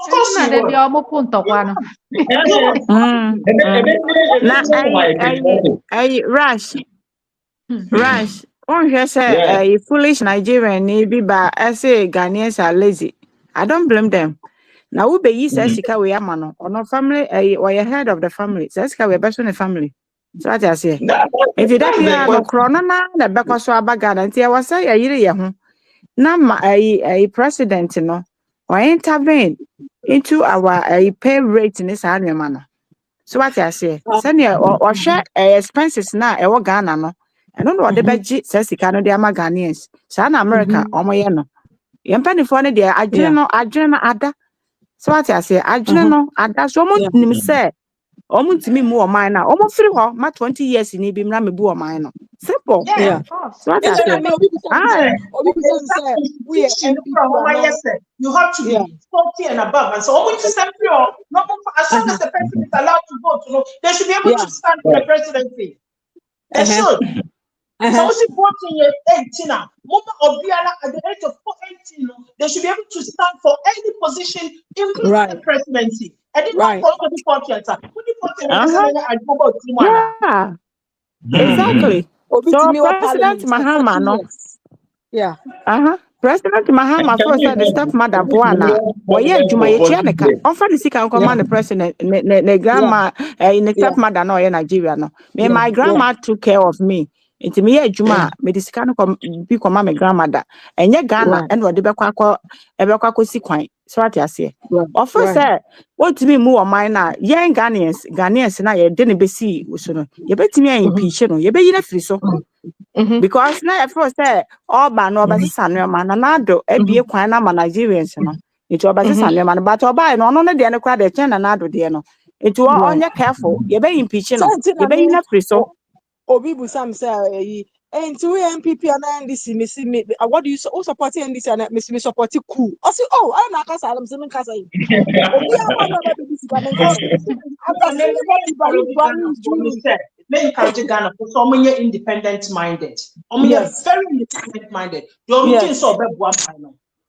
Nti course na you da would. bia ọmụ kwụ ntọkwa no. You would. Mm, mm. Na Rush, Rush. Unhwɛ sɛ Yeah. foolish Nigerian ni bi ba ɛsɛ Ghanaians are lazy. I don't blame them. Na wobɛyi saa sika wei ama no, ɔno family ɔyɛ head of the family. Saa sika wei bɛso ne family. So ate aseɛ. Nti da That's the biara no question. korɔ no na ɛbɛkɔ so aba Ghana. Nti ɛwɔ sɛ yɛyere yɛn ho. Na ma president no, intervene into our pay rate ne saa nneɛma no. So what I say, sɛnea ɔhwɛ expenses na ɛwɔ Ghana no, ɛno na ɔde bɛgye saa sika no de ama Ghanaians. Saa na America Mm-hmm. ɔmo yɛ no. Yɛn mpanimfoɔ no deɛ adwene no ada. So what I say, adwene no ada. So ɔmo Yeah. nim sɛ ɔmo ntumi mu ɔman na ɔmo firi hɔ ma 20 years ni bi mmra mebu ɔman no. Simple. Yeah. Yeah. Of course. So what I And then I say, mean, Obi Bisan ah, say, we are Institution MVP from and all. you have to Yeah. be 40 and above. And so, as long as the person is allowed to vote, they should be able Yeah. to stand for the presidency. They Uh-huh. should. So, Uh-huh. once you 14 years, 18 now, Mama Obiara at the age of 18, they should be able to stand for any position, including Right. the presidency. I did not Right. go to the 40 years. Who the 40 years? uh-huh, I go about Timana. yeah, exactly. Obi So Timi or President Parliament for 40 Mahama no. years. Yeah. President Mahama Can first you said the imagine? stepmother Buana. Boye President Juma for ye 40 chianeka. years. On the sika Yeah. the president ne Yeah. grandma in the Yeah. stepmother no in Nigeria no. Me Yeah. my grandma took care of me. Nti me ye Juma me the sika no bi koma me grandmother. Enye Ghana Right. and wo de bekwa si kwan. So what you say? Right. Of first Right. say what me mu o mine na yen Ghanaians na ye de ne besi so no. Ye betimi impeach no. Ye be yina firi so. Mm-hmm. Because na at first say ọba na ọbasesa nneọma na nado ebie kwan na ma Nigerians no nti ọbasesa nneọma no but ọba no ọno ne deɛ no kora deɛ kyɛn na nado deɛ no nti Right. ɔnyɛ careful yɛbɛ impeach no Something I yɛbɛ yi mean, na firi so Obi Busam say, and to NPP and NDC, Missy, what do you support NDC and Miss support cool? I say, oh, I'm not Casa, I'm saying Casa. Obi, I'm not this coming Casa. After And then seeing what Ibrahim is doing. men encourage Ghana for so many independent minded. Yes. Very independent minded. Don't think Yes. so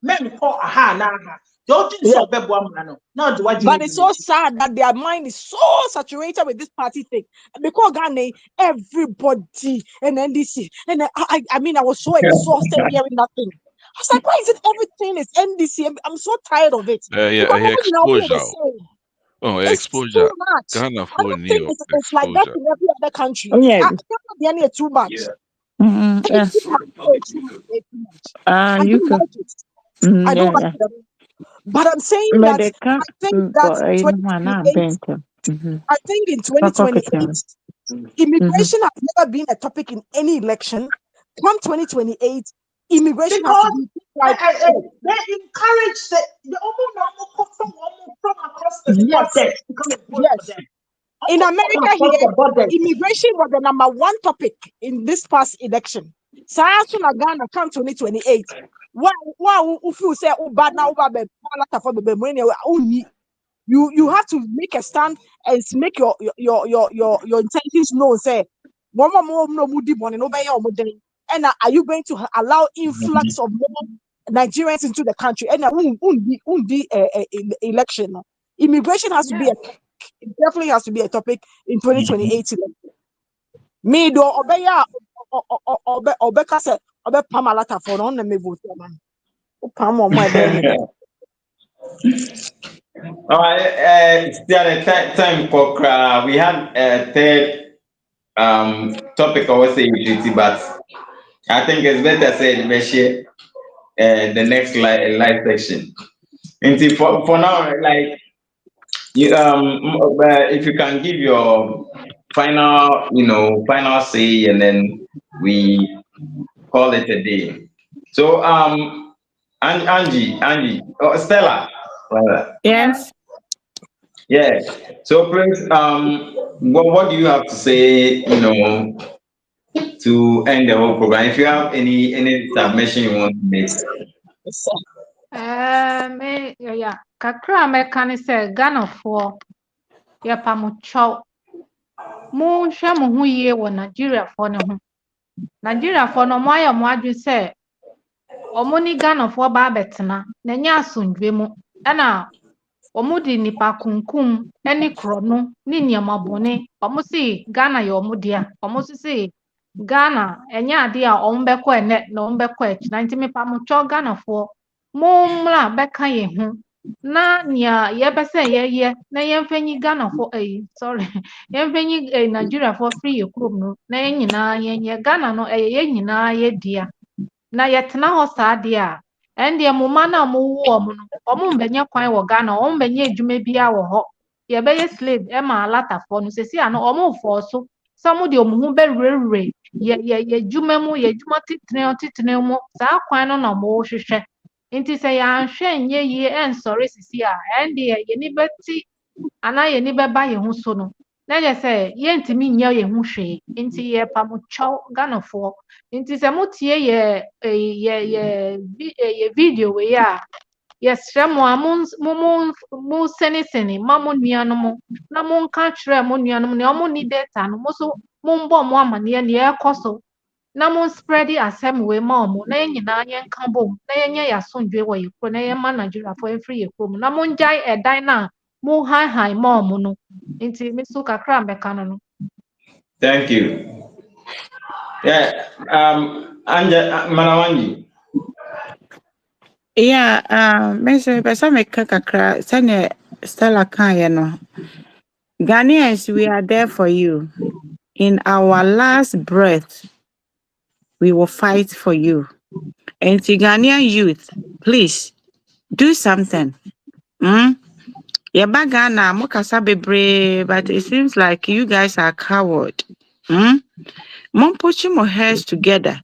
men call aha na aha. Don't think Yeah. so now do what you But it's so sad that their mind is so saturated with this party thing. Because Ghana, everybody and NDC. And I mean, I was so exhausted hearing that thing. I was like, why is it everything is NDC? I'm so tired of it. yeah, Because you know, we are the exposure. same. Oh, It's exposure. too much. Ghana I for don't think new it's like that exposure. in every other country. yeah I can't too much. yeah It's too much. I you don't could like it. I don't like yeah it. But I'm saying that Medeka I think that you know na 2028, bento I think in Pako 2028, kitchen immigration has never been a topic in any election. come 2028, immigration has to Because be like they encourage the almost from across the yes, border to come and vote for yes. them. In Almost from America across here, the border. immigration was the number one topic in this past election. So as soon as Ghana come 2028, wow, if you say oh bad now, you have to make a stand and make your intentions known. Say, one more no moody money, no buy your money. And are you going to allow influx of more Nigerians into the country? And won't be election. Immigration has to be it definitely has to be a topic in 2028 election. Me do obeya obeka say obe pamalata for no na me vote man. Pam o mo e be me. Still the time for we had a third topic I was saying utility, but I think it's better said we share the next live section. And see, for now, like you if you can give your final say, and then we call it a day. So Angie, oh, Stella, rather. Yes. Yeah. So Prince, what do you have to say, to end the whole program? If you have any submission you want to make. Yeah, kakra meka ne sɛ Ghanafoɔ yɛpa mo kyɛw monhwɛ mo ho yie wɔ Nigeriafoɔ ne ho. Nigeriafoɔ no mo ayɛ mo adwe sɛ ɔmo ne Ghanafoɔ ba abɛtena na ɛnyɛ asomdwe mu ɛna ɔmo de nipa kunkum ne korɔno ne nneɛma bɔne ɔmo se Ghana yɛ ɔmo dea ɔmo so se Ghana ɛnyɛ ade a ɔmo bɛkɔ ɛnɛ na ɔmo bɛkɔ akyina nti mepa mo kyɛw Ghanafoɔ mommra bɛka yɛn ho na nea yɛbɛsɛ yɛyɛ na yɛmfa nyi Ghanafoɔ yɛmfa nyi Nigeriafoɔ firi yɛ kurom no na yɛn nyinaa yɛnyɛ Ghana no ɛyɛ yɛn nyinaa yɛ dea na yɛtena hɔ saa deɛ a ɛndeɛ mo mma no a mowo ɔmo no ɔmo mbɛnyɛ kwan wɔ Ghana ɔmo mbɛnyɛ adwuma biara wɔ hɔ yɛbɛyɛ slave ɛma alatafoɔ no sɛsi a no ɔmo mfɔɔ so sɛ ɔmo de ɔmo ho bɛwurawura yɛ adwuma mu yɛ adwuma titire mu saa kwan no na ɔmo hwehwɛ nti sɛ yɛanhwɛ nyɛ yie ɛnsɔre sisi a ɛndeɛ yɛni bɛti anaa yɛni bɛba yɛn ho so no na yɛ sɛ yɛntumi nyɛ yɛn ho hwee nti yɛpa mo kyɛw Ghanafoɔ nti sɛ motie yɛ video wei a yɛsrɛ mo a mo sɛnesɛne ma mo nuanom na monka kyerɛ mo nuanom nea ɔmo ni data no mo so mombɔ mo amanneɛ nea ɛkɔ so na mo spread asɛm wei ma ɔmo na yɛn nyinaa yɛnka bom na yɛnyɛ yɛ asomdwe wɔ yɛ kuro na yɛma Nigeriafoɔ yɛmfiri yɛ kurom na mongyae ɛdan no a mo haehae ma ɔmo no nti me so kakra mbɛka no. Thank you. Yeah. Manawangi. Yeah, Mr. Pesa meka kakra sene Stella kan no. Ghanaians, we are there for you. In our last breath, we will fight for you. And to Ghanaian youth, please do something. Yeba Ghana, mokasa bebre, but it seems like you guys are coward. Mon put your heads together.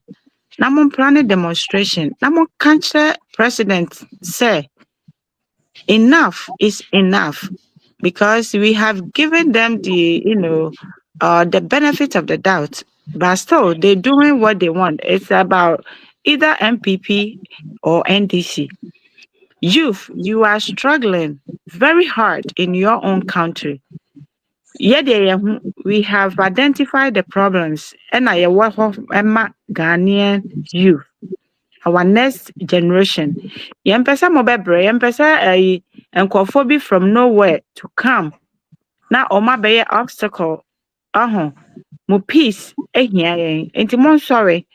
Na mon plan a demonstration. Na mon country president say enough is enough, because we have given them the benefit of the doubt, but still they're doing what they want. It's about either MPP or NDC. Youth, you are struggling very hard in your own country. Yeah, we have identified the problems, and I work of Ghanaian youth, our next generation. Yempesa mobebre, yempesa nkofo bi from nowhere to come. Na oma beye obstacle. Mo peace ehia yen. Enti mon sorry.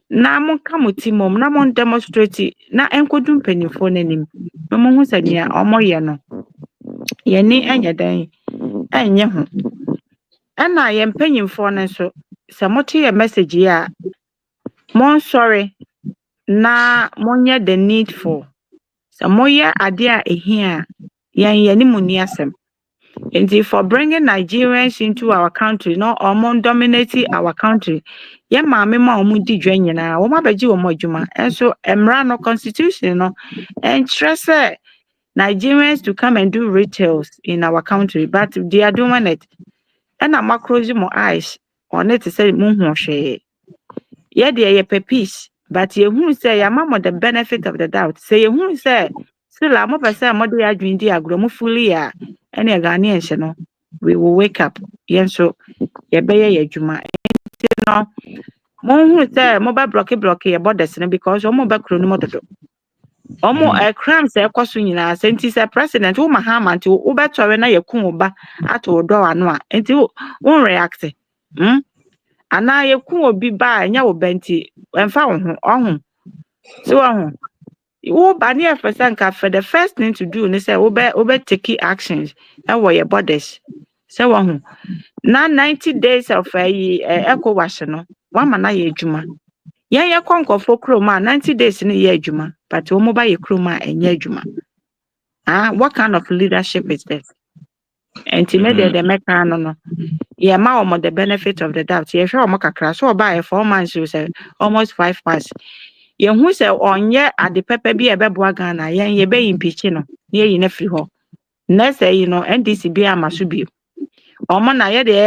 Na mon ka mo ti mom, na mon demonstrate na enkodu mpanimfo nanim. Na mo hu sɛ nea ɔmo yɛ no. Yɛni enye dan enye ho. Ɛna yɛ mpanyimfo no nso sɛ mote yɛ message yi a mon sorry na monyɛ the needful. Sɛ moyɛ ade a ehia a yɛn yɛni mu ni asɛm. And for bringing Nigerians into our country, no, or dominating our country, yeah, mammy, ma, di dwen na, wo ma beji wo mo adwuma. And so, emra no constitution no, and stress Nigerians to come and do retails in our country, but they are doing it. And I'm closing my eyes on it to say, Munho she. Yeah, they are peace, but you who say, your mama the benefit of the doubt. Say, you who say, still, I'm up say, I'm not doing the agromo fully, and a Ghanaian, no, we will wake up. Yen so, ye be ye juma. No, mo who say, mobile blocky your borders, because omo back chronomoto. Omo a crime say kwaso nyina senti say president wo mahama nti wo betore na yakun oba ato do ano a enti wo react ana yakun obi ba nya wo benti emfa wo ho ohun so wo ba ne efesa nka for the first thing to do ni say wo be take actions e wo your borders say wo ho na 90 days of eco wash no wa ma na ye adwuma ye konkofo kroma 90 days ni ye adwuma but wo mo ba ye kroma enye adwuma. What kind of leadership is this? And to me, the meka no. Yeah, ma the benefit of the doubt. Yeah, sure, omo kakra. So buy 4 months, you say almost 5 months. Yeah, who say onye at the pepper be a beboa Ghana. Yeah, ye be impeach no. Yeah, you ne free ho. Next say NDC be a masubi. Omo na ye the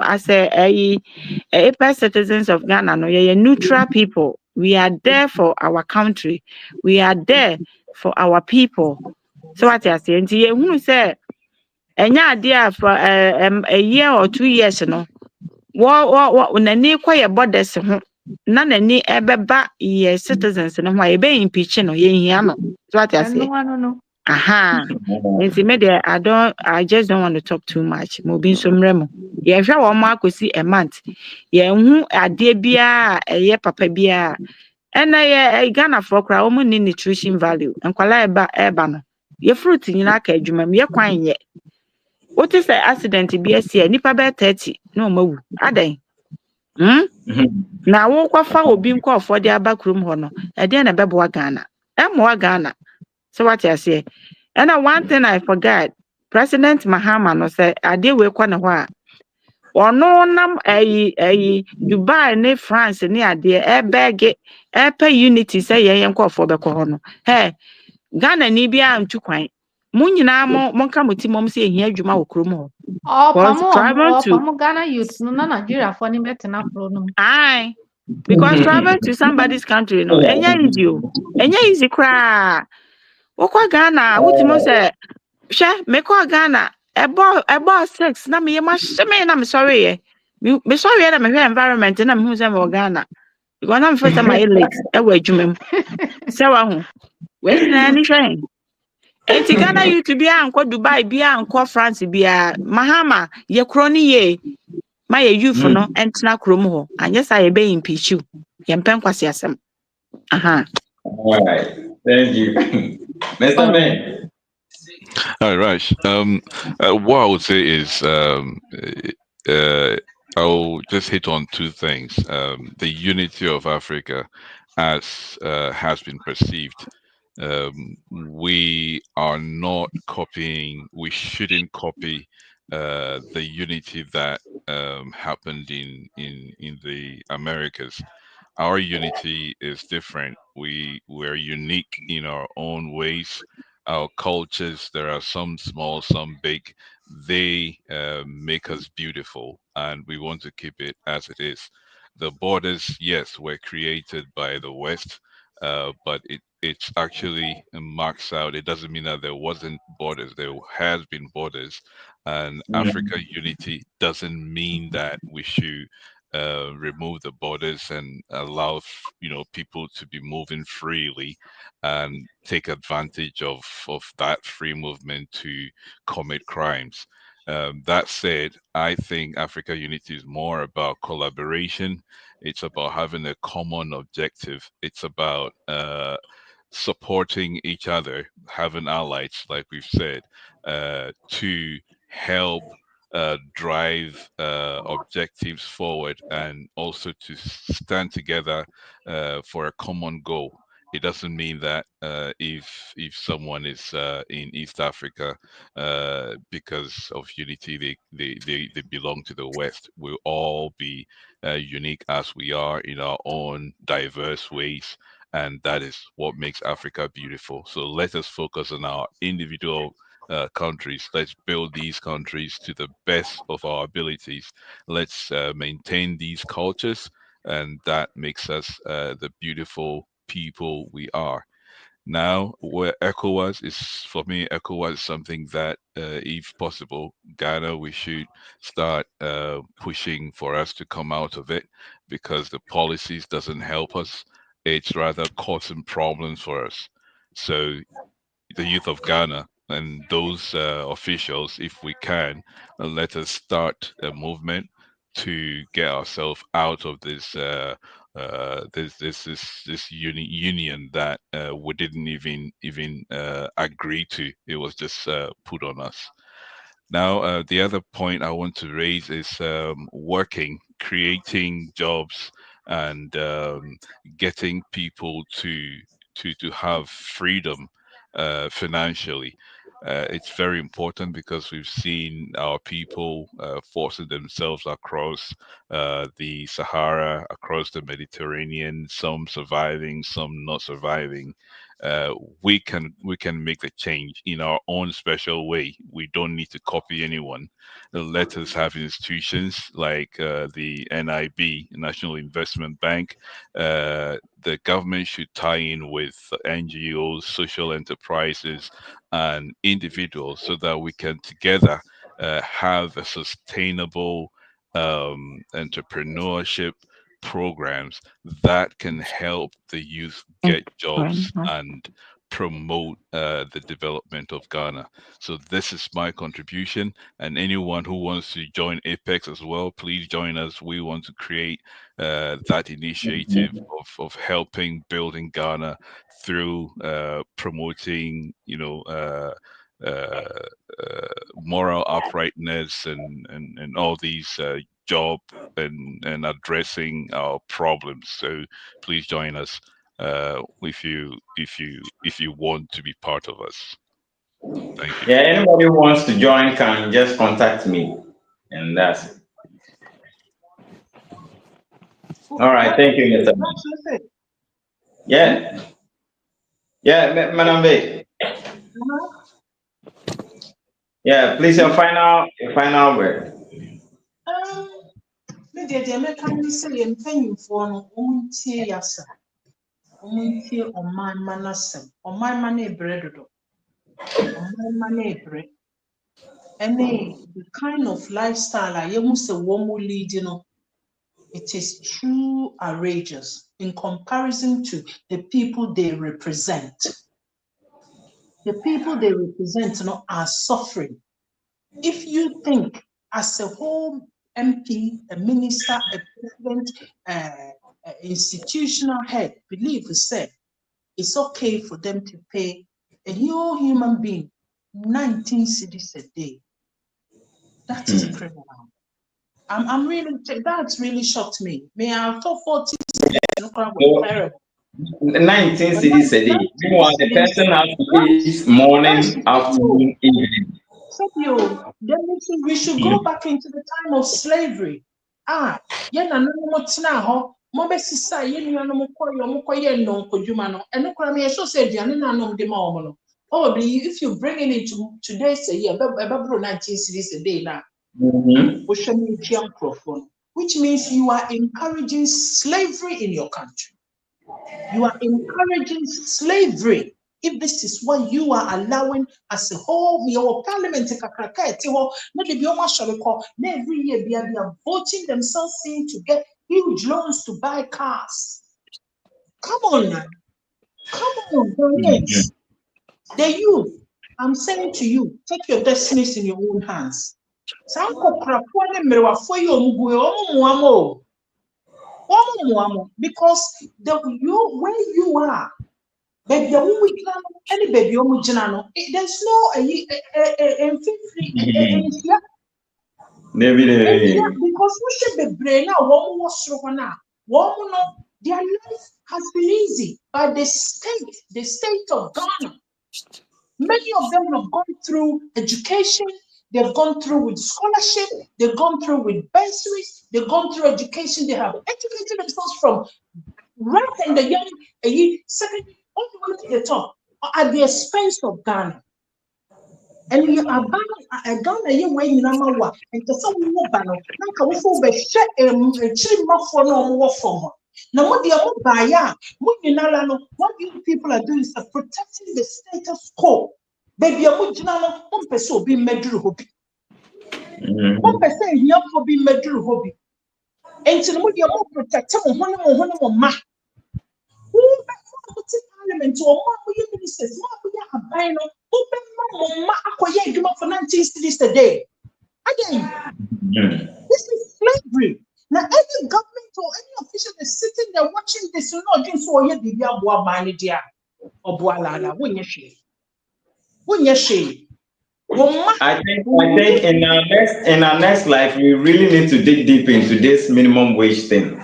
I say citizens of Ghana no. Yeah, neutral people. We are there for our country. We are there for our people. So what you say? Nti who say enya ade for a year or 2 years no. What nani kwa ye borders ho. Na nani ebeba ye citizens no why be impeach no ye hia no. So what you say? No. Aha. Nti me there I just don't want to talk too much. Mo bi nso mremo. Ye hwa wo ma akosi a month. Ye hu ade bia eye papa bia. Ena ye Ghana for kra wo ni nutrition value. Enkwala eba no. Ye fruit nyina ka adwuma me ye kwan ye. What is the accident bi asia nipa be 30 na o mawu. Adan. Na wo kwafa obi nkofo de abakrum ho no. E de na bebo Ghana. Emo Ghana. So what you say? And one thing I forgot, President Mahama no say ade we kwa na ho a. Ono nam Dubai ne France ne ade e beg e unity say ye nkofo be ko ho no. Hey, Ghana ni bia ntu kwan. Mo nyina mo nka moti mom say ehia adwuma wo krom ho. Because travel to Ghana youths no na Nigeria for ni betena pro no. aye. Because travel to somebody's country no, enya easy o. Enya easy kra. Wokwa Ghana, wutimo say hwe me kwa Ghana ebo 6 na me ma hye na me sorry ye. Me sorry ye na me hwe environment na me hu say me Ghana. Because na me first time my legs e wa adwuma mu. Se wa hu. We nyina ni hwe. Enti Ghana you to be anko Dubai be anko France be Mahama ye kroni ye. Ma ye youth no entna krom ho. Anye sa ye be impeach you. Ye mpen kwase asem. Aha. All right. Thank you. Mr. Ben. All right. What I would say is I'll just hit on two things. The unity of Africa as has been perceived. We are not copying, we shouldn't copy the unity that happened in the Americas. Our unity is different. We're unique in our own ways. Our cultures, there are some small, some big. They make us beautiful, and we want to keep it as it is. The borders, yes, were created by the West, but it's actually marks out. It doesn't mean that there wasn't borders. There has been borders, and Africa unity doesn't mean that we should remove the borders and allow people to be moving freely and take advantage of that free movement to commit crimes. That said, I think Africa Unity is more about collaboration. It's about having a common objective. It's about supporting each other, having allies, like we've said, to help drive objectives forward and also to stand together for a common goal. it doesn't mean that if someone is in East Africa because of unity, they belong to the West. We'll all be unique as we are in our own diverse ways, and that is what makes Africa beautiful. So let us focus on our individual countries. Let's build these countries to the best of our abilities. Let's maintain these cultures, and that makes us the beautiful people we are. Now, where ECOWAS is, for me, ECOWAS is something that, if possible, Ghana, we should start pushing for us to come out of it, because the policies doesn't help us. It's rather causing problems for us. So the youth of Ghana and those officials, if we can, let us start a movement to get ourselves out of this union that we didn't even agree to. It was just put on us. Now, the other point I want to raise is working, creating jobs, and getting people to have freedom financially. It's very important because we've seen our people forcing themselves across the Sahara, across the Mediterranean, some surviving, some not surviving. uh, we can make the change in our own special way. We don't need to copy anyone. Let us have institutions like the NIB, National Investment Bank. The government should tie in with NGOs, social enterprises, and individuals so that we can together have a sustainable entrepreneurship programs that can help the youth get jobs and promote the development of Ghana. So this is my contribution, and anyone who wants to join Apex as well, please join us. We want to create that initiative of helping building Ghana through promoting, uh, moral uprightness and all these job and addressing our problems. So please join us if you want to be part of us. Thank you. Yeah, anybody who wants to join can just contact me, and that's it. All right, thank you, Mr. Man. Yeah, yeah, Madam B. Yeah, please, your final word. Me deɛ mɛka ne sɛ yɛn mpanyinfoɔ no wɔntie yɛasɛm, wɔntie ɔmanma n'asɛm. Ɔmanma no ebrɛ dodo, ɔmanma no ebrɛ, ɛne the kind of lifestyle a yɛhu sɛ wɔn lead no, it is too outrageous in comparison to the people they represent. The people they represent are suffering. If you think as a whole MP, a minister, a president, institutional head believe say it's okay for them to pay a new human being 19 cedis a day, that is criminal. I'm really, that's really shocked me. May I thought 40 cedis. 19 cities a day. Meanwhile, the person has to eat morning, afternoon, evening. Then we should go back into the time of slavery. Probably if you bring it into today's year, 19 cities a day now, which means you are encouraging slavery in your country. You are encouraging slavery. If this is what you are allowing as a whole, your parliament, every year they are voting themselves in to get huge loans to buy cars. Come on, man. Come on, the youth. I'm saying to you, take your destinies in your own hands. Because where you are, but the one we can any baby there's no because we should be brain now one more their life has been easy, but the state of Ghana, many of them have gone through education, they've gone through with scholarship, they've gone through with bursaries, they've gone through education, they have educated themselves from right in the young secondary all the way to the top at the expense of Ghana. And you are Ghana, you way number one, and to some woman, now for be share for no for. Now, what the buyer, what you people are doing is protecting the status quo. Baby, I'm one person be medru hobby. One person here for be medru hobby. And to the more protect one ma. Who Parliament or more ministers, more bino, open ma for 19 cities a day. Again, this is slavery. Now, any government or any official is sitting there watching this, you know, just for you, the Yabua manager or Boalala, when you shave. When you shave. I think in our next life we really need to dig deep into this minimum wage thing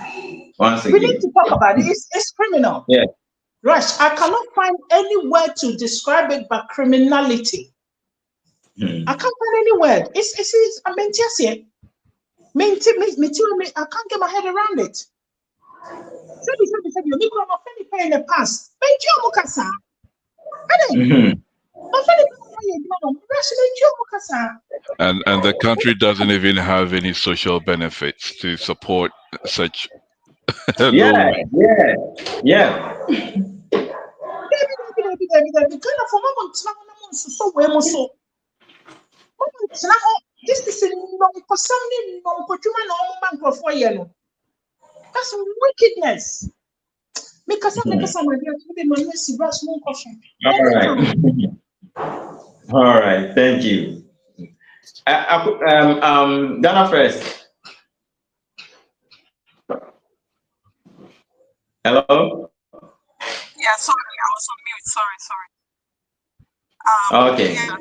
once we need again. to talk about it. It's criminal. Yeah. Rush, I cannot find any word to describe it but criminality. I can't find any word. It's I mean, just here. I can't get my head around it. Said you need to pay in the past. And the country doesn't even have any social benefits to support such low wage. Yeah. This is that's wickedness. All right. Thank you. Ghana first. Hello. Yeah, sorry, I was on mute. Sorry. Okay. Yeah,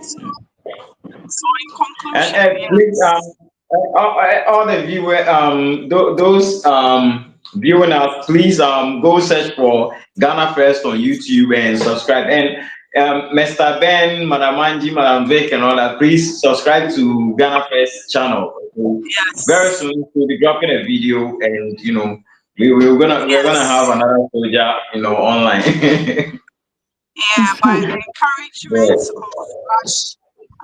so in conclusion, And please, all the viewer, those viewing us, please go search for Ghana First on YouTube and subscribe. And Mr. Ben, Madam Angie, Madam Vic, and all that, please subscribe to Ghana First channel. yes. Very soon we'll be dropping a video, and we're gonna have another soldier, online. Yeah, by the encouragement of Rush,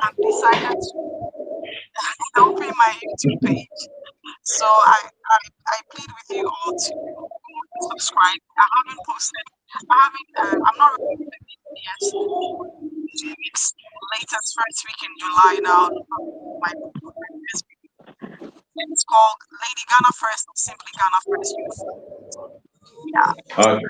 I've decided to open my YouTube page. So I plead with you all to subscribe. I'm not really yet. 2 weeks, latest first week in July now. My it's called Lady Ghana First or simply Ghana First Youth. Yeah. Okay.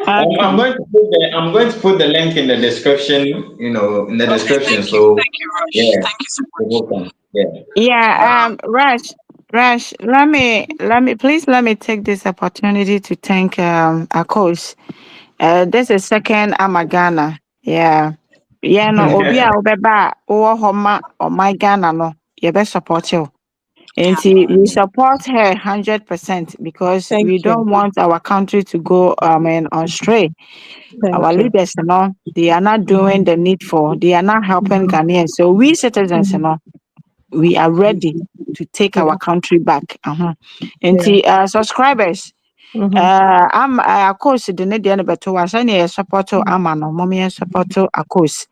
I'm going to put the link in the description. In the description. Thank So you, Rush. yeah, Thank you so you're much. welcome. Yeah. Yeah, Rush, let me take this opportunity to thank our coach. This is second Amagana. Yeah. Yeah, no, Obia Obeba or Homa or my Ghana no. You best support you. And see, we support her 100% because Thank we you. don't want our country to go on stray. Our Thank you. leaders, they are not doing the needful. They are not helping Ghanaians. So we citizens, we are ready to take our country back. And see, subscribers, I'm of course the need the better was any support to Amano, mommy support to a course.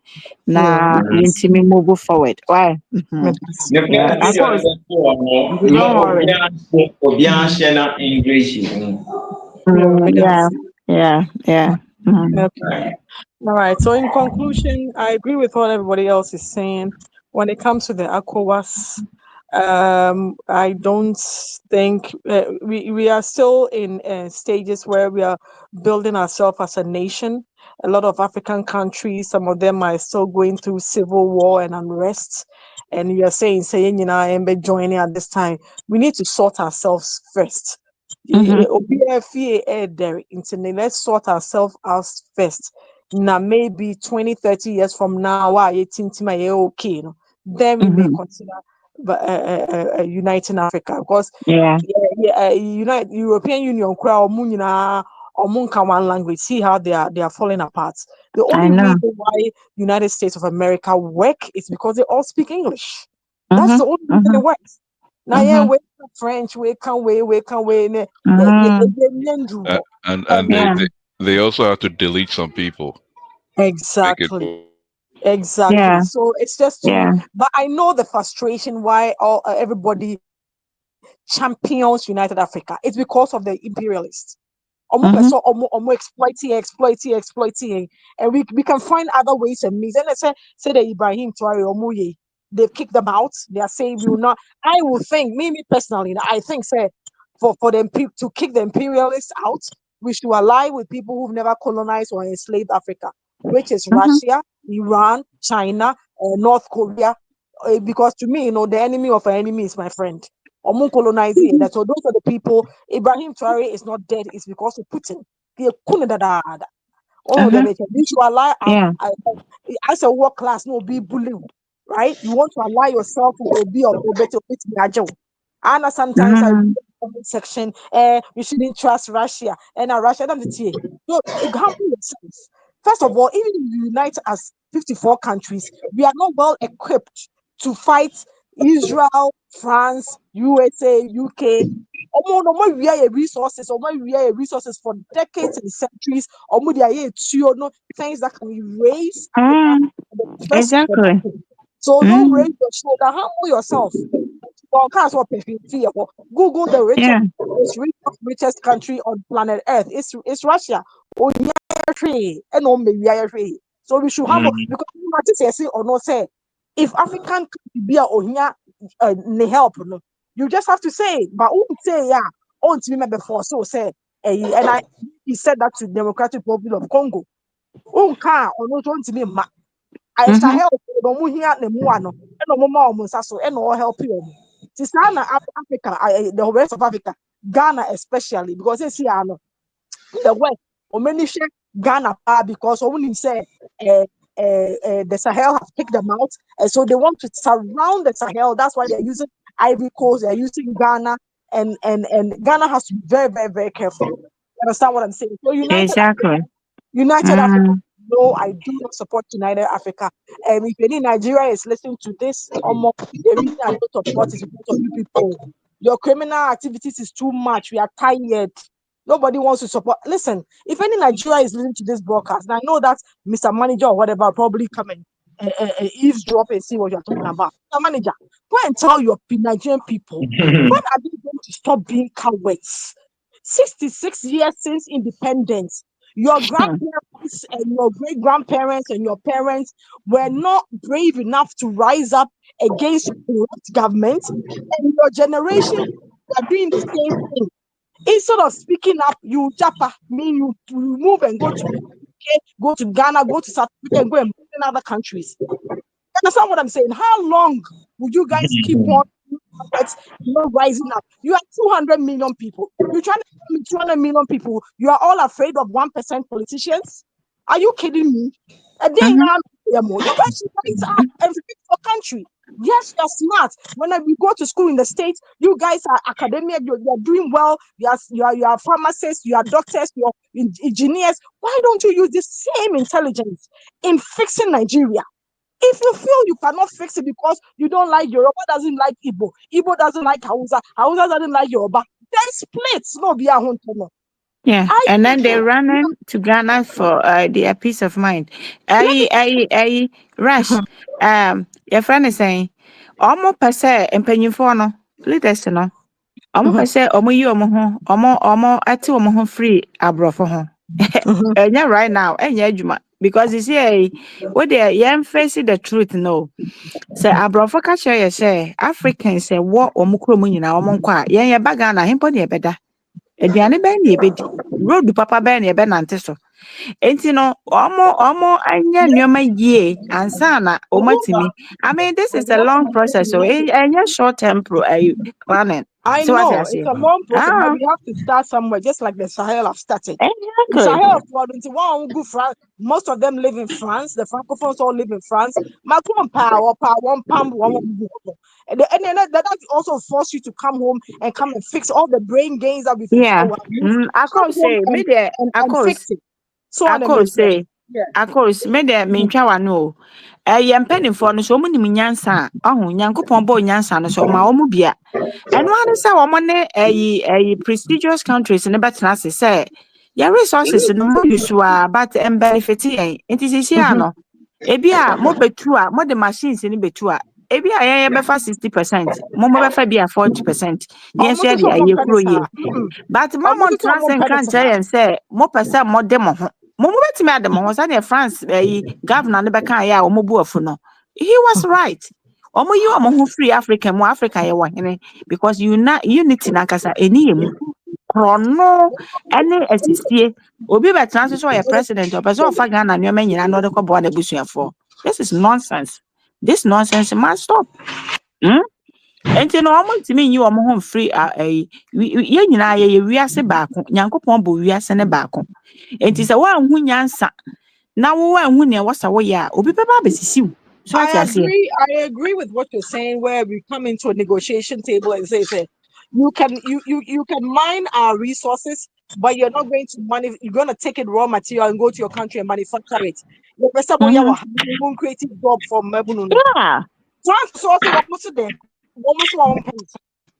Na intimi move forward. Why? Yeah, of course. Don't worry. English. Yeah. Okay. All right. So in conclusion, I agree with what everybody else is saying. When it comes to the ECOWAS, I don't think we are still in stages where we are building ourselves as a nation. A lot of African countries, some of them are still going through civil war and unrest. And you are saying, and joining at this time. We need to sort ourselves first. Let's sort ourselves out first. Now, maybe 20, 30 years from now, okay, then we may consider uniting Africa because Yeah. European Union one language. See how they are falling apart. The I only know. reason why United States of America work is because they all speak English. That's Mm-hmm. the only reason it Mm-hmm. works. Now yeah, Mm-hmm. we can French, we can Mm-hmm. And Yeah. they also have to delete some people, make it exactly. work. Exactly. Yeah. So it's just too. Yeah. But I know the frustration why all everybody champions United Africa. It's because of the imperialists. Mm-hmm. Exploiting, and we can find other ways and means. And I say that Ibrahim Traore they've kicked them out. They are saying we will not. I will think me personally. I think say for them to kick the imperialists out, we should ally with people who've never colonized or enslaved Africa, which is Mm-hmm. Russia, Iran, China, North Korea. Because to me, the enemy of an enemy is my friend. Omun colonizing. That's so those are the people. Ibrahim Traore is not dead. It's because of Putin. The Oh, they Uh-huh. make a visualize Yeah. as a work class, no be bullied, right? You want to ally yourself with be or better and sometimes I read Mm-hmm. the comment section, you shouldn't trust Russia. And Russia, don't it? So example yourself. First of all, even if we unite as 54 countries, we are not well equipped to fight Israel, France, USA, UK. We are resources for decades and centuries. No things that can erase Africa Mm, in the first exactly. so don't raise Mm, your shoulder, humble yourself. Well, that's what people fear. Google the yeah. richest country on planet Earth. It's Russia. Oh, yeah, and on maybe so we should humble Mm. because you might say or not say if African country be a ohia help no, you just have to say it. But who would say yeah on to me before so say and I he said that to Democratic Republic of Congo. Unka or not want to me I shall Mm-hmm. help no here the muano and no more so and all help you. Tisana Africa, the rest of Africa, Ghana especially, because they see the West, or many share Ghana because when say the Sahel have kicked them out, and so they want to surround the Sahel. That's why they're using Ivory Coast, they're using Ghana, and Ghana has to be very, very, very careful. You understand what I'm saying? So Exactly. United Africa. Mm, No, I do not support United Africa. And if any Nigeria is listening to this, the reason I don't support is because of you people. Your criminal activities is too much. We are tired. Nobody wants to support. Listen, if any Nigeria is listening to this broadcast, and I know that Mr. Manager or whatever probably come and eavesdrop and see what you're talking about. Mr. Manager, go and tell your Nigerian people when are they going to stop being cowards? 66 years since independence, your grandparents and your great grandparents and your parents were not brave enough to rise up against corrupt government, and your generation are doing the same thing. Instead of speaking up, you japa, mean you move and go to UK, go to Ghana, go to South Africa, and go and move in other countries. You understand what I'm saying? How long would you guys keep on not rising up? You are 200 million people. You're trying to tell me 200 million people. You are all afraid of 1% politicians? Are you kidding me? And then mm-hmm. you guys should rise up and fight for country. Yes, you're smart. When we go to school in the States, you guys are academia, you're doing well, you are pharmacists, you are doctors, you are engineers. Why don't you use the same intelligence in fixing Nigeria? If you feel you cannot fix it because you don't like Yoruba doesn't like Igbo doesn't like Hausa doesn't like Yoruba, then split. No, be a hunter. Yeah. I And then they're feel running to Ghana for their peace of mind. let me Rush. Your friend is saying, almost per se, and penny for no, leaders no. Almost per se, yi omo ho, ate omo ho free abrofo ho. Enya right now, enya adwuma. Because you see, what they face the truth no. Say abrofo ka kire say Africans say wo omo kro mu nyina omo nkwa a yen ye baga na hempo ne ebeda aduane bɛn na ebedi road papa bɛn na ɛbɛnante so enti no omo anya nneɛma yie ansa na omo atimi. I mean this is a long process so enye short term planning I So what I know it's say? a long process, but Ah, we have to start somewhere, just like the Sahel have started. The exactly. Sahel for 21 good France. Most of them live in France. The Francophones all live in France. Macron power, one pump, and then that also force you to come home and come and fix all the brain gains that Yeah. have used. I Come could home say, me there, I and could, fix it. So I on and could so say, yeah. I could, me there, me twa no. Yɛn mpanimfoɔ no so ɔmo nim nyansa a ɔho Nyankopɔn bɔ nyansa no so ɔma ɔmo bia ɛno ara ne sɛ ɔmo ne prestigious countries ne bɛtena ase sɛ yɛn resources no mo use a but benefit yɛn nti sisi a no ebi a mo betu a mo de machines no betu a ebi a yɛn yɛbɛfa 60% mo bɛfa bi a 40% ne yɛn Almost nso so yɛde one ayɛ kuro penny, yie but mama almost so ntra one se nka penny. nkyerɛ yɛn sɛ mo pɛ sɛ mo de mo ho mo betumi ade mo ho sɛ France governor no bɛka yɛ a ɔmo bu afu no he was right ɔmo yi ɔmo ho free Africa mo Africa yɛ wɔ hene because unity nankasa eni yɛ mu krono ɛne asisie obi bɛtena so sɛ ɔyɛ president ɔpɛ sɛ ɔfa Ghana nneɛma nyinaa na ɔde kɔboa n'abusuafoɔ this is nonsense this nonsense must stop. Hmm? Enti no ɔmo ntimi nyi ɔmo ho mfiri yɛn nyinaa yɛyɛ wiase baako Nyankopɔn bɔ wiase ne baako enti sɛ woanhu nyansa na woanhu nea wɔsa woyɛ a obi bɛba abɛsisiw so ate aseɛ I agree with what you're saying, where we come into a negotiation table and say you can mine our resources, but you're not going to you're going to take it raw material and go to your country and manufacture it. The person Mhm. who creative job for Mebuno. Yeah.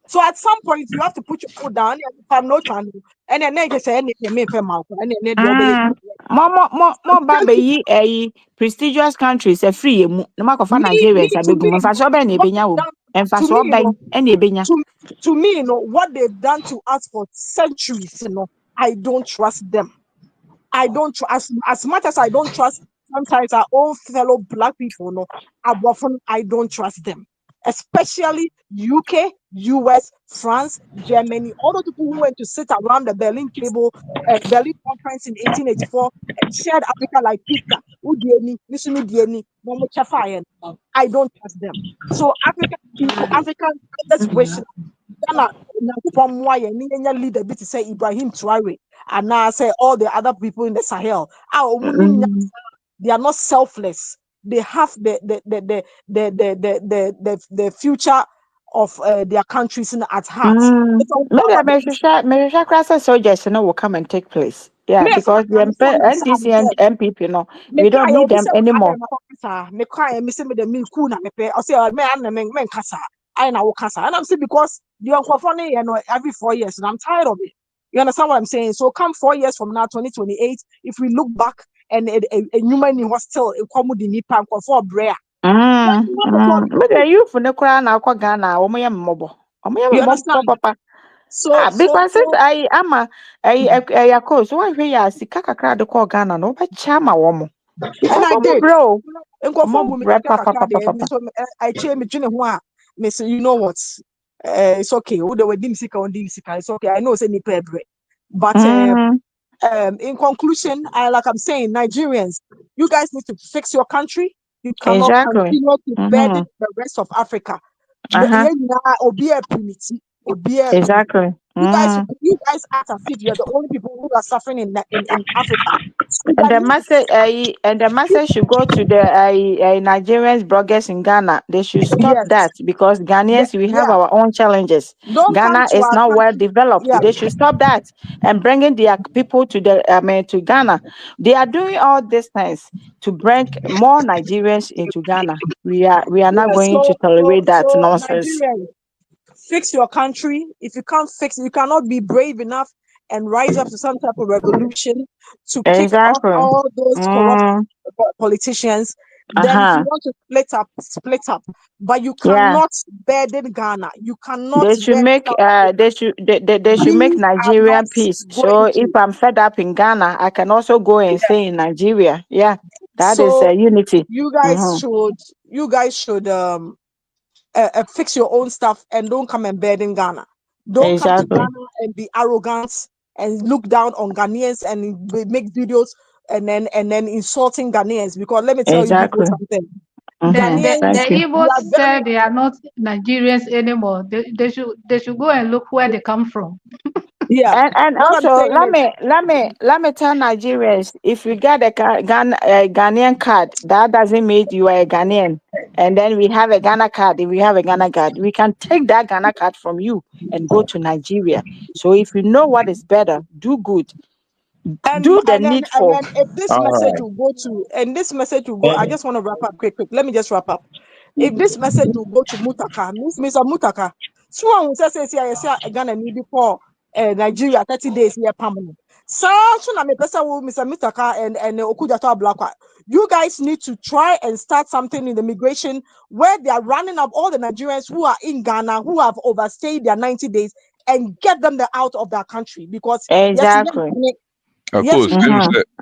So at some point you have to put your foot down and I'm not trying to and then they say anything me mouth and then Mo ba bɛyi prestigious countries free yɛ mu na makɔfa me Nigerians to abɛgu me mu mfasoɔ bɛn na what ebenya they've wɔ done mu to mfasoɔ me, you bɛn know, ɛna ebenya to me, what they've done to us for centuries, I don't trust them. I don't trust as much as I don't trust sometimes our own fellow black people, I don't trust them. Especially UK, US, France, Germany, all the people who went to sit around the Berlin table, Berlin conference in 1884 and shared Africa like pizza. Udieni, Nisumi Dieni, Momo Chafa, I don't trust them. So African people, African, let's wish Ghana, Nyankopɔn mmoa yɛn ne yɛnya leader bi te sɛ Ibrahim Traore anaasɛ all the other people in the Sahel. Mm. They are not selfless. They have the future of their countries at heart. Mehwehwɛ koraa sɛ soldiers no will come and take place yeah Yes, because the NDC and MPP no we don't need them anymore. me cry me say me the me cool na me pay. I say me and me kasa. I na wo kasa. And I'm saying because the uncle every 4 years and I'm tired of it. You understand what I'm saying? So come 4 years from now, 2028, if we look back and a human was still a commodity nipa for brea. Mede youth no koraa na akɔ Ghana a wɔn yɛ mmɔbɔ You understand? papa So because since I ama ɛyɛ course wɔnhwɛ yɛ a sika kakra de kɔɔ Ghana no wobɛkyɛ ama wɔn and because I wɔn did. brɛ o Nkɔfo bu wɔn me brɛ kakra kakra de, papapapapa. so I change me twene ho a me say you know what? It's okay. Who the dim sika on dim sika. It's okay. I know say nipa ebre. But in conclusion, like I'm saying, Nigerians, you guys need to fix your country. You cannot Exactly. continue to burden the rest of Africa. Obi a punity, obi a punity. Exactly. You guys act as if you're the only people who are suffering in Africa. And the message should go to the Nigerians bloggers in Ghana. They should stop Yes. that because Ghanaians we have Yeah. our own challenges. Don't come Ghana to is our not well country. developed. Yeah. They should stop that and bringing their people to to Ghana. They are doing all these things to bring more Nigerians into Ghana. We are not Yeah. going to tolerate that So nonsense. Nigerians, fix your country. If you can't fix it, you cannot be brave enough and rise up to some type of revolution to kick off Exactly. all those corrupt politicians. Then if you Uh-huh. want to split up. But you Yeah. cannot burden Ghana. You cannot They should burden make South Africa. they should make We are not Nigerian peace. So going if to. I'm fed up in Ghana, I can also go and stay in Nigeria. Yeah, that is So unity. you guys should fix your own stuff and don't come and burden Ghana. Don't come to Exactly. Ghana and be arrogant and look down on Ghanaians and make videos and then insulting Ghanaians. Because let me tell you people Exactly. something. Ghanaians, The Thank you. we Igbos are very, said they are not Nigerians anymore. They should go and look where they come from. yeah. And What I'm also saying is, let me tell Nigerians, if you get a Ghanaian card, that doesn't mean you are a Ghanaian. And then we have a Ghana card. If we have a Ghana card, we can take that Ghana card from you and go to Nigeria. So if you know what is better, do good. and Do the and needful. then if this All message right. will go to, and this message will go, I Thank just want to wrap up quick. Let me just wrap up. If this message will go to Mutaka, Mr. Mutaka, so I will say, I say, Ghana need before Nigeria 30 days here permanent. So, na me person will Mr. Mutaka and Okujato Blakwa. You guys need to try and start something in the migration where they are running up all the Nigerians who are in Ghana who have overstayed their 90 days and get them out of their country because yes, Exactly. Of yes, course,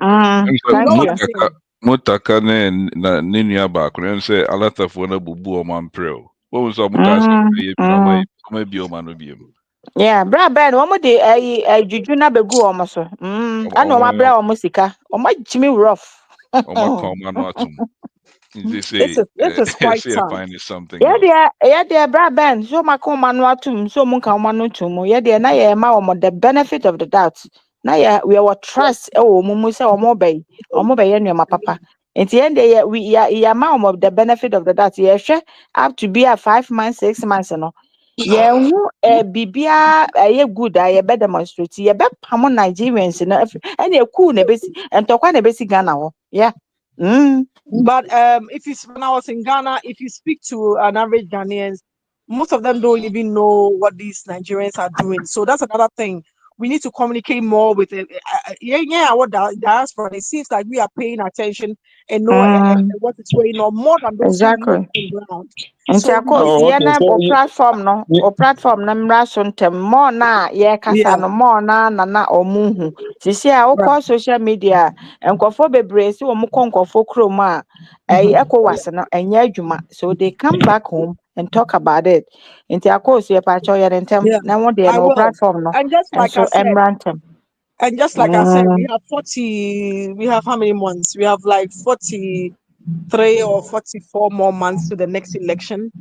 Mm-hmm. you know Thank what you. I'm saying. Mutaka na ne nua baako no sɛ alatafoɔ no bubu ɔmo amprɛw. Wɔn nso ɔmo taa sɛ ɛyɛ bi na ɔmo bi ɔmo ano bi mu. Yeah, bra ben omo de juju na begu omo so. Ana omo bra omo sika. Omo jimi rough. Ɔmo aka ɔmo ano atum. They say This is quite say sad. finding something else. Yeah, dear, bra ben. So ma ko manu atum, so mun ka manu tum. Yeah, dear, na ye ma omo the benefit of the doubt. Na yeah, we our trust e wo mu say omo bay. Omo bay no ma papa. Nti end yeah, we yeah ma omo the benefit of the doubt. Yeah, hwe up to be a 5 months, 6 months no. Yɛnhu bibia ɛyɛ good a yɛbɛ demonstrate yɛbɛ pam Nigerians na ɛna cool na ebesi ntɔkwa na ebesi Ghana hɔ yeah. But if you when I was in Ghana, if you speak to an average Ghanaians, most of them don't even know what these Nigerians are doing. So that's another thing. We need to communicate more with it. What diaspora. It seems like we are paying attention and know what is going on more than those who live Exactly. on ground. Nti So we need akɔsi Oh, yɛ okay. na So o platform no you o platform na mmra so ntɛm more na yeah, yɛkasa no more na ɔmo hu sisi a right. wokɔ social media nkɔfo bebree si wɔn kɔ nkɔfo kurom a Mhm. ECOWAS no ɛnyɛ adwuma so they come back home and talk about it nti akɔsi yɛ pakyɛw yɛ ne ntɛm Yeah, na wɔn deɛ I no o will. platform no And just like I nso said, mmra ntɛm. we Mm, have 40, we have how many months? We have like 43 or 44 more months to the next election.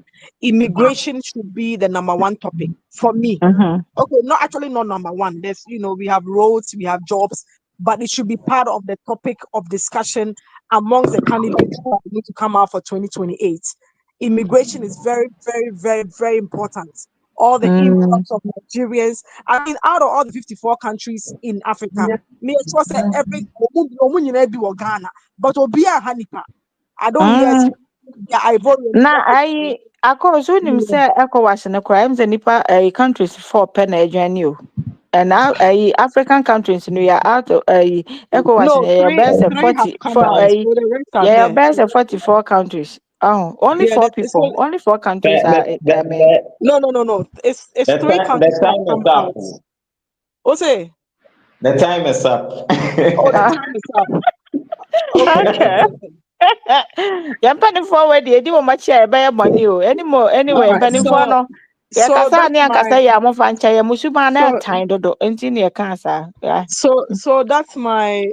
Immigration should be the number one topic for me. mhm, Okay, not number one. There's, we have roads, we have jobs, but it should be part of the topic of discussion amongst the candidates who are going to come out for 2028. Immigration is very, very, very, very important. All the mm, influx of Nigerians. I mean, out of all the 54 countries in Africa, me it's was every Ghana, but Obia Hanipa. I don't hear mm. yeah, Ivorians. Na ayi akɔsu nim sɛ ECOWAS no koraa ɛmu sɛ nipa countries 4 pɛ na adwani o. And now African countries no yɛ out of ECOWAS no No, yɛ three bɛyɛ sɛ three have 40 come for out, so the rest are yɛ there. bɛyɛ sɛ 44 countries. Oh, only Yeah, 4 it's people, only 4 countries the, are the, I mean. the, no. It's three the countries that time have is come up. out. Ose, The time is up. oh, the time is up. Okay. Okay. Yɛn mpanimfoɔ wɔ deɛ edi wɔn akyi a yɛbɛyɛ bɔnne o. All Anyway, right. mpanimfoɔ no So yɛkasa that's ne my ankasa yɛ amofa nkyɛn yɛ musuma na so ɛtan dodo nti ne yɛka saa. Yeah. so that's my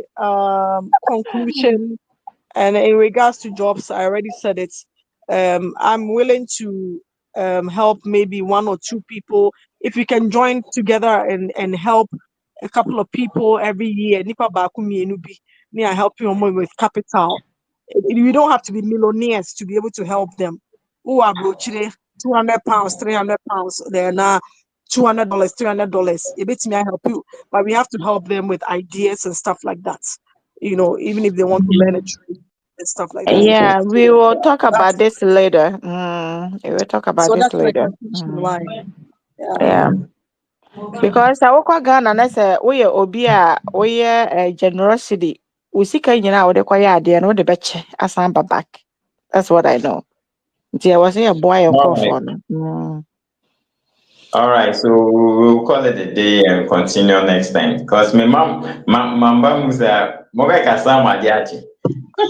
conclusion. And in regards to jobs, I already said it. I'm willing to help maybe one or two people. If we can join together and help a couple of people every year, nipa baako mmienu bi, me I help you with capital. You don't have to be millionaires to be able to help them. Who are brochire £200, £300. They're now $200, $300. A bit me I help you, but we have to help them with ideas and stuff like that. Even if they want to learn a trade and stuff like that. Yeah, we So will talk about that's this later. We will talk about so this that's my later. conclusion line. Yeah. Yeah. Because I work Ghana na say we obi a we generosity. We sika nyina we de kwaya ade no de beche asan ba back. That's what I know. Nti I was here boy your All call right. for no. All right. So we'll call it a day and continue next time. Because my mom was Mobeka Sama Diachi.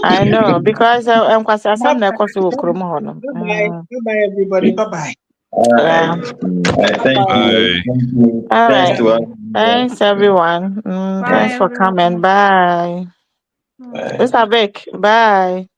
I know because I'm kwasa Bye sam na ekoso bye. okrom ho no. Bye bye, everybody. Bye bye. All Yeah. right. Bye Thank bye. you. Bye. Thank you. All Thanks right. to us. Thanks everyone. Bye, Thanks for coming. everyone. Bye. Mm. Bye. Mr. Vic, bye.